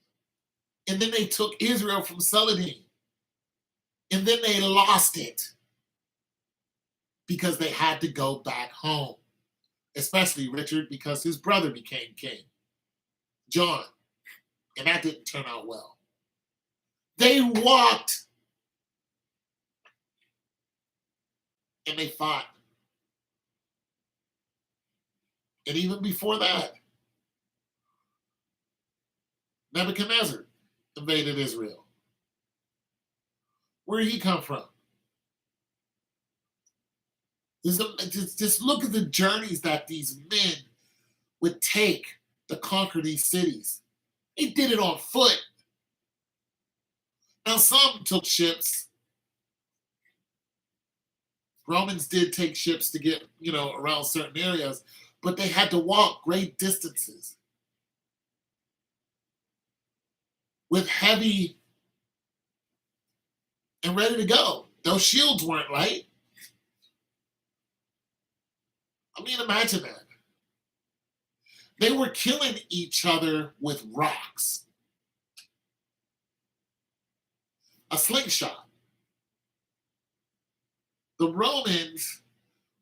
And then they took Israel from Saladin. And then they lost it because they had to go back home. Especially Richard, because his brother became king, John. And that didn't turn out well. They walked and they fought. And even before that, Nebuchadnezzar invaded Israel. Where did he come from? Just look at the journeys that these men would take to conquer these cities. They did it on foot. Now, some took ships. Romans did take ships to get, around certain areas, but they had to walk great distances with heavy and ready to go. Those shields weren't light. I mean, imagine that. They were killing each other with rocks. A slingshot. The Romans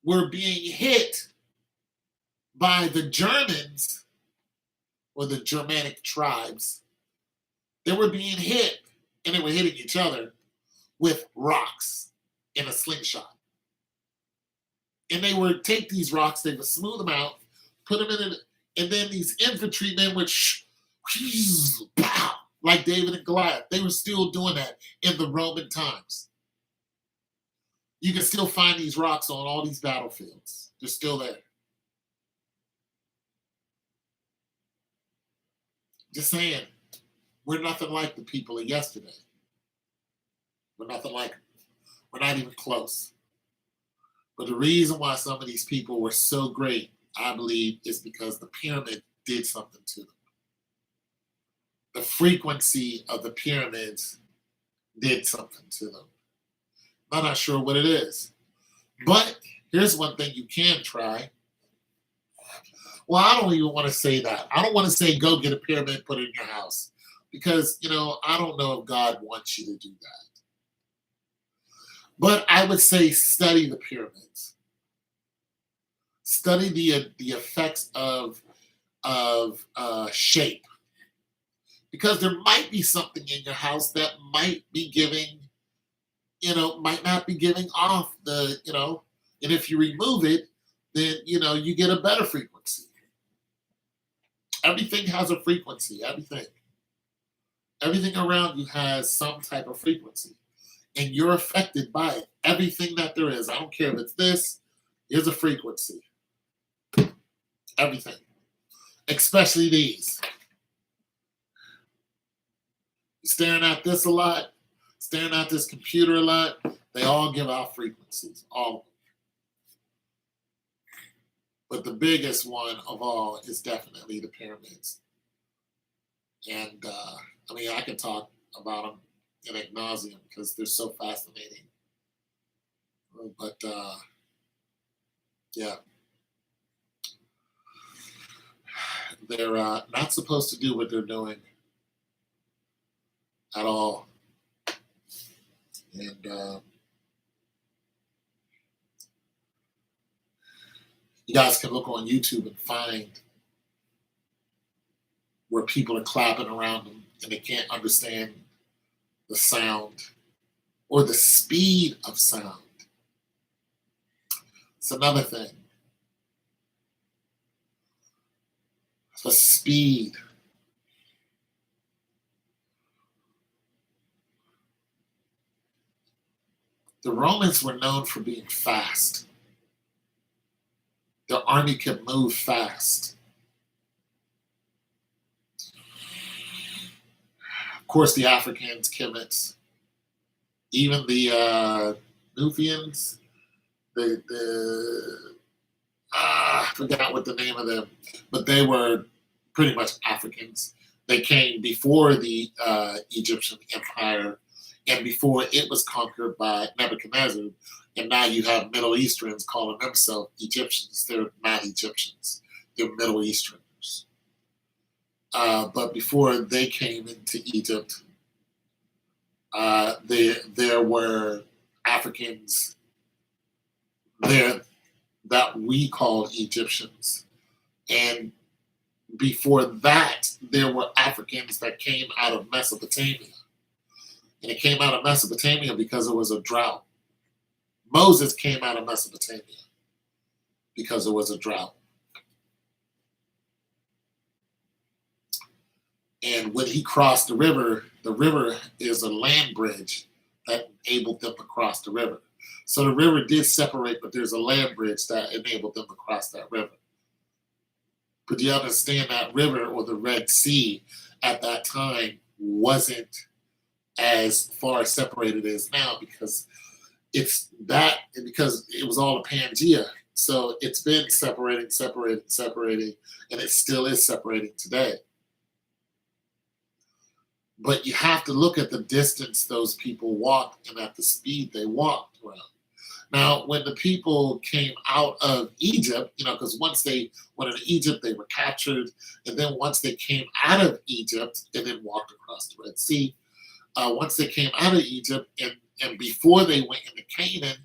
were being hit by the Germans, or the Germanic tribes. They were being hit, and they were hitting each other with rocks in a slingshot. And they would take these rocks, they would smooth them out, put them in it, and then these infantrymen would pow, like David and Goliath. They were still doing that in the Roman times. You can still find these rocks on all these battlefields. They're still there. Just saying, we're nothing like the people of yesterday. We're nothing like them. We're not even close. But the reason why some of these people were so great, I believe, is because the pyramid did something to them. The frequency of the pyramids did something to them. I'm not sure what it is. But here's one thing you can try. Well, I don't even want to say that. I don't want to say go get a pyramid, put it in your house. Because, I don't know if God wants you to do that. But I would say study the pyramids. Study the effects of shape. Because there might be something in your house that might be giving, might not be giving off the, and if you remove it, then, you get a better frequency. Everything has a frequency, everything. Everything around you has some type of frequency. And you're affected by it. Everything that there is. I don't care if it's this, is a frequency. Everything. Especially these. You're staring at this a lot, staring at this computer a lot, they all give out frequencies. All of them. But the biggest one of all is definitely the pyramids. And, I can talk about them in ad nauseum because they're so fascinating. But, yeah. They're not supposed to do what they're doing at all. And you guys can look on YouTube and find where people are clapping around them and they can't understand the sound or the speed of sound. It's another thing. The speed. The Romans were known for being fast. Their army could move fast. Of course, the Africans, Kemites, even the Nubians, I forgot what the name of them, but they were pretty much Africans. They came before the Egyptian Empire and before it was conquered by Nebuchadnezzar. And now you have Middle Easterns calling themselves Egyptians. They're not Egyptians. They're Middle Easterners. But before they came into Egypt, there were Africans there that we called Egyptians. And before that, there were Africans that came out of Mesopotamia. And it came out of Mesopotamia because it was a drought. Moses came out of Mesopotamia because it was a drought. And when he crossed the river is a land bridge that enabled them to cross the river. So the river did separate, but there's a land bridge that enabled them to cross that river. But you understand that river, or the Red Sea, at that time wasn't as far separated as now, because because it was all a Pangea. So it's been separating, and it still is separating today. But you have to look at the distance those people walked and at the speed they walked around. Now, when the people came out of Egypt, because once they went into Egypt, they were captured. And then once they came out of Egypt and then walked across the Red Sea, once they came out of Egypt and before they went into Canaan,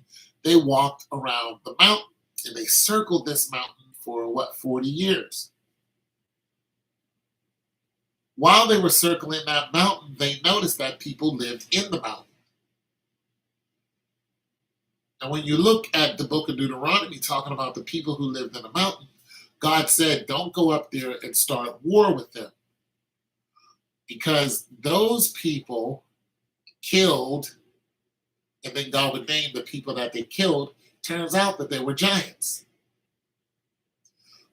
they walked around the mountain. And they circled this mountain for 40 years. While they were circling that mountain, they noticed that people lived in the mountain. And when you look at the book of Deuteronomy talking about the people who lived in the mountain, God said, don't go up there and start war with them. Because those people killed, and then God would name the people that they killed. Turns out that they were giants.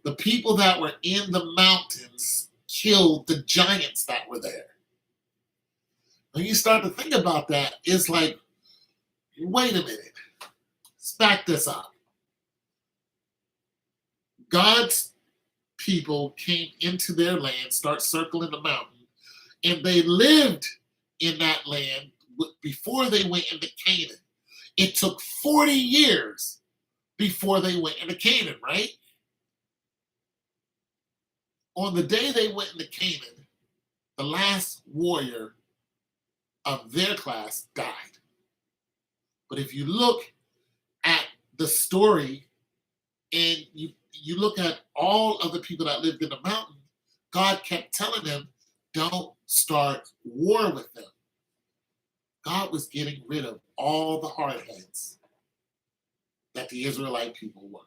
The people that were in the mountains killed the giants that were there. When you start to think about that, it's like, wait a minute. Let's back this up. God's people came into their land, start circling the mountain, and they lived in that land before they went into Canaan. It took 40 years before they went into Canaan, right? On the day they went into Canaan, the last warrior of their class died. But if you look at the story and you look at all of the people that lived in the mountain, God kept telling them, don't start war with them. God was getting rid of all the hardheads that the Israelite people were.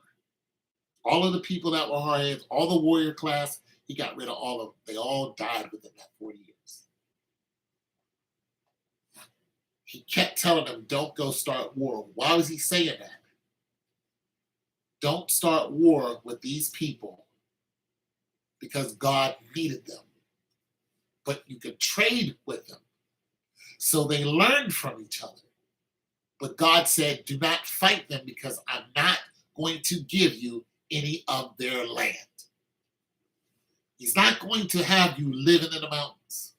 All of the people that were hardheads, all the warrior class, he got rid of all of them. They all died within that 40 years. He kept telling them, don't go start war. Why was he saying that? Don't start war with these people because God needed them. But you could trade with them. So they learned from each other. But God said, do not fight them because I'm not going to give you any of their land. He's not going to have you living in the mountains.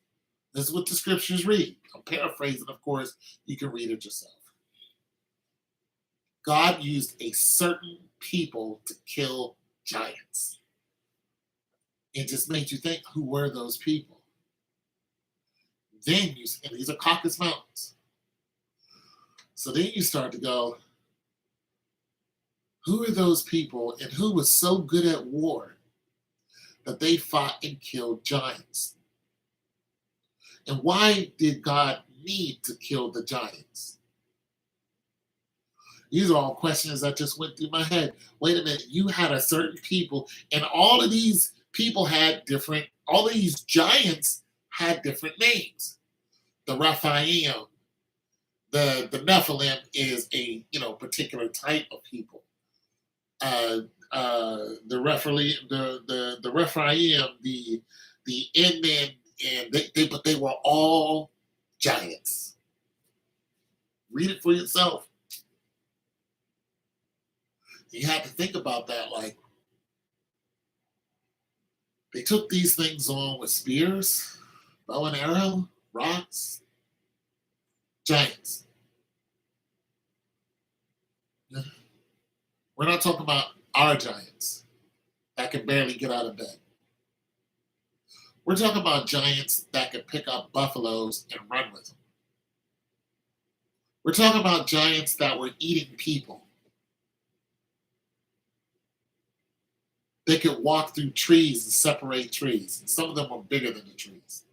This is what the scriptures read. I'm paraphrasing, of course. You can read it yourself. God used a certain people to kill giants. It just made you think, who were those people? Then and these are Caucasus Mountains. So then you start to go, who are those people and who was so good at war that they fought and killed giants? And why did God need to kill the giants? These are all questions that just went through my head. Wait a minute, you had a certain people, and all of these people had different, all of these giants had different names. The Rephaim, the Nephilim is a particular type of people. The Rephaim, the Inman, and but they were all giants. Read it for yourself. You have to think about that. Like, they took these things on with spears, bow and arrow, rocks, giants. We're not talking about our giants that can barely get out of bed. We're talking about giants that could pick up buffaloes and run with them. We're talking about giants that were eating people. They could walk through trees and separate trees. And some of them were bigger than the trees.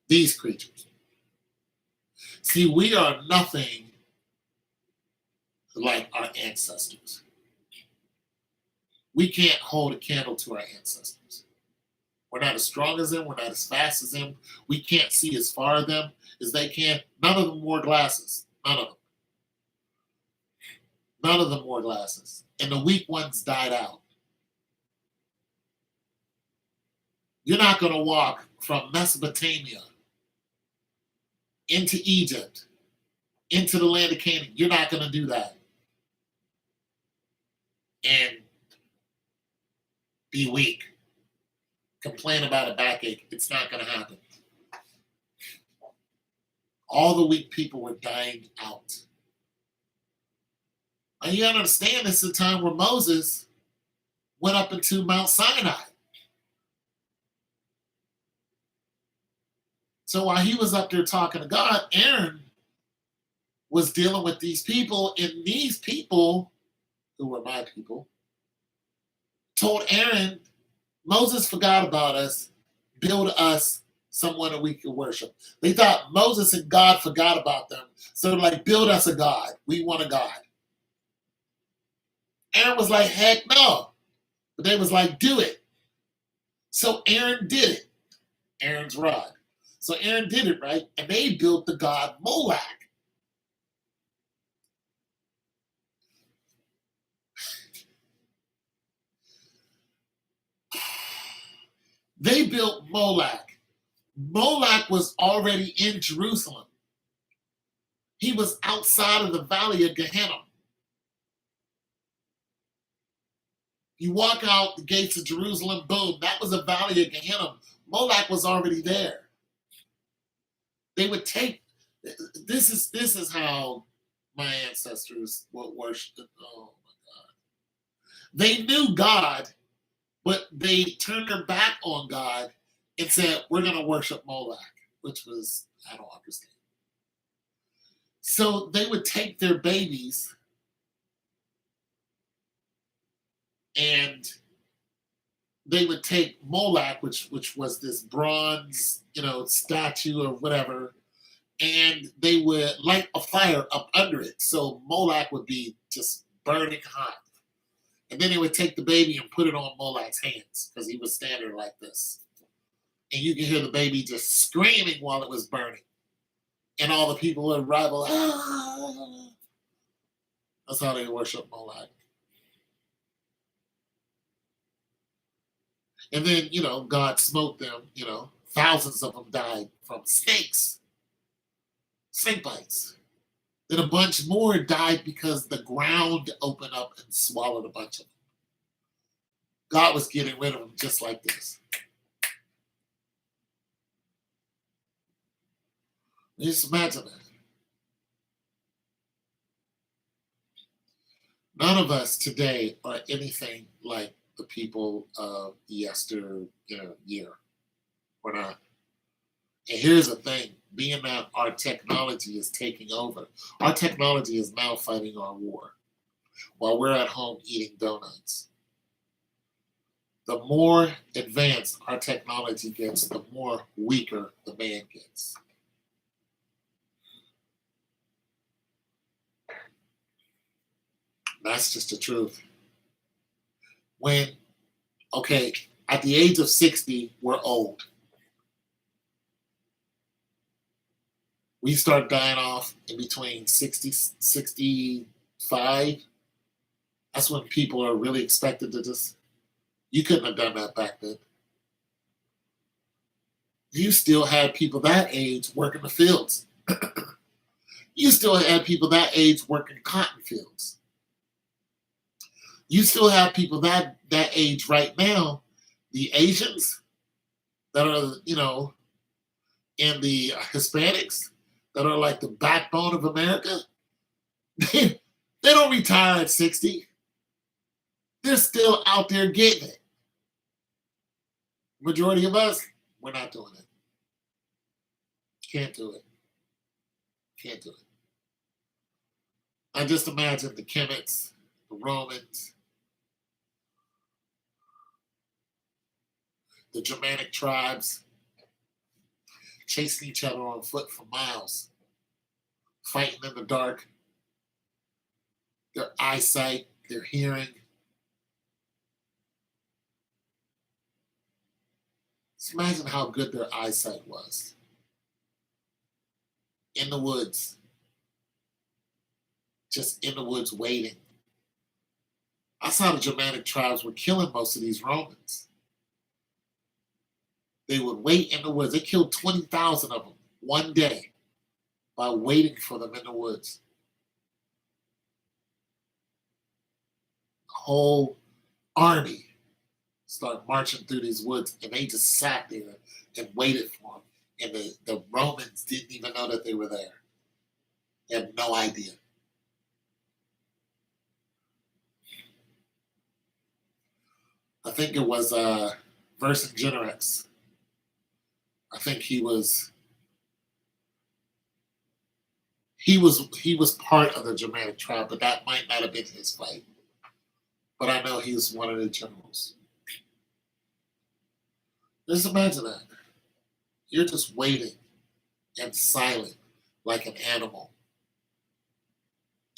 These creatures. See, we are nothing like our ancestors. We can't hold a candle to our ancestors. We're not as strong as them. We're not as fast as them. We can't see as far as them as they can. None of them wore glasses. None of them. None of them wore glasses. And the weak ones died out. You're not going to walk from Mesopotamia into Egypt, into the land of Canaan. You're not going to do that. And be weak. Complain about a backache. It's not going to happen. All the weak people were dying out. And you understand this is the time where Moses went up into Mount Sinai. So while he was up there talking to God, Aaron was dealing with these people, and these people, who were my people, told Aaron, Moses forgot about us, build us someone that we could worship. They thought Moses and God forgot about them. So like, build us a God. We want a God. Aaron was like, heck no. But they was like, do it. So Aaron did it. Aaron's rod. So Aaron did it, right? And they built the god Moloch. They built Moloch. Moloch was already in Jerusalem. He was outside of the valley of Gehenna. You walk out the gates of Jerusalem, boom, that was a valley of Gehenna. Moloch was already there. They would take, this is how my ancestors would worship. Oh my God. They knew God, but they turned their back on God and said, we're going to worship Moloch, which was, I don't understand. So they would take their babies and they would take Moloch, which was this bronze, statue or whatever, and they would light a fire up under it. So Moloch would be just burning hot. And then they would take the baby and put it on Moloch's hands because he was standing like this. And you can hear the baby just screaming while it was burning. And all the people would rival. Ah! That's how they worship Moloch. And then, God smote them, thousands of them died from snakes, snake bites. Then a bunch more died because the ground opened up and swallowed a bunch of them. God was getting rid of them just like this. Just imagine that. None of us today are anything like the people of yester, year. We're not. And here's the thing, being that our technology is taking over, our technology is now fighting our war while we're at home eating donuts. The more advanced our technology gets, the more weaker the man gets. That's just the truth. At the age of 60, we're old. We start dying off in between 60, 65. That's when people are really expected to just, you couldn't have done that back then. You still had people that age working the fields. You still had people that age working cotton fields. You still have people that age right now, the Asians that are, and the Hispanics that are like the backbone of America. They don't retire at 60. They're still out there getting it. Majority of us, we're not doing it. Can't do it. Can't do it. I just imagine the Kemet's, the Romans, the Germanic tribes chasing each other on foot for miles, fighting in the dark, their eyesight, their hearing. Just imagine how good their eyesight was. In the woods, just in the woods waiting. That's how the Germanic tribes were killing most of these Romans. They would wait in the woods. They killed 20,000 of them one day by waiting for them in the woods. The whole army started marching through these woods, and they just sat there and waited for them. And the Romans didn't even know that they were there. They had no idea. I think it was Vercingetorix. I think he was part of the Germanic tribe, but that might not have been his fight. But I know he was one of the generals. Just imagine that. You're just waiting and silent like an animal.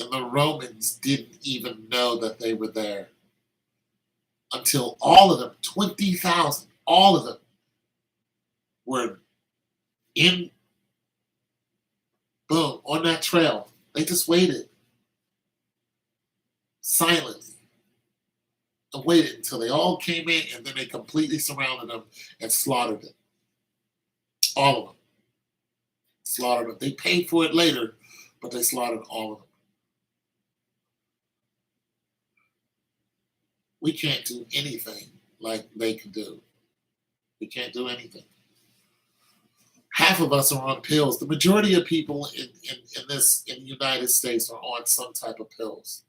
And the Romans didn't even know that they were there until all of them, 20,000, all of them were in, boom, on that trail. They just waited silently and waited until they all came in, and then they completely surrounded them and slaughtered them. All of them. Slaughtered them. They paid for it later, but they slaughtered all of them. We can't do anything like they can do. We can't do anything. Half of us are on pills. The majority of people in the United States are on some type of pills.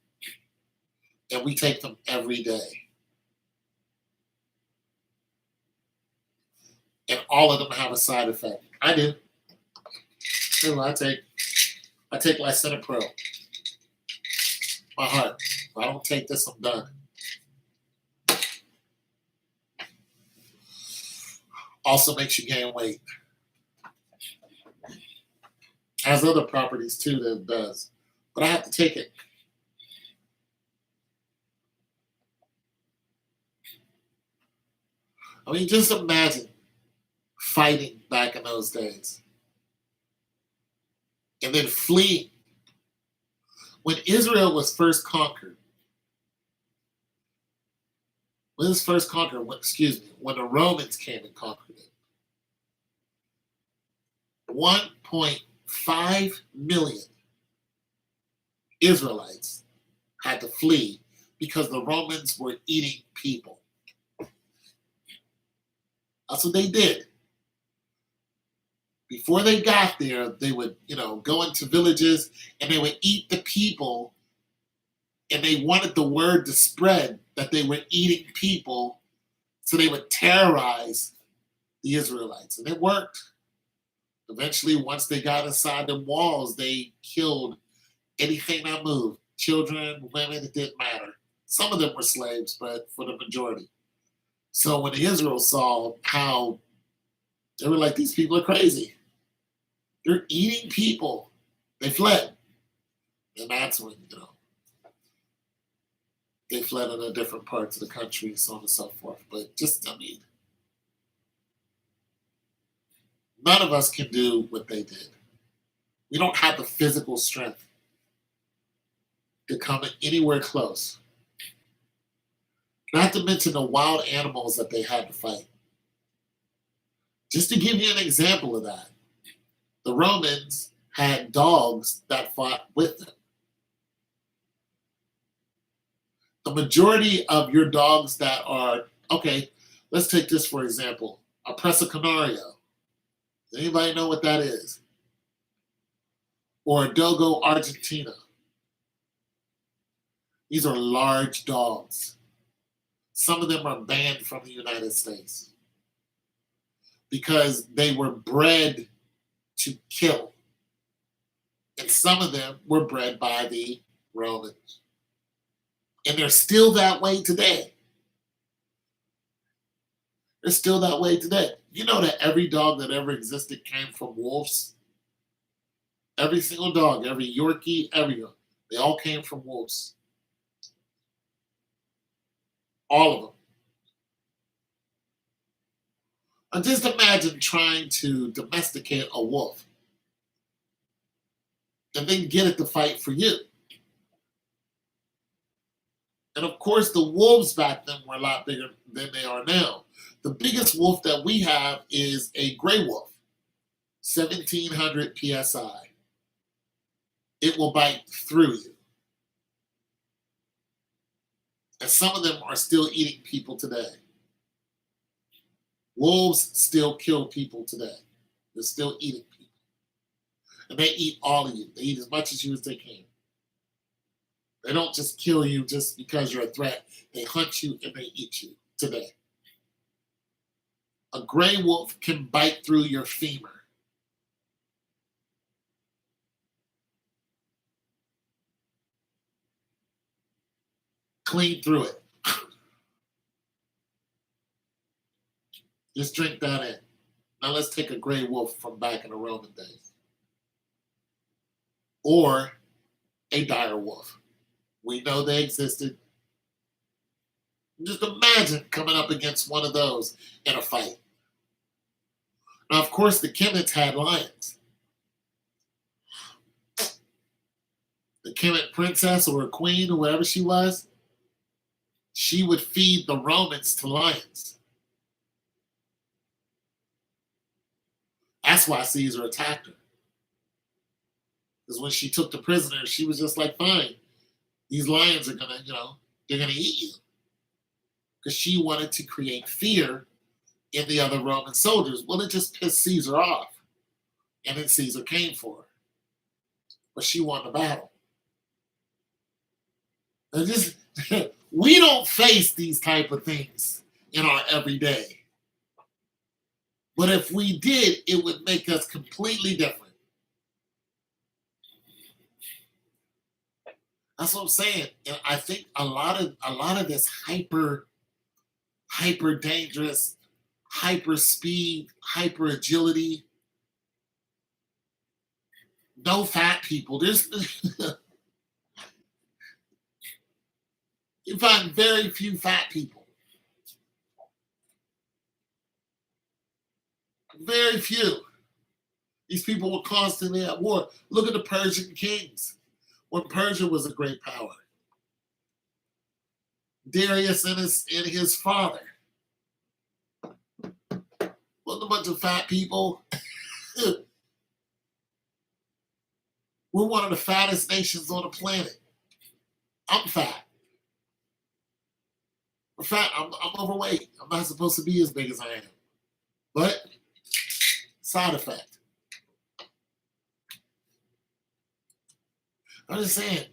And we take them every day. And all of them have a side effect. I do. I take lisinopril. My heart. If I don't take this, I'm done. Also makes you gain weight. Has other properties too that it does. But I have to take it. I mean, just imagine fighting back in those days. And then fleeing. When Israel was first conquered, when the Romans came and conquered it, 1.5 million Israelites had to flee because the Romans were eating people. That's what they did. Before they got there, they would, go into villages and they would eat the people, and they wanted the word to spread that they were eating people, so they would terrorize the Israelites. And it worked. Eventually, once they got inside the walls, they killed anything that moved. Children, women, it didn't matter. Some of them were slaves, but for the majority. So when Israel saw how they were like, these people are crazy. They're eating people. They fled. And that's when, they fled in different parts of the country and so on and so forth. But none of us can do what they did. We don't have the physical strength to come anywhere close. Not to mention the wild animals that they had to fight. Just to give you an example of that, the Romans had dogs that fought with them. The majority of your dogs that are, let's take this for example, a Presa Canario. Does anybody know what that is? Or a Dogo Argentina. These are large dogs. Some of them are banned from the United States. because they were bred to kill. And some of them were bred by the Romans. And they're still that way today. They're still that way today. You know that every dog that ever existed came from wolves? Every single dog, every Yorkie, everyone. They all came from wolves. All of them. And just imagine trying to domesticate a wolf and then get it to fight for you. And of course, the wolves back then were a lot bigger than they are now. The biggest wolf that we have is a gray wolf, 1700 psi. It will bite through you. And some of them are still eating people today. Wolves still kill people today. They're still eating people. And they eat all of you. They eat as much as you as they can. They don't just kill you just because you're a threat. They hunt you and they eat you today. A gray wolf can bite through your femur. Clean through it. Just drink that in. Now let's take a gray wolf from back in the Roman days. Or a dire wolf. We know they existed. Just imagine coming up against one of those in a fight. Now, of course, the Kemets had lions. The Kemet princess or queen or whatever she was, she would feed the Romans to lions. That's why Caesar attacked her. Because when she took the prisoners, she was just like, fine, these lions are gonna, they're gonna eat you. Because she wanted to create fear in the other Roman soldiers. Well, it just pissed Caesar off. And then Caesar came for her. But she won the battle. And just, we don't face these type of things in our everyday. But if we did, it would make us completely different. That's what I'm saying. And I think a lot of this hyper dangerous, hyper speed, hyper agility, no fat people. There's you find very few fat people. Very few. These people were constantly at war. Look at the Persian kings. When Persia was a great power. Darius and his father. Wasn't a bunch of fat people. We're one of the fattest nations on the planet. I'm fat. I'm fat. I'm overweight. I'm not supposed to be as big as I am. But side effect. I'm just saying,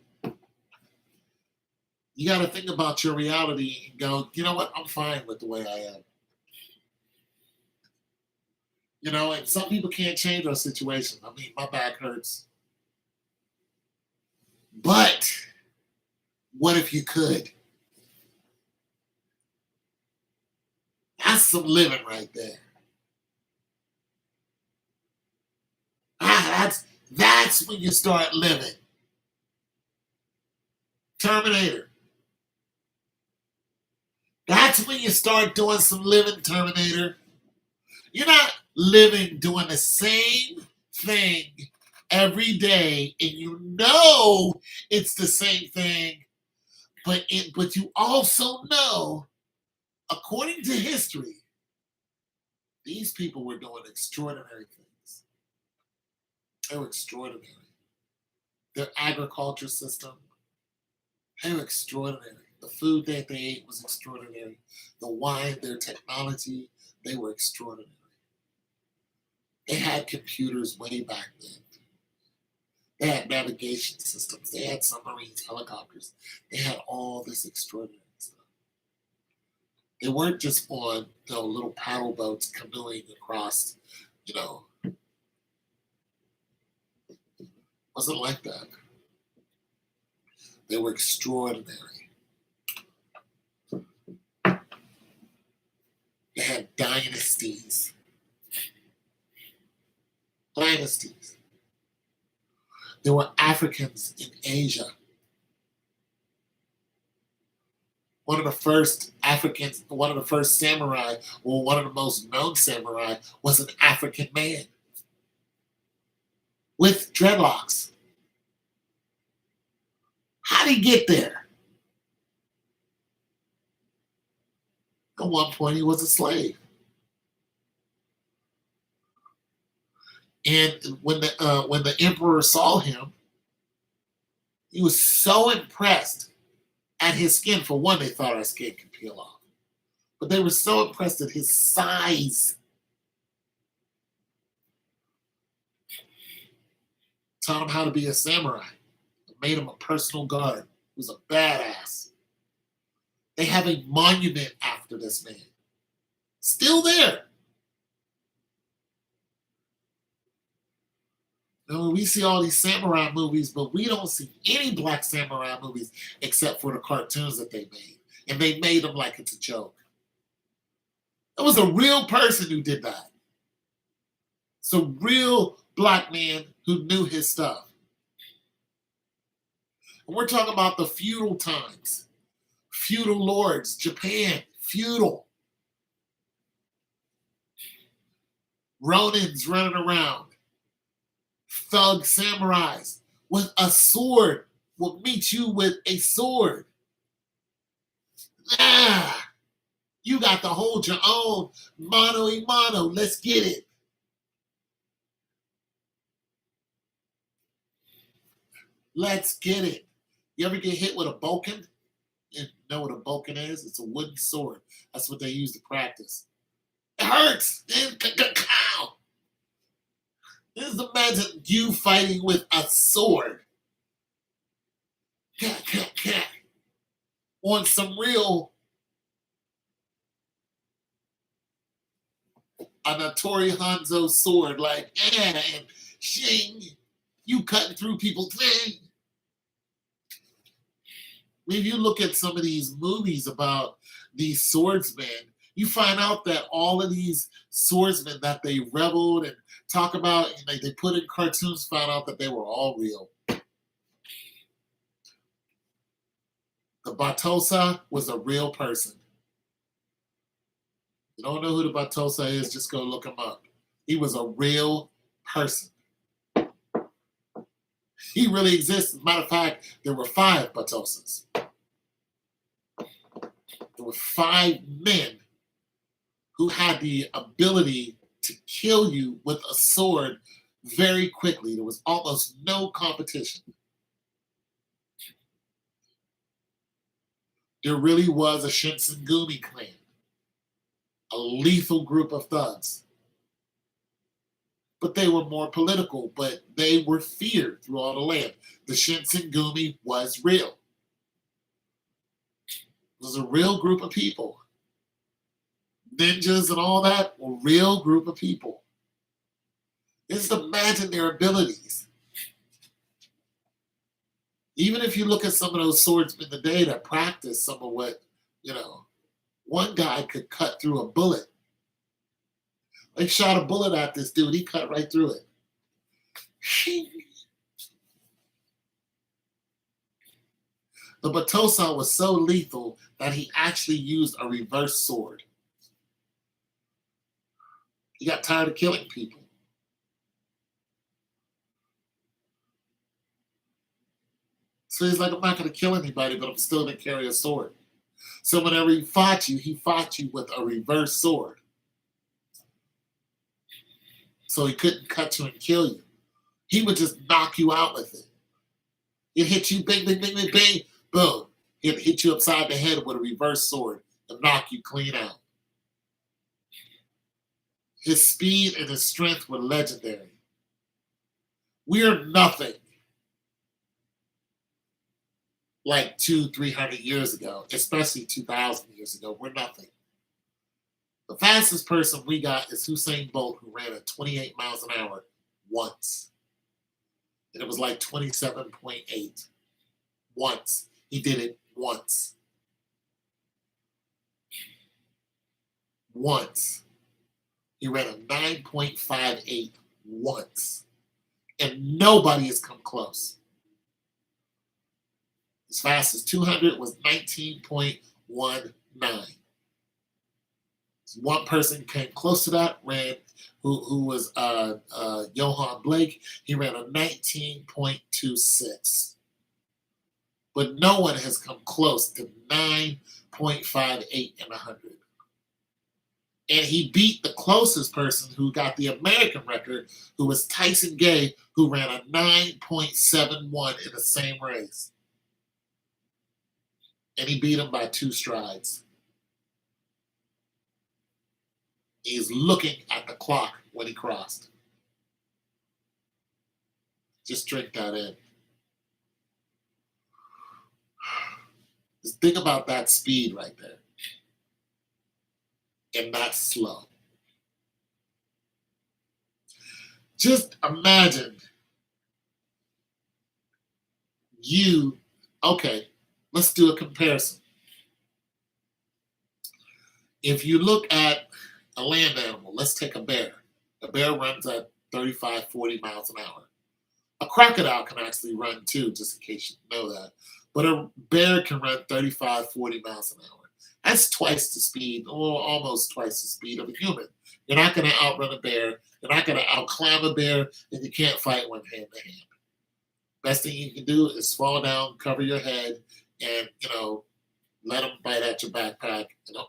you got to think about your reality and go, you know what? I'm fine with the way I am. And some people can't change our situation. I mean, my back hurts. But what if you could? That's some living right there. That's when you start living. Terminator. That's when you start doing some living, Terminator. You're not living doing the same thing every day, and you know it's the same thing, but you also know, according to history, these people were doing extraordinary things. They were extraordinary. Their agriculture system, they were extraordinary. The food that they ate was extraordinary. The wine, their technology, they were extraordinary. They had computers way back then. They had navigation systems. They had submarines, helicopters. They had all this extraordinary stuff. They weren't just on little paddle boats canoeing across, you know, wasn't like that. They were extraordinary. They had dynasties. Dynasties. There were Africans in Asia. One of the first Africans, one of the first samurai, or one of the most known samurai, was an African man with dreadlocks. How did he get there? At one point, he was a slave. And when the emperor saw him, he was so impressed at his skin. For one, they thought our skin could peel off, but they were so impressed at his size. Taught him how to be a samurai. Made him a personal guard. He was a badass. They have a monument after this man. Still there. Now, we see all these samurai movies, but we don't see any black samurai movies except for the cartoons that they made. And they made them like it's a joke. It was a real person who did that. It's a real black man who knew his stuff. And we're talking about the feudal times. Feudal lords, Japan, feudal. Ronins running around. Thug samurais with a sword will meet you with a sword. You got to hold your own. Mano a mano. Let's get it. Let's get it. You ever get hit with a bokken? You know what a bokken is? It's a wooden sword. That's what they use to practice. It hurts. Just imagine you fighting with a sword. On some real Anatori Hanzo sword, like, and shing, you cutting through people's thing. If you look at some of these movies about these swordsmen, you find out that all of these swordsmen that they reveled and talk about, and they put in cartoons, found out that they were all real. The Batosa was a real person. You don't know who the Batosa is, just go look him up. He was a real person. He really exists. As a matter of fact, there were 5 Batosas. There were 5 men who had the ability to kill you with a sword very quickly. There was almost no competition. There really was a Shinsengumi clan, a lethal group of thugs. But they were more political, but they were feared through all the land. The Shinsengumi was real. It was a real group of people. Ninjas and all that were a real group of people. Just imagine their abilities. Even if you look at some of those swordsmen today that practice some of what, one guy could cut through a bullet. They shot a bullet at this dude. He cut right through it. The Batosa was so lethal that he actually used a reverse sword. He got tired of killing people. So he's like, I'm not going to kill anybody, but I'm still going to carry a sword. So whenever he fought you with a reverse sword. So he couldn't cut you and kill you. He would just knock you out with it. He'd hit you, bing, bing, bing, bing, bing, boom. He'd hit you upside the head with a reverse sword and knock you clean out. His speed and his strength were legendary. We are nothing like 200-300 years ago, especially 2,000 years ago. We're nothing. The fastest person we got is Usain Bolt, who ran at 28 miles an hour once. And it was like 27.8. Once. He did it once. Once. He ran a 9.58 once. And nobody has come close. His fastest 200 was 19.19. One person came close to that, who was Johan Blake. He ran a 19.26. But no one has come close to 9.58 in 100. And he beat the closest person who got the American record, who was Tyson Gay, who ran a 9.71 in the same race. And he beat him by 2 strides. He's looking at the clock when he crossed. Just drink that in. Just think about that speed right there. And that's slow. Just imagine okay, let's do a comparison. If you look at a land animal, let's take a bear. A bear runs at 35, 40 miles an hour. A crocodile can actually run too, just in case you know that. But a bear can run 35, 40 miles an hour. That's twice the speed, or almost twice the speed of a human. You're not going to outrun a bear. You're not going to outclimb a bear, and you can't fight one hand to hand. Best thing you can do is fall down, cover your head, and let them bite at your backpack,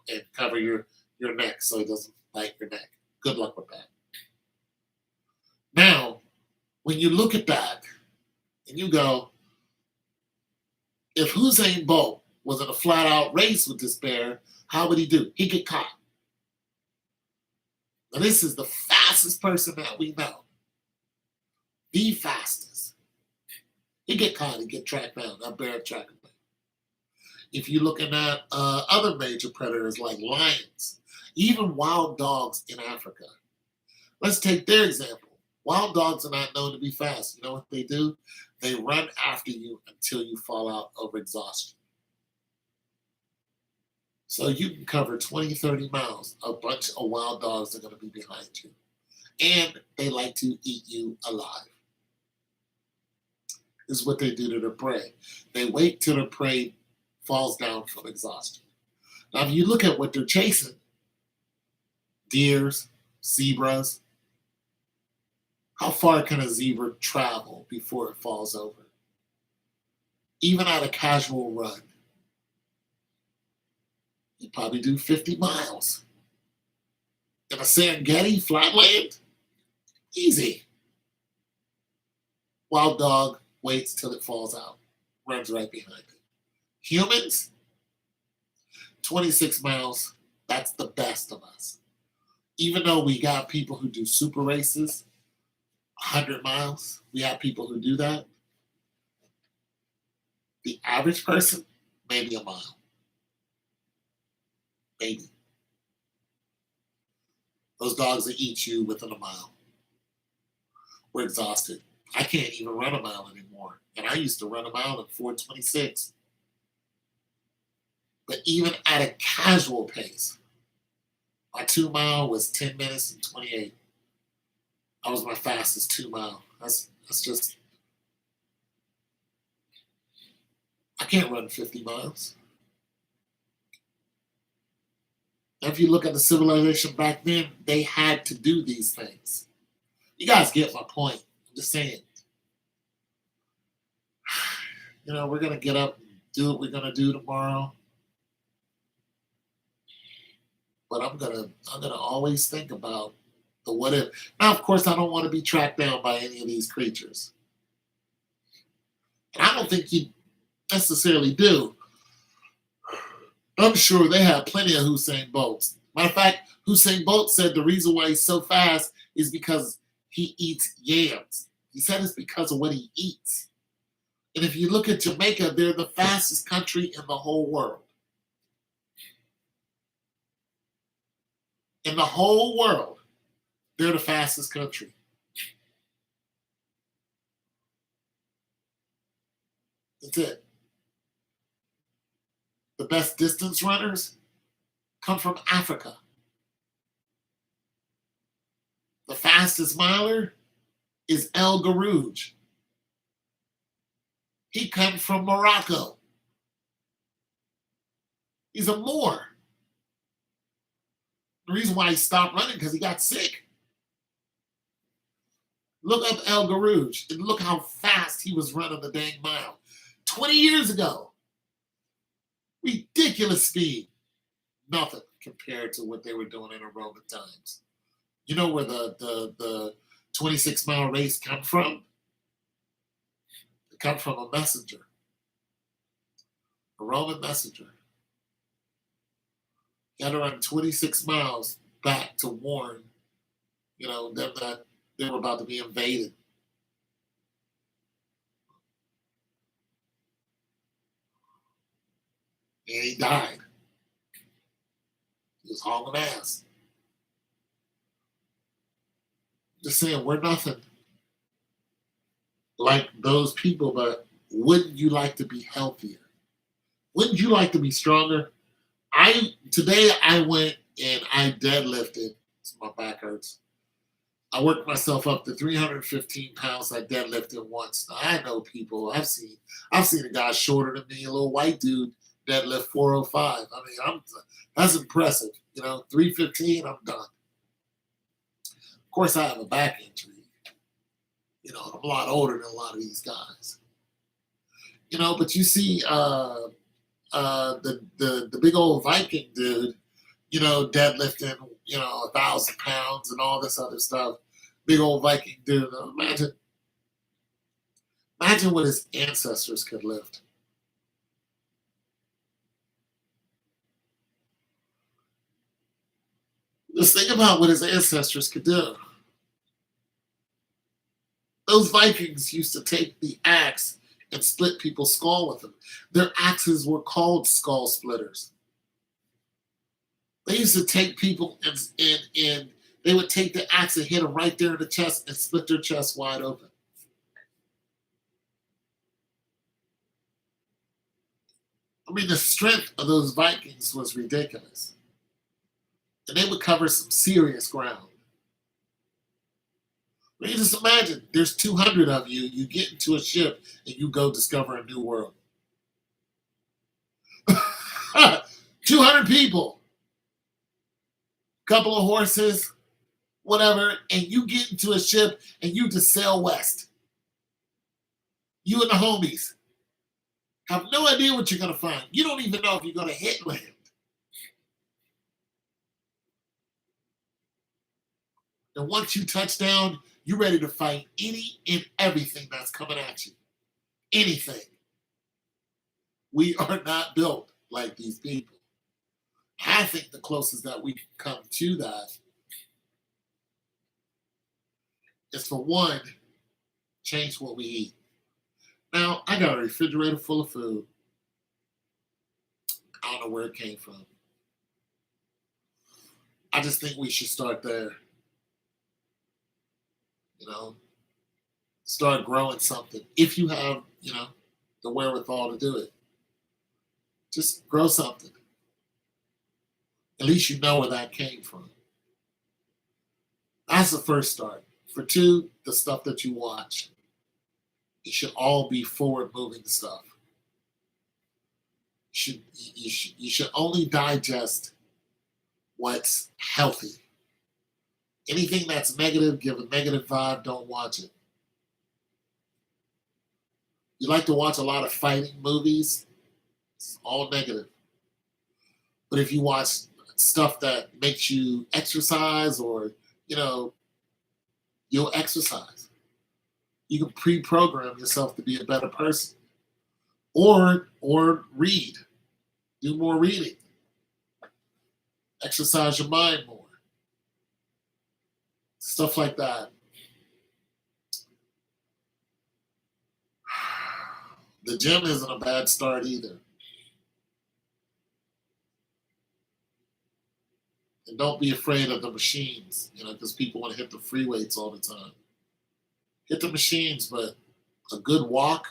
and cover your neck so it doesn't bite your neck. Good luck with that. Now, when you look at that and you go, if Usain Bolt was in a flat-out race with this bear, how would he do? He'd get caught. Now, this is the fastest person that we know. The fastest. He'd get caught and get tracked down. That bear tracked him down. If you're looking at other major predators like lions, even wild dogs in Africa. Let's take their example. Wild dogs are not known to be fast. You know what they do? They run after you until you fall out of exhaustion. So you can cover 20, 30 miles. A bunch of wild dogs are going to be behind you. And they like to eat you alive. This is what they do to their prey. They wait till their prey falls down from exhaustion. Now, if you look at what they're chasing, deers, zebras, how far can a zebra travel before it falls over? Even at a casual run, you probably do 50 miles. In a Serengeti flatland, easy. Wild dog waits till it falls out, runs right behind it. Humans, 26 miles, that's the best of us. Even though we got people who do super races, 100 miles, we have people who do that. The average person, maybe a mile. Maybe. Those dogs will eat you within a mile. We're exhausted. I can't even run a mile anymore. And I used to run a mile in 4:26. But even at a casual pace, my 2 mile was 10 minutes and 28. That was my fastest 2 mile. That's just, I can't run 50 miles. Now, if you look at the civilization back then, they had to do these things. You guys get my point. I'm just saying. We're going to get up and do what we're going to do tomorrow. But I'm gonna always think about the what if. Now, of course, I don't want to be tracked down by any of these creatures. And I don't think you necessarily do. I'm sure they have plenty of Usain Bolts. Matter of fact, Usain Bolt said the reason why he's so fast is because he eats yams. He said it's because of what he eats. And if you look at Jamaica, they're the fastest country in the whole world. In the whole world, they're the fastest country. That's it. The best distance runners come from Africa. The fastest miler is El Garouge. He comes from Morocco. He's a Moor. The reason why he stopped running because he got sick. Look up El Garouge and look how fast he was running the dang mile. 20 years ago. Ridiculous speed. Nothing compared to what they were doing in the Roman times. You know where the 26-mile race come from? It come from a messenger. A Roman messenger. He had to run 26 miles back to warn, them that they were about to be invaded. And he died. He was hauling ass. Just saying, we're nothing like those people, but wouldn't you like to be healthier? Wouldn't you like to be stronger? Today I went and I deadlifted. So my back hurts. I worked myself up to 315 pounds. I deadlifted once. Now, I know people. I've seen a guy shorter than me, a little white dude, deadlift 405. I mean, that's impressive. 315, I'm done. Of course, I have a back injury. I'm a lot older than a lot of these guys. But you see the big old Viking dude, deadlifting, 1,000 pounds and all this other stuff. Big old Viking dude. Imagine what his ancestors could lift. Just think about what his ancestors could do. Those Vikings used to take the axe and split people's skull with them. Their axes were called skull splitters. They used to take people and they would take the axe and hit them right there in the chest and split their chest wide open. I mean, the strength of those Vikings was ridiculous. And they would cover some serious ground. I mean, just imagine, there's 200 of you, you get into a ship and you go discover a new world. 200 people, couple of horses, whatever, and you get into a ship and you just sail west. You and the homies have no idea what you're going to find. You don't even know if you're going to hit land. And once you touch down, you're ready to fight any and everything that's coming at you. Anything. We are not built like these people. I think the closest that we can come to that is, for one, change what we eat. Now, I got a refrigerator full of food. I don't know where it came from. I just think we should start there. Start growing something. If you have, the wherewithal to do it, just grow something. At least you know where that came from. That's the first start. For two, the stuff that you watch. It should all be forward-moving stuff. You should only digest what's healthy. Anything that's negative, give a negative vibe, don't watch it. You like to watch a lot of fighting movies, it's all negative. But if you watch stuff that makes you exercise, or, you'll exercise. You can pre-program yourself to be a better person. Or read. Do more reading. Exercise your mind more. Stuff like that. The gym isn't a bad start either. And don't be afraid of the machines, because people want to hit the free weights all the time. Hit the machines, but a good walk,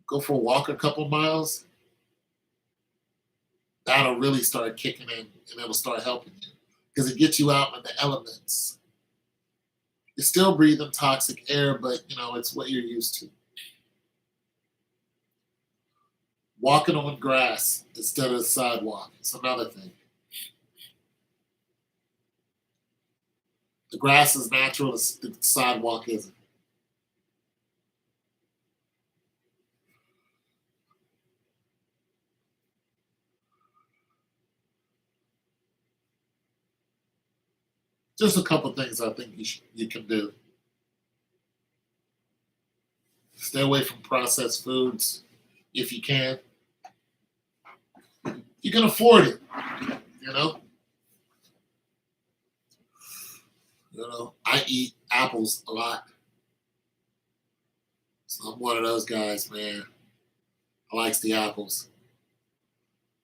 go for a walk a couple miles, that'll really start kicking in and it'll start helping you because it gets you out in the elements. You're still breathing toxic air, but it's what you're used to. Walking on grass instead of the sidewalk. It's another thing. The grass is natural, the sidewalk isn't. Just a couple things I think you can do. Stay away from processed foods if you can. You can afford it, you know. I eat apples a lot, so I'm one of those guys, man. I likes the apples,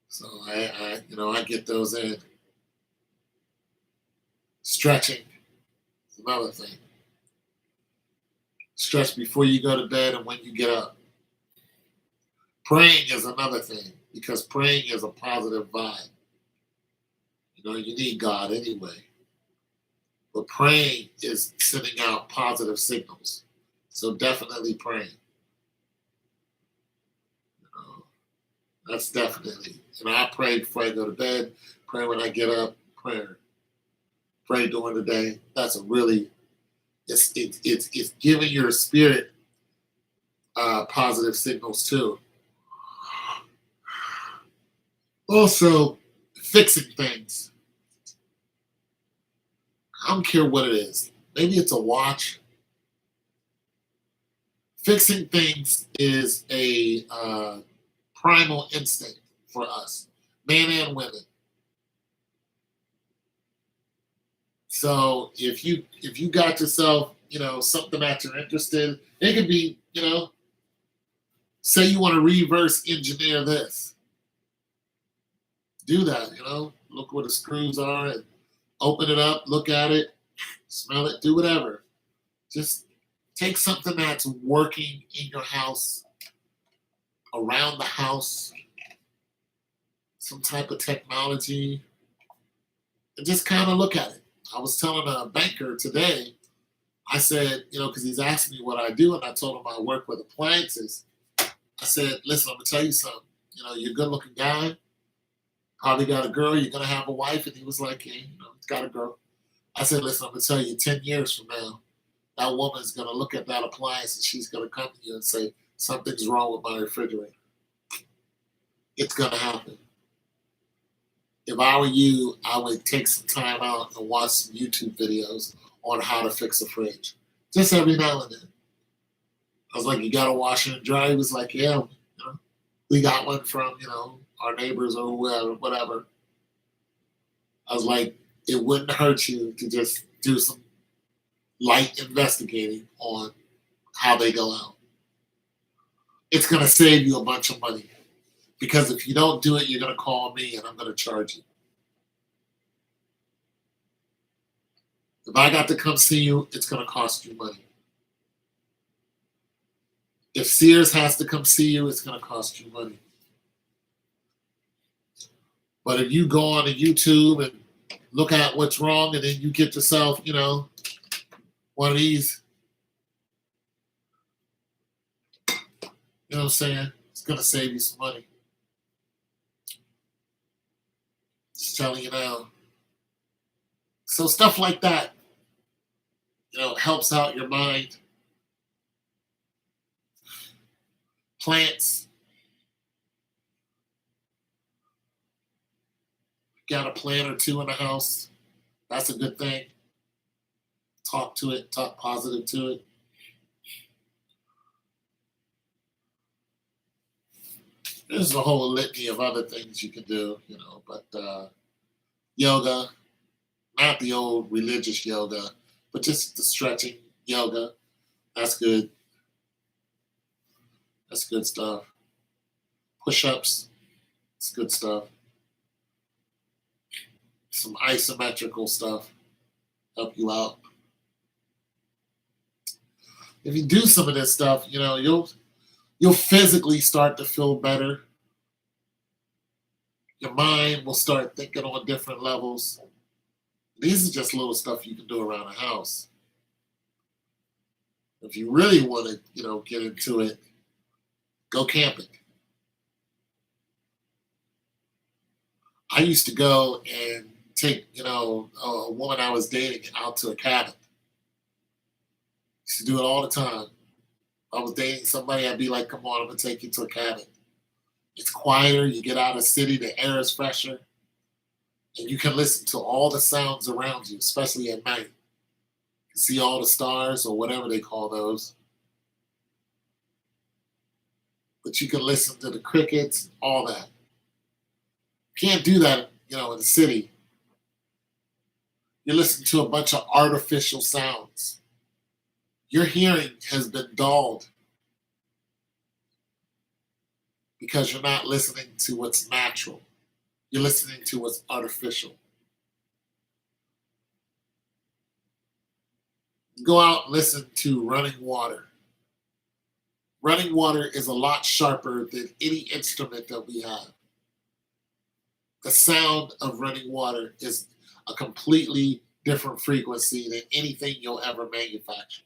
so I get those in. Stretching is another thing. Stretch before you go to bed and when you get up. Praying is another thing because praying is a positive vibe. You need God anyway. But praying is sending out positive signals. So definitely praying. That's definitely. I pray before I go to bed, pray when I get up, prayer. Pray during the day. That's a really, it's giving your spirit positive signals too. Also, fixing things. I don't care what it is. Maybe it's a watch. Fixing things is a primal instinct for us, men and women. So if you got yourself, something that you're interested in, it could be, say you want to reverse engineer this. Do that, look where the screws are and open it up, look at it, smell it, do whatever. Just take something that's working in your house, around the house, some type of technology, and just kind of look at it. I was telling a banker today, I said, because he's asking me what I do, and I told him I work with appliances. I said, listen, I'm going to tell you something. You're a good looking guy, probably got a girl, you're going to have a wife. And he was like, yeah, he's got a girl. I said, listen, I'm going to tell you 10 years from now, that woman's going to look at that appliance and she's going to come to you and say, something's wrong with my refrigerator. It's going to happen. If I were you, I would take some time out and watch some YouTube videos on how to fix a fridge. Just every now and then. I was like, you got to wash it and dry? He was like, yeah, we got one from, our neighbors or whatever. I was like, it wouldn't hurt you to just do some light investigating on how they go out. It's going to save you a bunch of money. Because if you don't do it, you're going to call me and I'm going to charge you. If I got to come see you, it's going to cost you money. If Sears has to come see you, it's going to cost you money. But if you go on to YouTube and look at what's wrong and then you get yourself, one of these, you know what I'm saying? It's going to save you some money. Just telling you now. So stuff like that, helps out your mind. Plants. Got a plant or two in the house. That's a good thing. Talk to it. Talk positive to it. There's a whole litany of other things you can do, but yoga, not the old religious yoga, but just the stretching yoga. That's good. That's good stuff. Push-ups. It's good stuff. some isometrical stuff, help you out. If you do some of this stuff, you'll physically start to feel better. Your mind will start thinking on different levels. These are just little stuff you can do around the house. If you really want to, get into it, go camping. I used to go and take, a woman I was dating out to a cabin. Used to do it all the time. If I was dating somebody, I'd be like, come on, I'm going to take you to a cabin. It's quieter. You get out of the city. The air is fresher. And you can listen to all the sounds around you, especially at night. You can see all the stars or whatever they call those. But you can listen to the crickets, all that. You can't do that, in the city. You're listening to a bunch of artificial sounds. Your hearing has been dulled because you're not listening to what's natural. You're listening to what's artificial. Go out and listen to running water. Running water is a lot sharper than any instrument that we have. The sound of running water is a completely different frequency than anything you'll ever manufacture.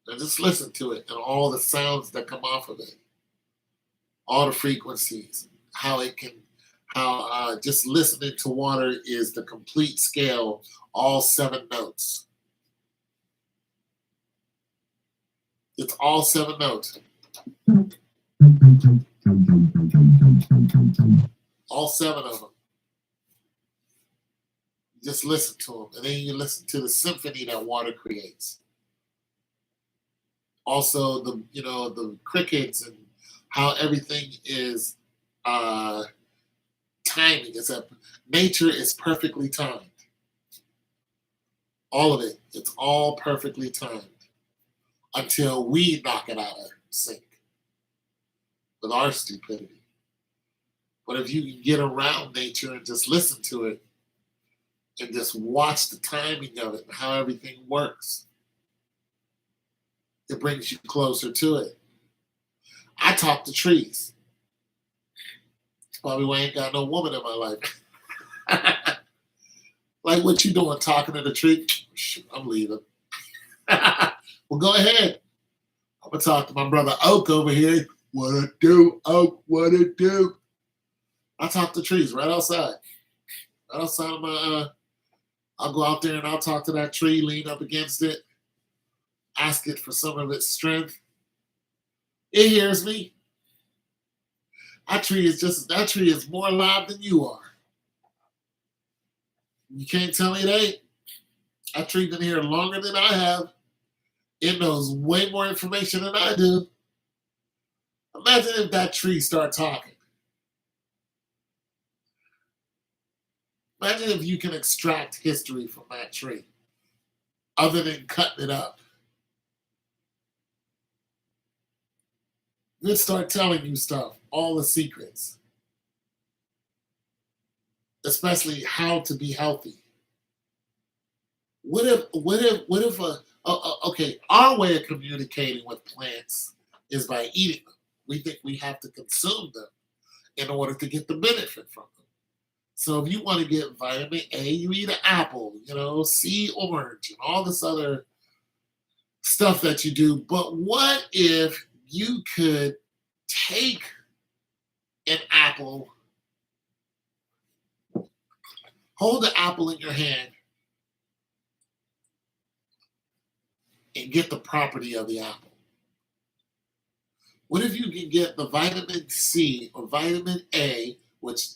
And just listen to it and all the sounds that come off of it, all the frequencies, how just listening to water is the complete scale, all 7 notes. It's all 7 notes. All 7 of them. Just listen to them. And then you listen to the symphony that water creates. Also, the crickets and how everything is timing. Nature is perfectly timed. All of it. It's all perfectly timed. Until we knock it out of sync with our stupidity. But if you can get around nature and just listen to it and just watch the timing of it and how everything works, it brings you closer to it. I talk to trees. That's probably why I ain't got no woman in my life. Like, what you doing talking to the tree? I'm leaving. Well, go ahead. I'm going to talk to my brother Oak over here. What it do, Oak? What it do? I talk to trees right outside. Right outside of my, I'll go out there and I'll talk to that tree, lean up against it, ask it for some of its strength. It hears me. That tree is more alive than you are. You can't tell me it ain't. That tree been here longer than I have. It knows way more information than I do. Imagine if that tree start talking. Imagine if you can extract history from that tree, other than cutting it up. It start telling you stuff, all the secrets, especially how to be healthy. What if okay, our way of communicating with plants is by eating them. We think we have to consume them in order to get the benefit from them. So if you want to get vitamin A, you eat an apple, sea orange, and all this other stuff that you do. But what if you could take an apple, hold the apple in your hand, and get the property of the apple? What if you can get the vitamin C or vitamin A, which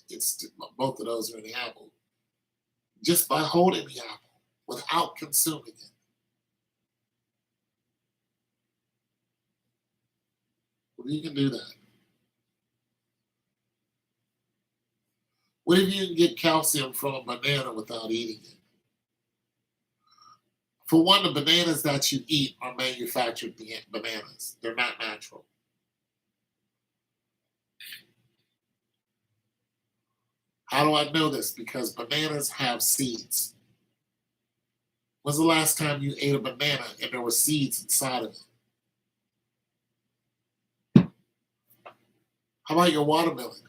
both of those are in the apple, just by holding the apple without consuming it? What if you can do that? What if you can get calcium from a banana without eating it? For one, the bananas that you eat are manufactured bananas. They're not natural. How do I know this? Because bananas have seeds. When's the last time you ate a banana and there were seeds inside of it? How about your watermelon?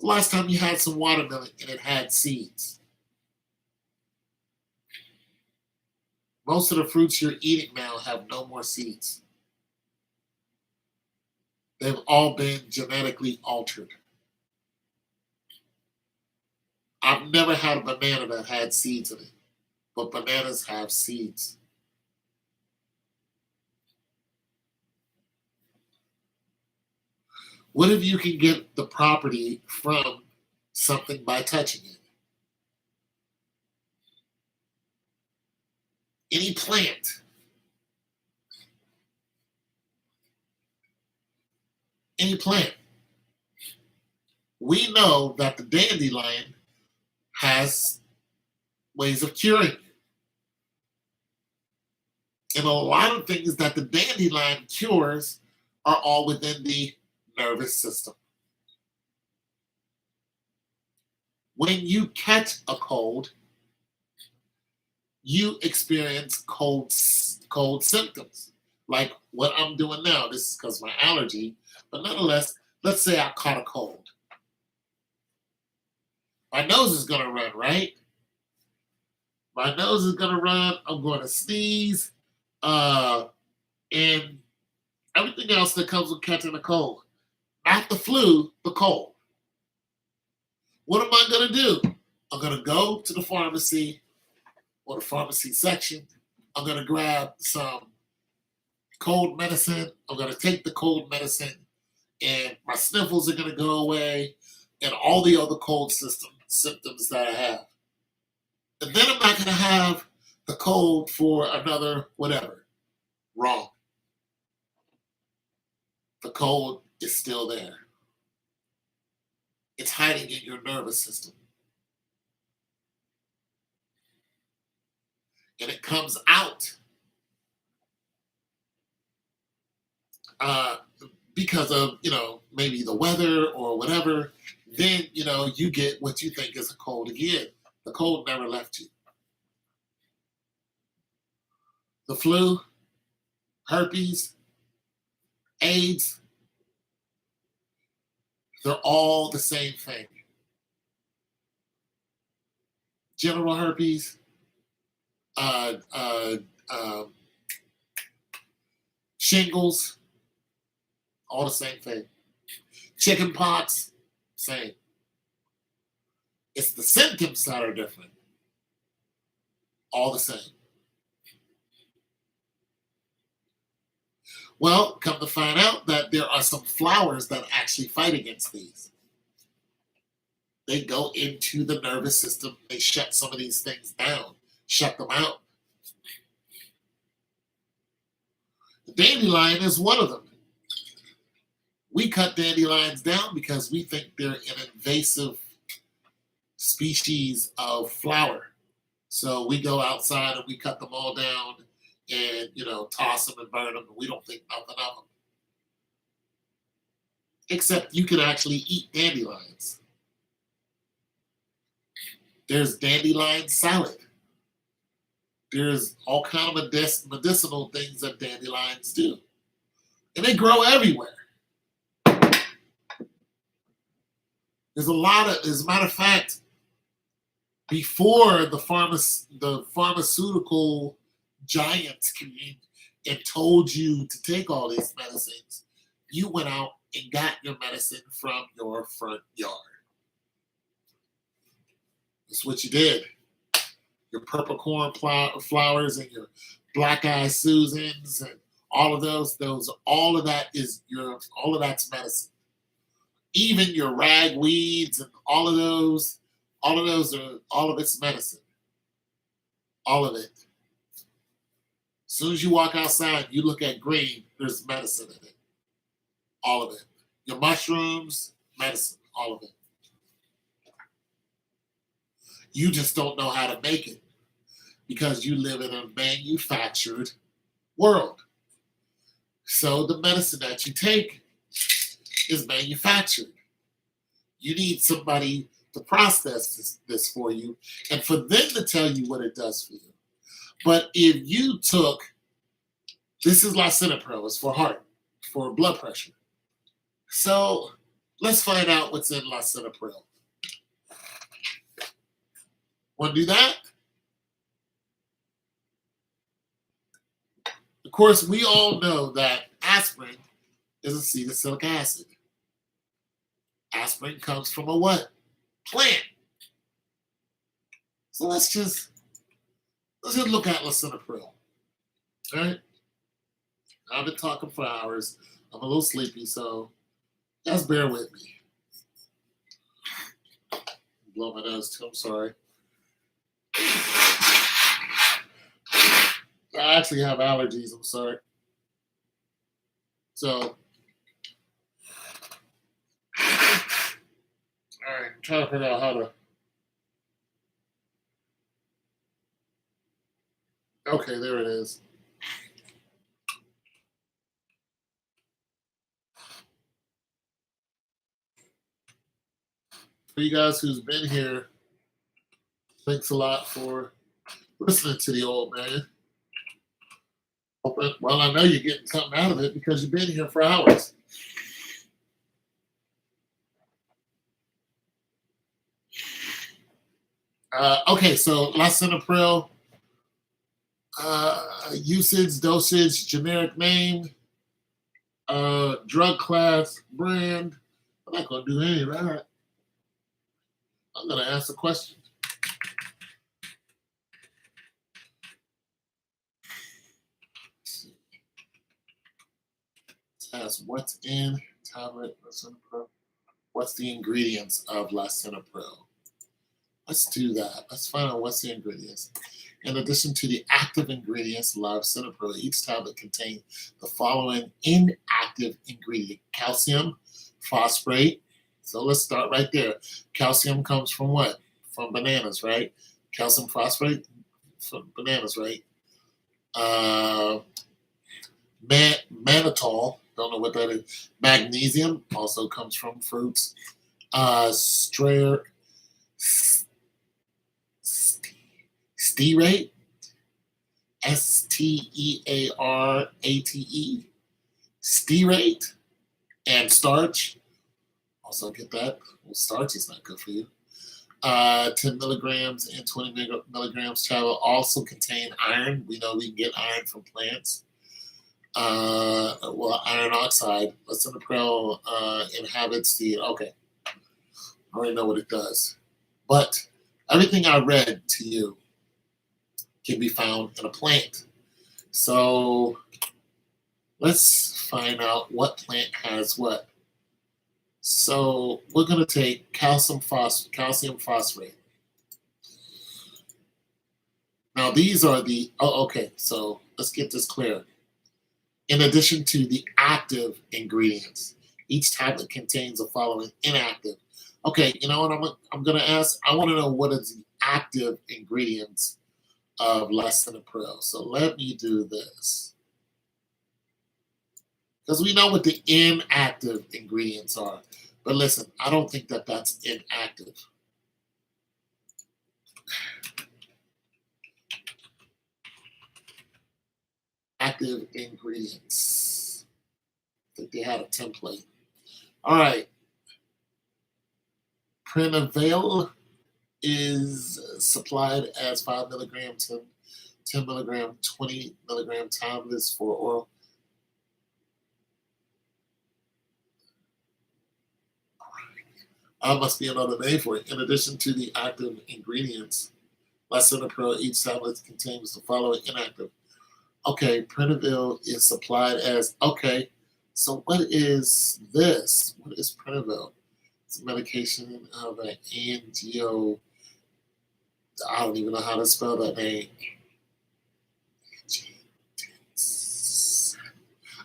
The last time you had some watermelon and it had seeds. Most of the fruits you're eating now have no more seeds. They've all been genetically altered. I've never had a banana that had seeds in it, but bananas have seeds. What if you can get the property from something by touching it? Any plant, any plant. We know that the dandelion has ways of curing you. And a lot of things that the dandelion cures are all within the nervous system. When you catch a cold, you experience cold symptoms, like what I'm doing now. This is because of my allergy, but nonetheless, let's say I caught a cold. My nose is going to run, right? My nose is going to run. I'm going to sneeze, and everything else that comes with catching a cold. Not the flu, the cold. What am I going to do? I'm going to go to the pharmacy or the pharmacy section. I'm going to grab some cold medicine. I'm going to take the cold medicine, and my sniffles are going to go away, and all the other cold symptoms that I have. And then I'm not going to have the cold for another whatever. Wrong. The cold is still there. It's hiding in your nervous system. And it comes out because of, maybe the weather or whatever. Then, you get what you think is a cold again. The cold never left you. The flu, herpes, AIDS, they're all the same thing. General herpes, shingles, all the same thing. Chicken pox, same. It's the symptoms that are different. All the same. Well, come to find out that there are some flowers that actually fight against these. They go into the nervous system. They shut some of these things down, shut them out. The dandelion is one of them. We cut dandelions down because we think they're an invasive species of flower. So we go outside and we cut them all down and, toss them and burn them. And we don't think nothing of them. Except you can actually eat dandelions. There's dandelion salad. There's all kind of medicinal things that dandelions do. And they grow everywhere. As a matter of fact, before the pharmaceutical giants came and told you to take all these medicines, you went out and got your medicine from your front yard. That's what you did. Your purple corn flowers and your black-eyed Susans and all of all of that's medicine. Even your ragweeds and all of it's medicine. All of it. As soon as you walk outside, you look at green, there's medicine in it. All of it. Your mushrooms, medicine, all of it. You just don't know how to make it because you live in a manufactured world. So the medicine that you take is manufactured. You need somebody to process this for you and for them to tell you what it does for you. But if you took, this is lisinopril, it's for heart, for blood pressure. So let's find out what's in lisinopril. Want to do that? Of course, we all know that aspirin is acetylsalicylic acid. Aspirin comes from a what? Plant. So let's just look at lisinopril. All right. I've been talking for hours. I'm a little sleepy, so just bear with me. Blow my nose too. I'm sorry. I actually have allergies. I'm sorry. So, all right, I'm trying to figure out how to. Okay, there it is. For you guys who's been here, thanks a lot for listening to the old man. Well, I know you're getting something out of it because you've been here for hours. Okay, so lisinopril, usage, dosage, generic name, drug class, brand. I'm not going to do any of that. I'm going to ask a question. Ask what's in tablet lisinopril. What's the ingredients of lisinopril? Let's do that. Let's find out what's the ingredients. In addition to the active ingredients of lisinopril, each tablet contains the following inactive ingredient: calcium phosphate. So let's start right there. Calcium comes from what? From bananas, right? Calcium phosphate from bananas, right? Uh, mannitol, don't know what that is. Magnesium also comes from fruits. Stearate, stearate, stearate, and starch. Also get that. Well, starch is not good for you. 10 milligrams and 20 milligrams travel also contain iron. We know we can get iron from plants. Iron oxide. Lisinopril inhabits the. Okay, I already know what it does. But everything I read to you can be found in a plant. So let's find out what plant has what. So we're going to take calcium phosphate. Now these are the, okay, so let's get this clear. In addition to the active ingredients, each tablet contains the following inactive. Okay, you know what I'm going to ask? I want to know what is the active ingredients of lisinopril. So let me do this. Because we know what the inactive ingredients are. But listen, I don't think that that's inactive. Active ingredients. I think they had a template. All right. Pranavel is supplied as 5 milligram to 10 milligram, 20 milligram tablets for oral. Must be another name for it. In addition to the active ingredients, lisinopril, each tablet contains the following inactive. Okay, Pranavel is supplied as, okay, so what is this? What is Pranavel? It's a medication of an angio, I don't even know how to spell that name.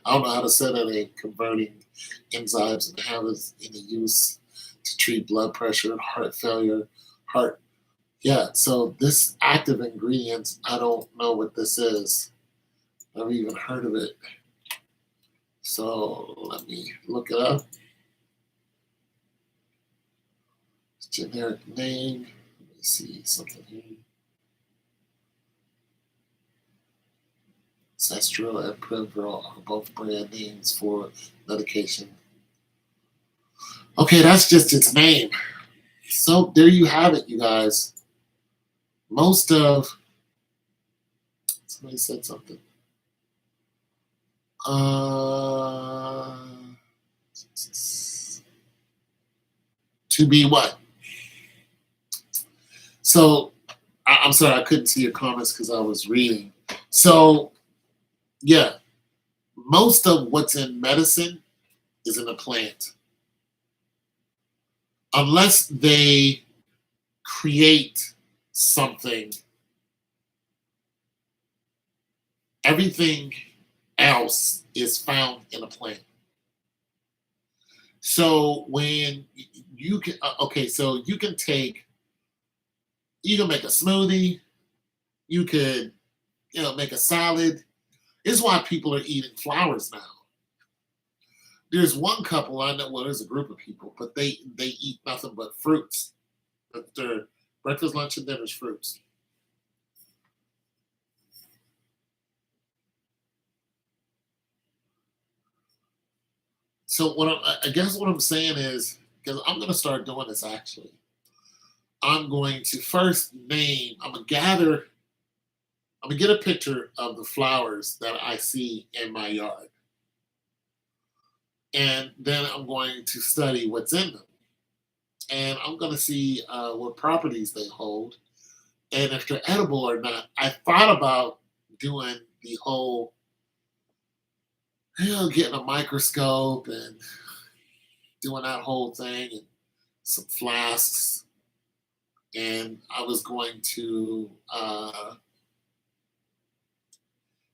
I don't know how to say that name. Converting enzymes and habits in the use to treat blood pressure, heart failure, heart. Yeah, so this active ingredients, I don't know what this is. Never even heard of it. So let me look it up. Generic name. Let me see something here. Ancestral and Prevral are both brand names for medication. Okay, that's just its name. So there you have it, you guys. Most of somebody said something. Uh, to be what? So I'm sorry, I couldn't see your comments because I was reading. So yeah, most of what's in medicine is in a plant, unless they create something. Everything else is found in a plant. So when you can, okay, so you can make a smoothie, you could, make a salad. This is why people are eating flowers now. There's one couple I know, well, there's a group of people, but they eat nothing but fruits. Their breakfast, lunch, and dinner is fruits. So I guess what I'm saying is, because I'm gonna start doing this actually. I'm going to first name. I'm gonna get a picture of the flowers that I see in my yard, and then I'm going to study what's in them, and I'm going to see what properties they hold, and if they're edible or not. I thought about doing the whole, getting a microscope and doing that whole thing, and some flasks, and I was going to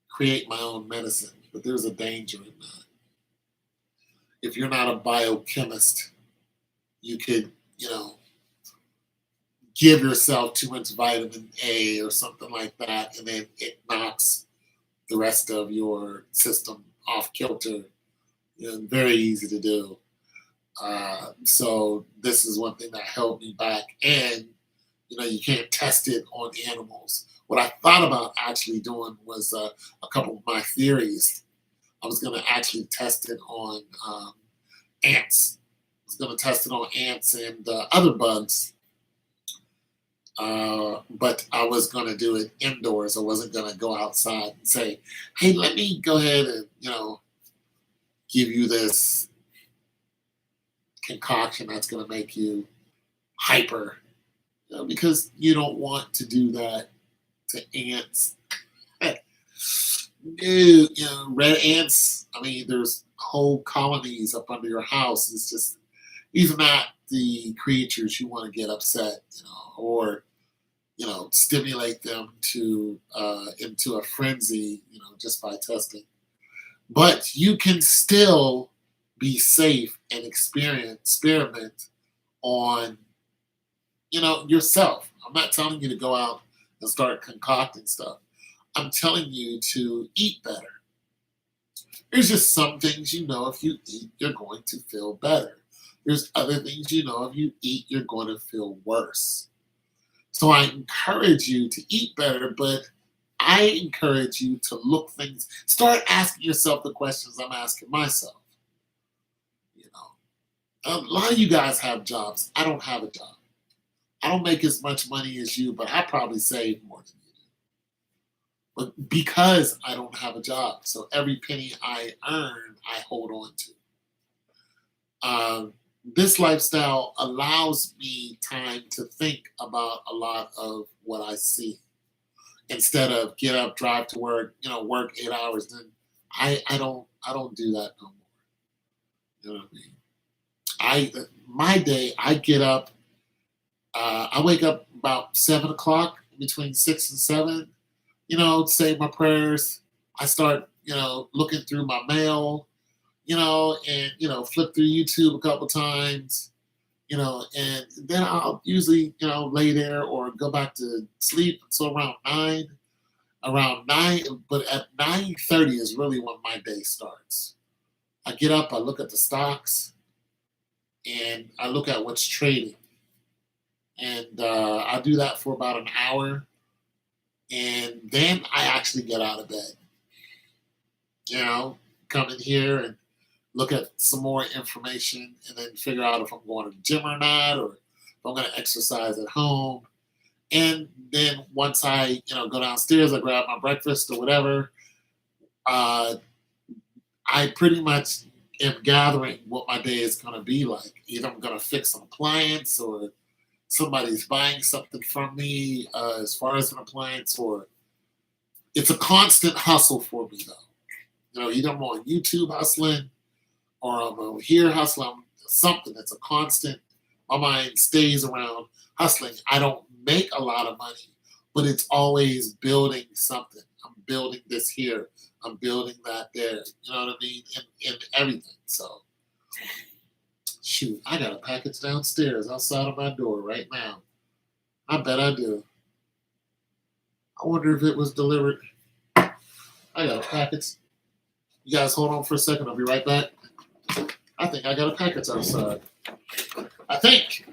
create my own medicine, but there's a danger in that. If you're not a biochemist, you could, give yourself too much vitamin A or something like that, and then it knocks the rest of your system off kilter. Very easy to do. So this is one thing that held me back, and you can't test it on animals. What I thought about actually doing was a couple of my theories. I was going to actually test it on ants. I was going to test it on ants and other bugs, but I was going to do it indoors. I wasn't going to go outside and say, "Hey, let me go ahead and give you this concoction that's going to make you hyper," because you don't want to do that to ants. Red ants. I mean, there's whole colonies up under your house. It's just these are not the creatures you want to get upset, or stimulate them to into a frenzy, just by testing. But you can still be safe and experiment on, yourself. I'm not telling you to go out and start concocting stuff. I'm telling you to eat better. There's just some things if you eat, you're going to feel better. There's other things if you eat, you're going to feel worse. So I encourage you to eat better, but I encourage you to start asking yourself the questions I'm asking myself. You know, a lot of you guys have jobs. I don't have a job. I don't make as much money as you, but I probably save more than you do. But because I don't have a job, so every penny I earn, I hold on to. This lifestyle allows me time to think about a lot of what I see instead of get up, drive to work, work 8 hours. Then I don't do that no more. You know what I mean? My day, I get up. I wake up about 7 o'clock, between 6 and 7. Say my prayers. I start, looking through my mail, and flip through YouTube a couple times, and then I'll usually, lay there or go back to sleep. So around 9, but at 9:30 is really when my day starts. I get up, I look at the stocks, and I look at what's trading. And I do that for about an hour, and then I actually get out of bed. You know, come in here and look at some more information, and then figure out if I'm going to the gym or not, or if I'm going to exercise at home. And then once I, go downstairs, I grab my breakfast or whatever. Uh, I pretty much am gathering what my day is going to be like. Either I'm going to fix some appliance, or somebody's buying something from me as far as an appliance, or it's a constant hustle for me though. Either I'm on YouTube hustling, or I'm over here hustling. Something that's a constant. My mind stays around hustling. I don't make a lot of money, but it's always building something. I'm building this here. I'm building that there. You know what I mean? In everything. So, shoot, I got a package downstairs outside of my door right now. I bet I do. I wonder if it was delivered. I got a package. You guys hold on for a second. I'll be right back. I think I got a package outside. I think.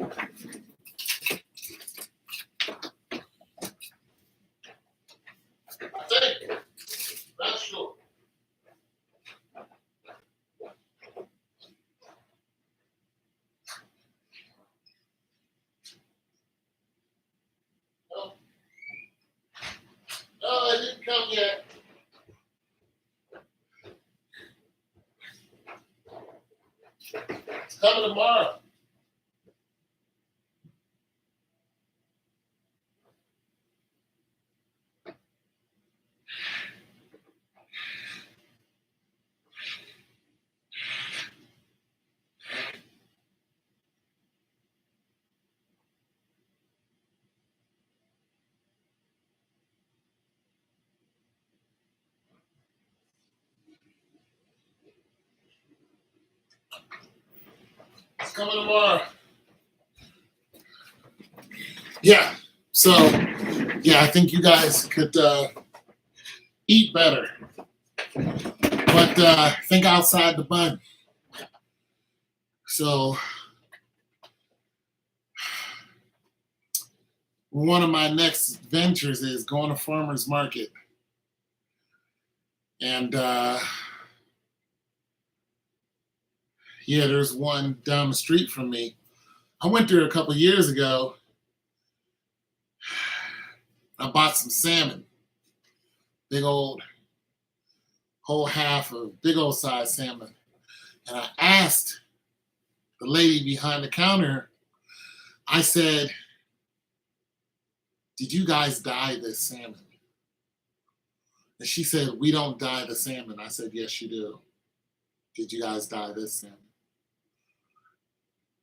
Not sure. No, no, it didn't come yet. It's coming tomorrow. It's coming tomorrow. Yeah. So, yeah, I think you guys could eat better, but think outside the bun. So, one of my next ventures is going to farmers market, and yeah, there's one down the street from me. I went there a couple years ago. I bought some salmon, big old whole half of big old size salmon, and I asked the lady behind the counter. I said, "Did you guys dye this salmon?" And she said, "We don't dye the salmon." I said, "Yes, you do. Did you guys dye this salmon?"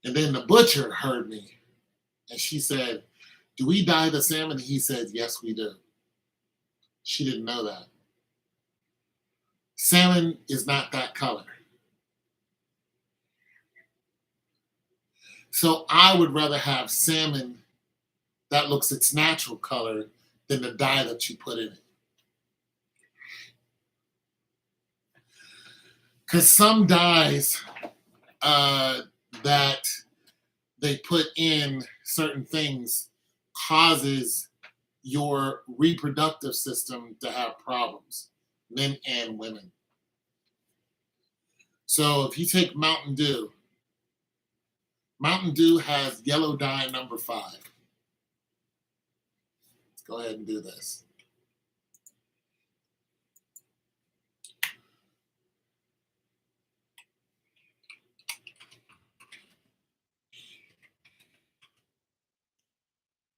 And then the butcher heard me, and she said, "Do we dye the salmon?" And he said, "Yes, we do." She didn't know that. Salmon is not that color. So I would rather have salmon that looks its natural color than the dye that you put in it. Because some dyes that they put in certain things causes your reproductive system to have problems, men and women. So if you take Mountain Dew has yellow dye number 5. Let's go ahead and do this.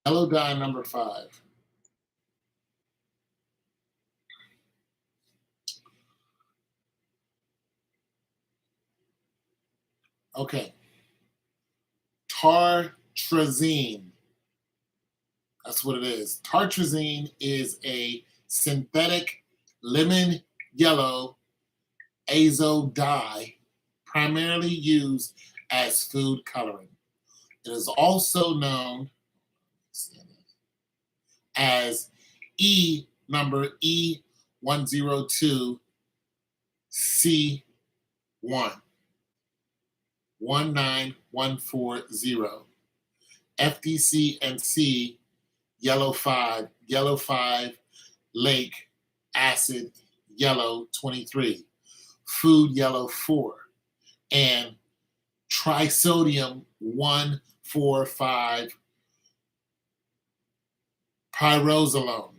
Yellow dye number 5. Okay. Tartrazine. That's what it is. Tartrazine is a synthetic lemon yellow azo dye primarily used as food coloring. It is also known as E number E102C1 19140 FDC and C, yellow 5, yellow 5, lake, acid, yellow 23, food, yellow 4, and trisodium 1,4,5, pyroxalone,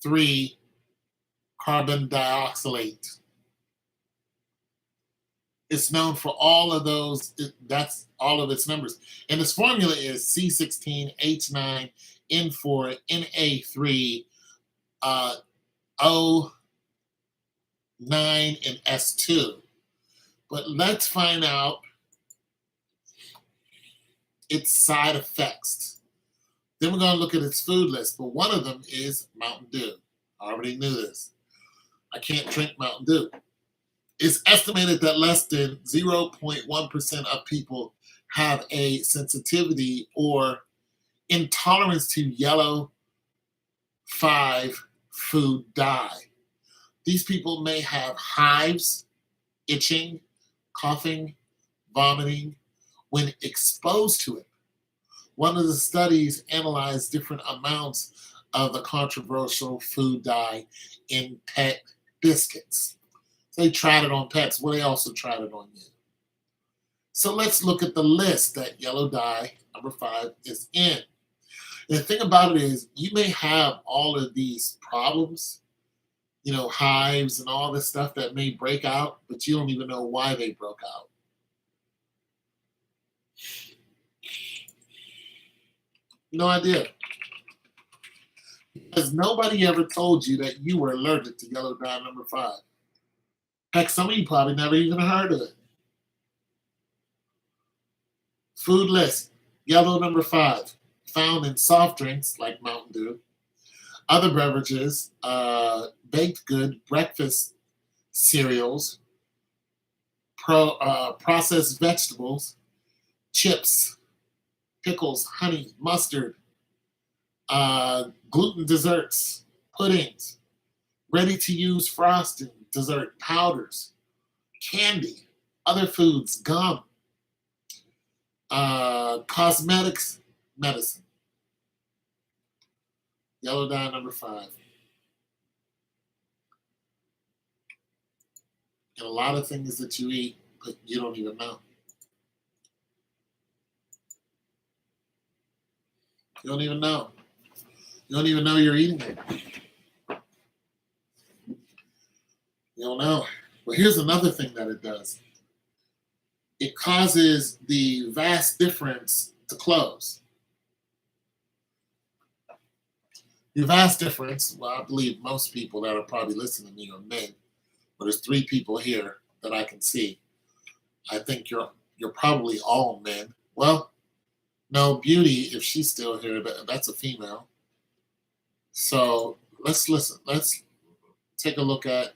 3, carbon dioxylate. It's known for all of those. That's all of its numbers. And its formula is C16, H9, N4, Na3, O9, and S2. But let's find out its side effects. Then we're going to look at its food list. But one of them is Mountain Dew. I already knew this. I can't drink Mountain Dew. It's estimated that less than 0.1% of people have a sensitivity or intolerance to yellow 5 food dye. These people may have hives, itching, coughing, vomiting when exposed to it. One of the studies analyzed different amounts of the controversial food dye in pet biscuits. They tried it on pets. Well, they also tried it on you. So let's look at the list that yellow dye, number 5, is in. And the thing about it is, you may have all of these problems, hives and all this stuff that may break out, but you don't even know why they broke out. No idea. Because nobody ever told you that you were allergic to yellow dye number 5. Heck, some of you probably never even heard of it. Food list, yellow number 5, found in soft drinks like Mountain Dew, other beverages, baked good, breakfast cereals, processed vegetables, chips, pickles, honey, mustard, gluten desserts, puddings, ready-to-use frosting, dessert powders, candy, other foods, gum, cosmetics, medicine. Yellow dye number 5. And a lot of things that you eat, but you don't even know. You don't even know. You don't even know you're eating it. You don't know. Well, here's another thing that it does. It causes the vas deferens to close. The vas deferens, well, I believe most people that are probably listening to me are men, but there's 3 people here that I can see. I think you're probably all men. Well, no, Beauty, if she's still here, that's a female. So let's listen. Let's take a look at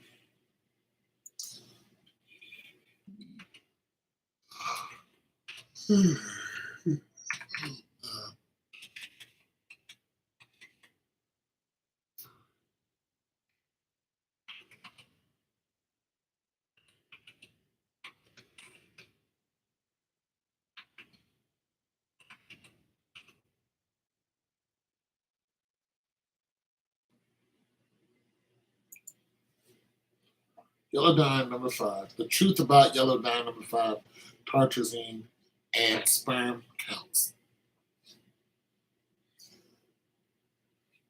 yellow dye number 5. The truth about yellow dye number 5, tartrazine, and sperm counts.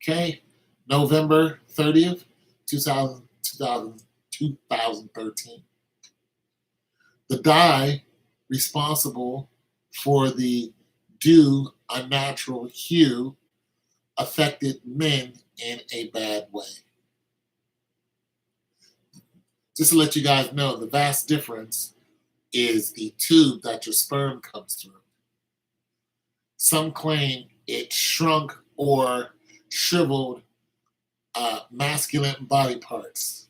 Okay, November 30th, 2013. The dye responsible for the dew unnatural hue affected men in a bad way. Just to let you guys know, the vas deferens is the tube that your sperm comes through. Some claim it shrunk or shriveled masculine body parts.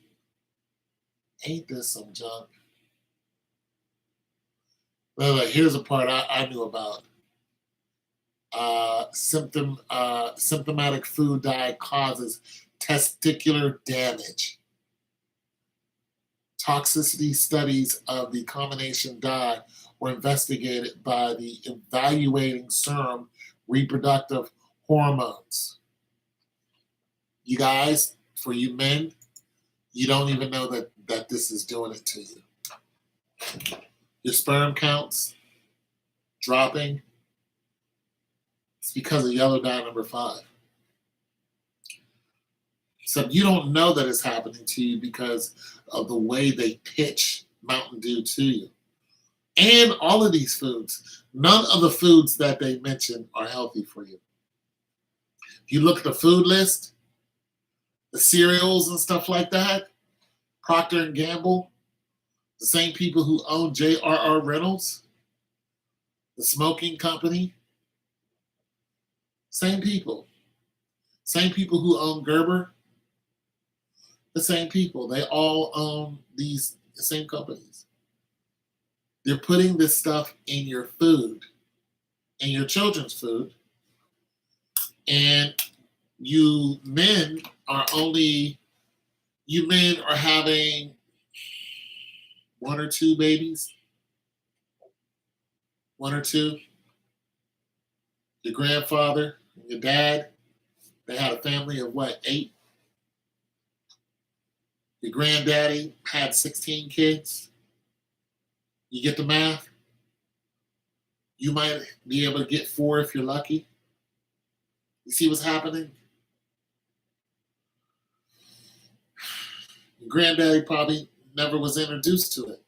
Ain't this some junk? Well, here's a part I knew about. Symptomatic food dye causes testicular damage. Toxicity studies of the combination dye were investigated by the Evaluating Serum Reproductive Hormones. You guys, for you men, you don't even know that this is doing it to you. Your sperm counts dropping. It's because of yellow dye number 5. So you don't know that it's happening to you because of the way they pitch Mountain Dew to you. And all of these foods, none of the foods that they mention are healthy for you. If you look at the food list, the cereals and stuff like that, Procter and Gamble, the same people who own J.R.R. Reynolds, the smoking company, same people. Same people who own Gerber, the same people. They all own these same companies. They're putting this stuff in your food, in your children's food, and you men are having 1 or 2 babies. 1 or 2. Your grandfather and your dad, they had a family of what, 8? Your granddaddy had 16 kids. You get the math? You might be able to get 4 if you're lucky. You see what's happening? Your granddaddy probably never was introduced to it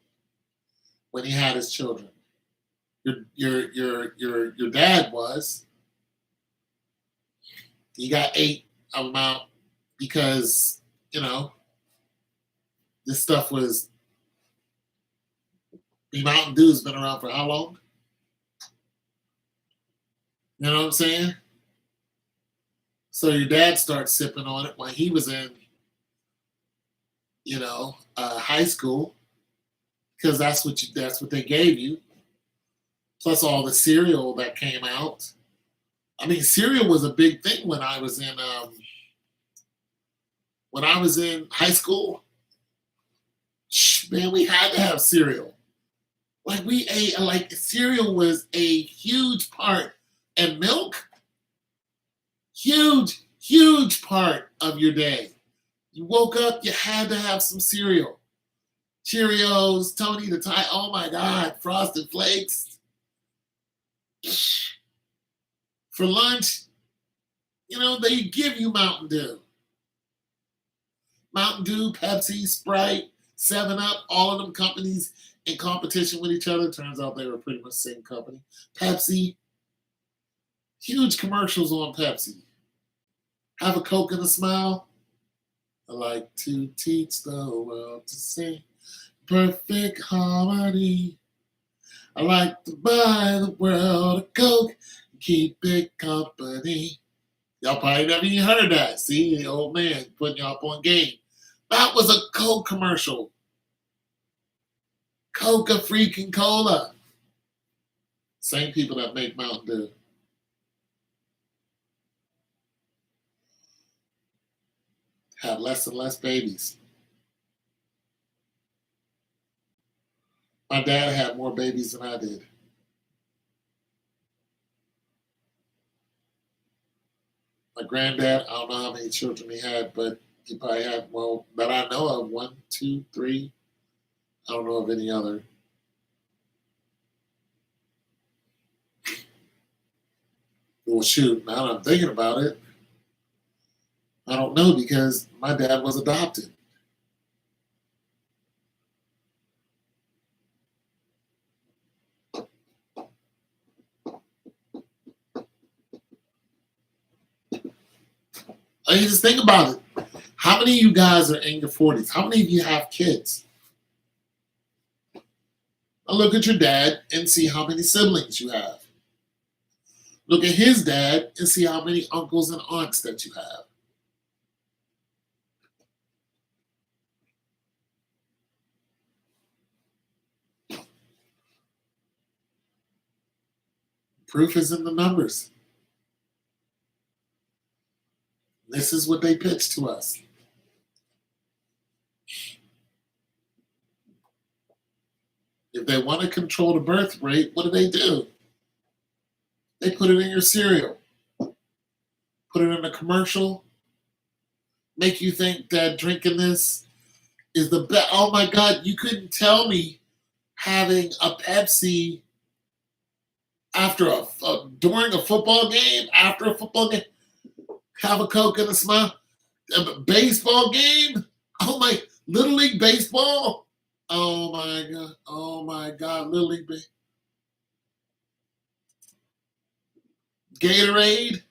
when he had his children. Your dad was. He got 8 of them out because, this stuff was, the Mountain Dew's been around for how long? You know what I'm saying? So your dad starts sipping on it when he was in, high school, because that's what they gave you. Plus all the cereal that came out. I mean, cereal was a big thing when I was in high school. Man, we had to have cereal. Like we ate, like cereal was a huge part, and milk, huge part of your day. You woke up, you had to have some cereal. Cheerios, Tony the Tiger, oh my God, Frosted Flakes. For lunch, they give you Mountain Dew. Mountain Dew, Pepsi, Sprite, 7-Up, all of them companies in competition with each other. Turns out they were pretty much the same company. Pepsi, huge commercials on Pepsi. Have a Coke and a smile. I like to teach the world to sing perfect harmony. I like to buy the world a Coke and keep it company. Y'all probably never even heard that. See, old man putting y'all up on game. That was a Coke commercial. Coca freaking Cola. Same people that make Mountain Dew. Have less and less babies. My dad had more babies than I did. My granddad, I don't know how many children he had, but he probably had, well, that I know of, 1, 2, 3. I don't know of any other. Well, shoot, now that I'm thinking about it, I don't know because my dad was adopted. I mean, just think about it. How many of you guys are in your 40s? How many of you have kids? Now look at your dad and see how many siblings you have. Look at his dad and see how many uncles and aunts that you have. Proof is in the numbers. This is what they pitch to us. If they want to control the birth rate, what do? They put it in your cereal, put it in a commercial, make you think that drinking this is the best. Oh my God, you couldn't tell me having a Pepsi after during a football game, after a football game, have a Coke and a smile. A baseball game? Oh my, Little League Baseball? Oh my God. Oh my God. Little League Gatorade?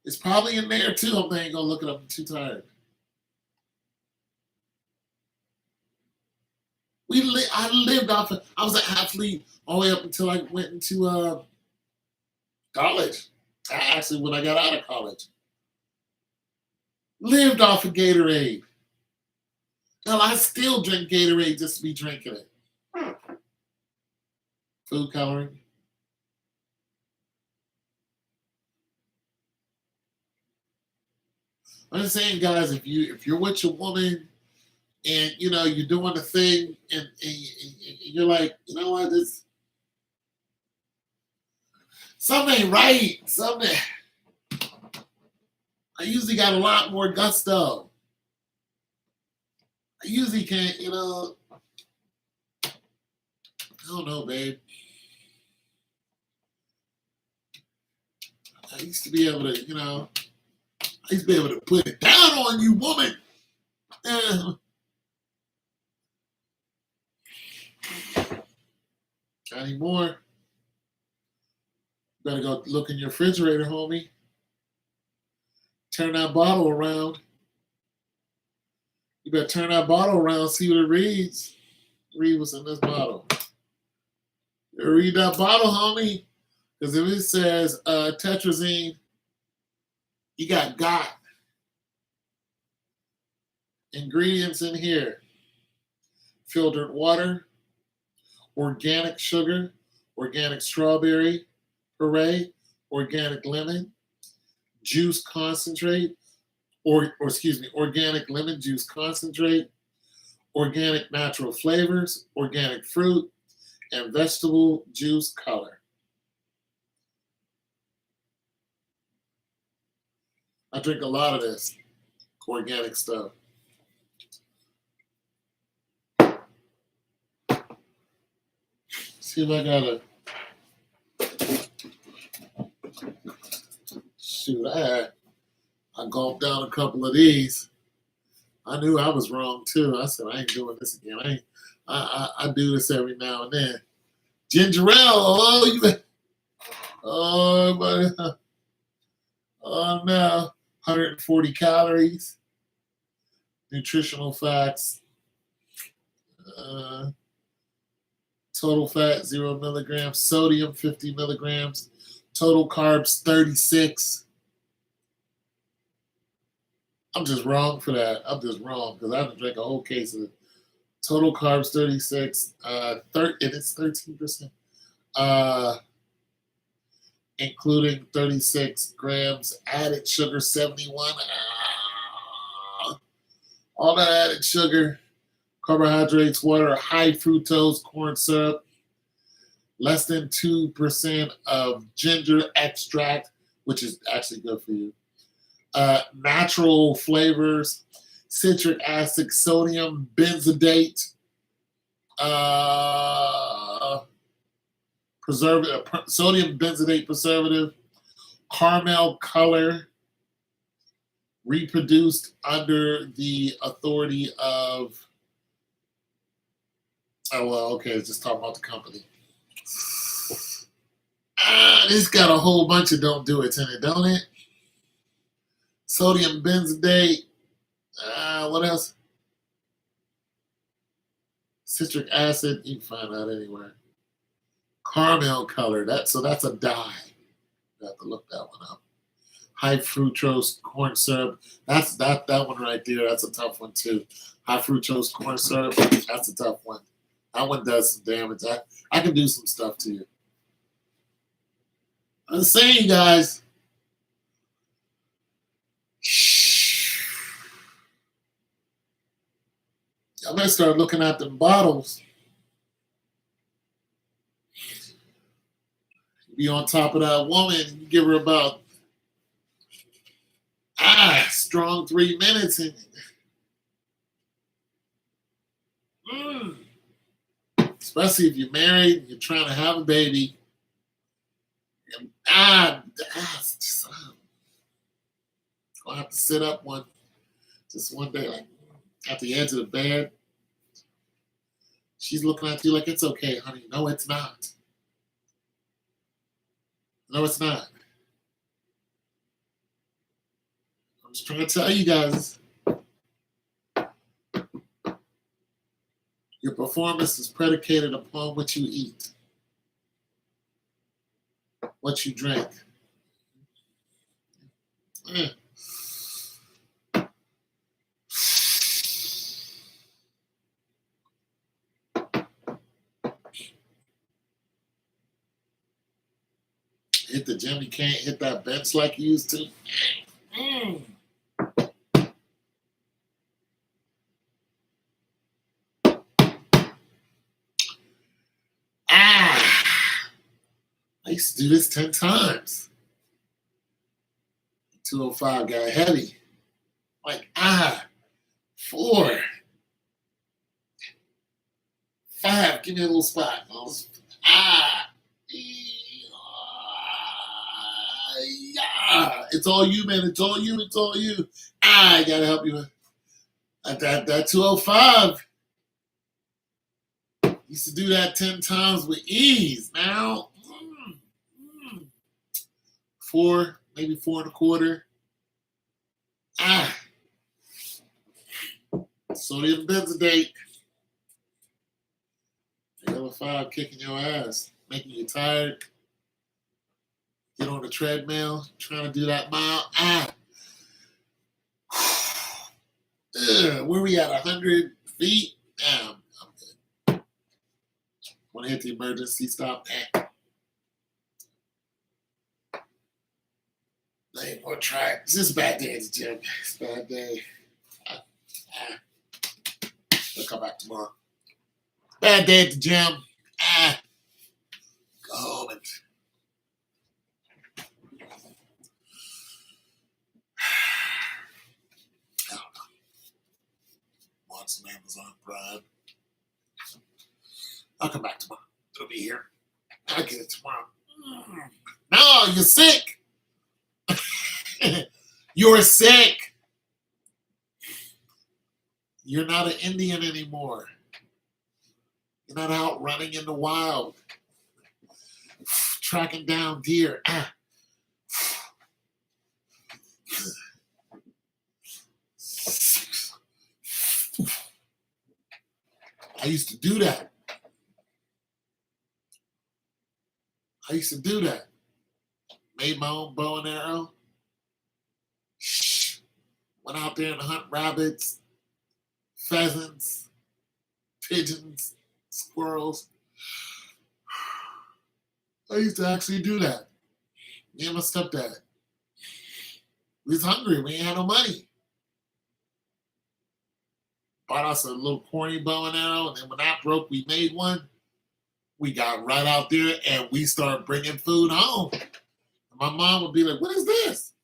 It's probably in there too. I ain't gonna look it up. I'm too tired. I lived off of, I was an athlete all the way up until I went into college. Actually, when I got out of college. Lived off of Gatorade. Hell, I still drink Gatorade just to be drinking it. Food coloring. I'm just saying, guys, if you're with your woman and you're doing the thing and you're like, you know what, this something ain't right. Something. I usually got a lot more gusto. I usually can't, I don't know, babe. I used to be able to, I used to be able to put it down on you, woman. Not anymore. Better go look in your refrigerator, homie. Turn that bottle around. You better turn that bottle around, see what it reads. Read what's in this bottle. Read that bottle, homie. Because if it says tetrazine, you got ingredients in here. Filtered water, organic sugar, organic strawberry puree, organic lemon, juice concentrate, organic lemon juice concentrate, organic natural flavors, organic fruit, and vegetable juice color. I drink a lot of this organic stuff. See if I got a shoot. I gulped down a couple of these. I knew I was wrong too. I said I ain't doing this again. I do this every now and then. Ginger ale. Oh, buddy. Oh no. 140 calories. Nutritional facts. Total fat 0 milligrams. Sodium 50 milligrams. Total carbs 36. I'm just wrong for that. I'm just wrong because I have to drink a whole case of it. Total carbs 36. And it's 13%. Including 36 grams added sugar, 71. All that added sugar, carbohydrates, water, high fructose corn syrup, less than 2% of ginger extract, which is actually good for you. Natural flavors, citric acid, sodium benzodate, sodium benzodate preservative, caramel color, reproduced under the authority of. Oh well, okay. It's just talking about the company. This got a whole bunch of don't do it in it, don't it? Sodium benzodate. What else? Citric acid. You can find that anywhere. Caramel color. That's a dye. You have to look that one up. High fructose corn syrup. That's that one right there. That's a tough one too. High fructose corn syrup. That's a tough one. That one does some damage. I can do some stuff to you. I'm saying, guys. I better start looking at them bottles. Be on top of that woman. You give her about strong 3 minutes, and mm, especially if you're married and you're trying to have a baby. And, it's just, I'll have to sit up one day, like at the edge of the bed. She's looking at you like, it's okay, honey. No, it's not. No, it's not. I'm just trying to tell you guys, your performance is predicated upon what you eat, what you drink. Mm. Hit the gym, you can't hit that bench like you used to. Mm. I used to do this 10 times. 205 got heavy. Like, 4, 5, give me a little spot. It's all you, man. It's all you. It's all you. I gotta help you. That 205 used to do that 10 times with ease. Now, 4, maybe 4 1/4. Sodium benzodate. The other 5 kicking your ass, making you tired. Get on the treadmill, trying to do that mile. Where we at? 100 feet? I'm good. Want to hit the emergency stop? I ain't gonna try it. It's just a bad day at the gym. It's a bad day. I'll come back tomorrow. Bad day at the gym. Go home and I don't know. Watch some Amazon Prime. I'll come back tomorrow. It'll be here. I'll get it tomorrow. No, you're sick. You're sick. You're not an Indian anymore. You're not out running in the wild, tracking down deer. I used to do that. Made my own bow and arrow. Went out there and hunt rabbits, pheasants, pigeons, squirrels. I used to actually do that. Me and my stepdad. We was hungry. We ain't had no money. Bought us a little corny bow and arrow, and then when that broke, we made one. We got right out there, and we started bringing food home. And my mom would be like, "What is this?"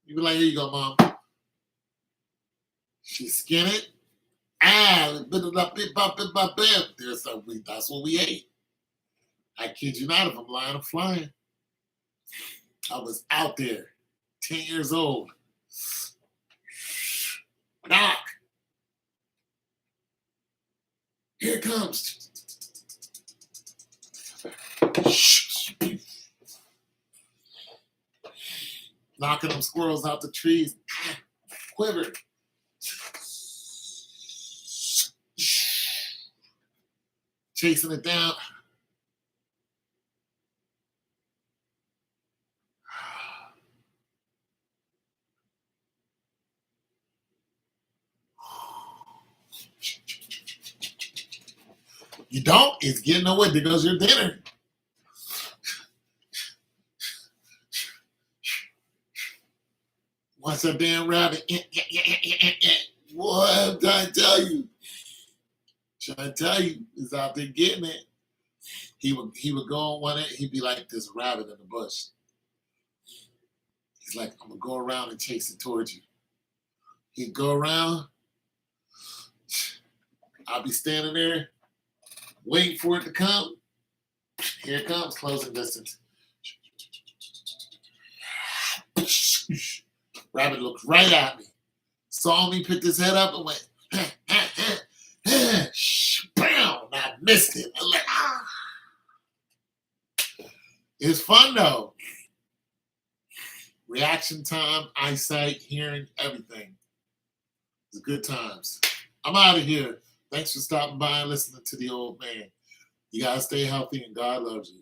You'd be like, "Here you go, Mom." She skin it. That's what we ate. I kid you not, if I'm lying, I'm flying. I was out there, 10 years old. Knock. Here it comes. Knocking them squirrels out the trees. Quiver. Chasing it down. You don't? It's getting away. There goes your dinner. Watch that damn rabbit. What did I tell you? Trying to tell you, he's out there getting it. He would go on one end. He'd be like this rabbit in the bush. He's like, I'm gonna go around and chase it towards you. He'd go around. I'll be standing there, waiting for it to come. Here it comes, closing distance. Rabbit looked right at me, saw me, picked his head up, and went, bam! And I missed it. I was like, ah. It's fun though. Reaction time, eyesight, hearing, everything. It's good times. I'm out of here. Thanks for stopping by and listening to the old man. You guys stay healthy and God loves you.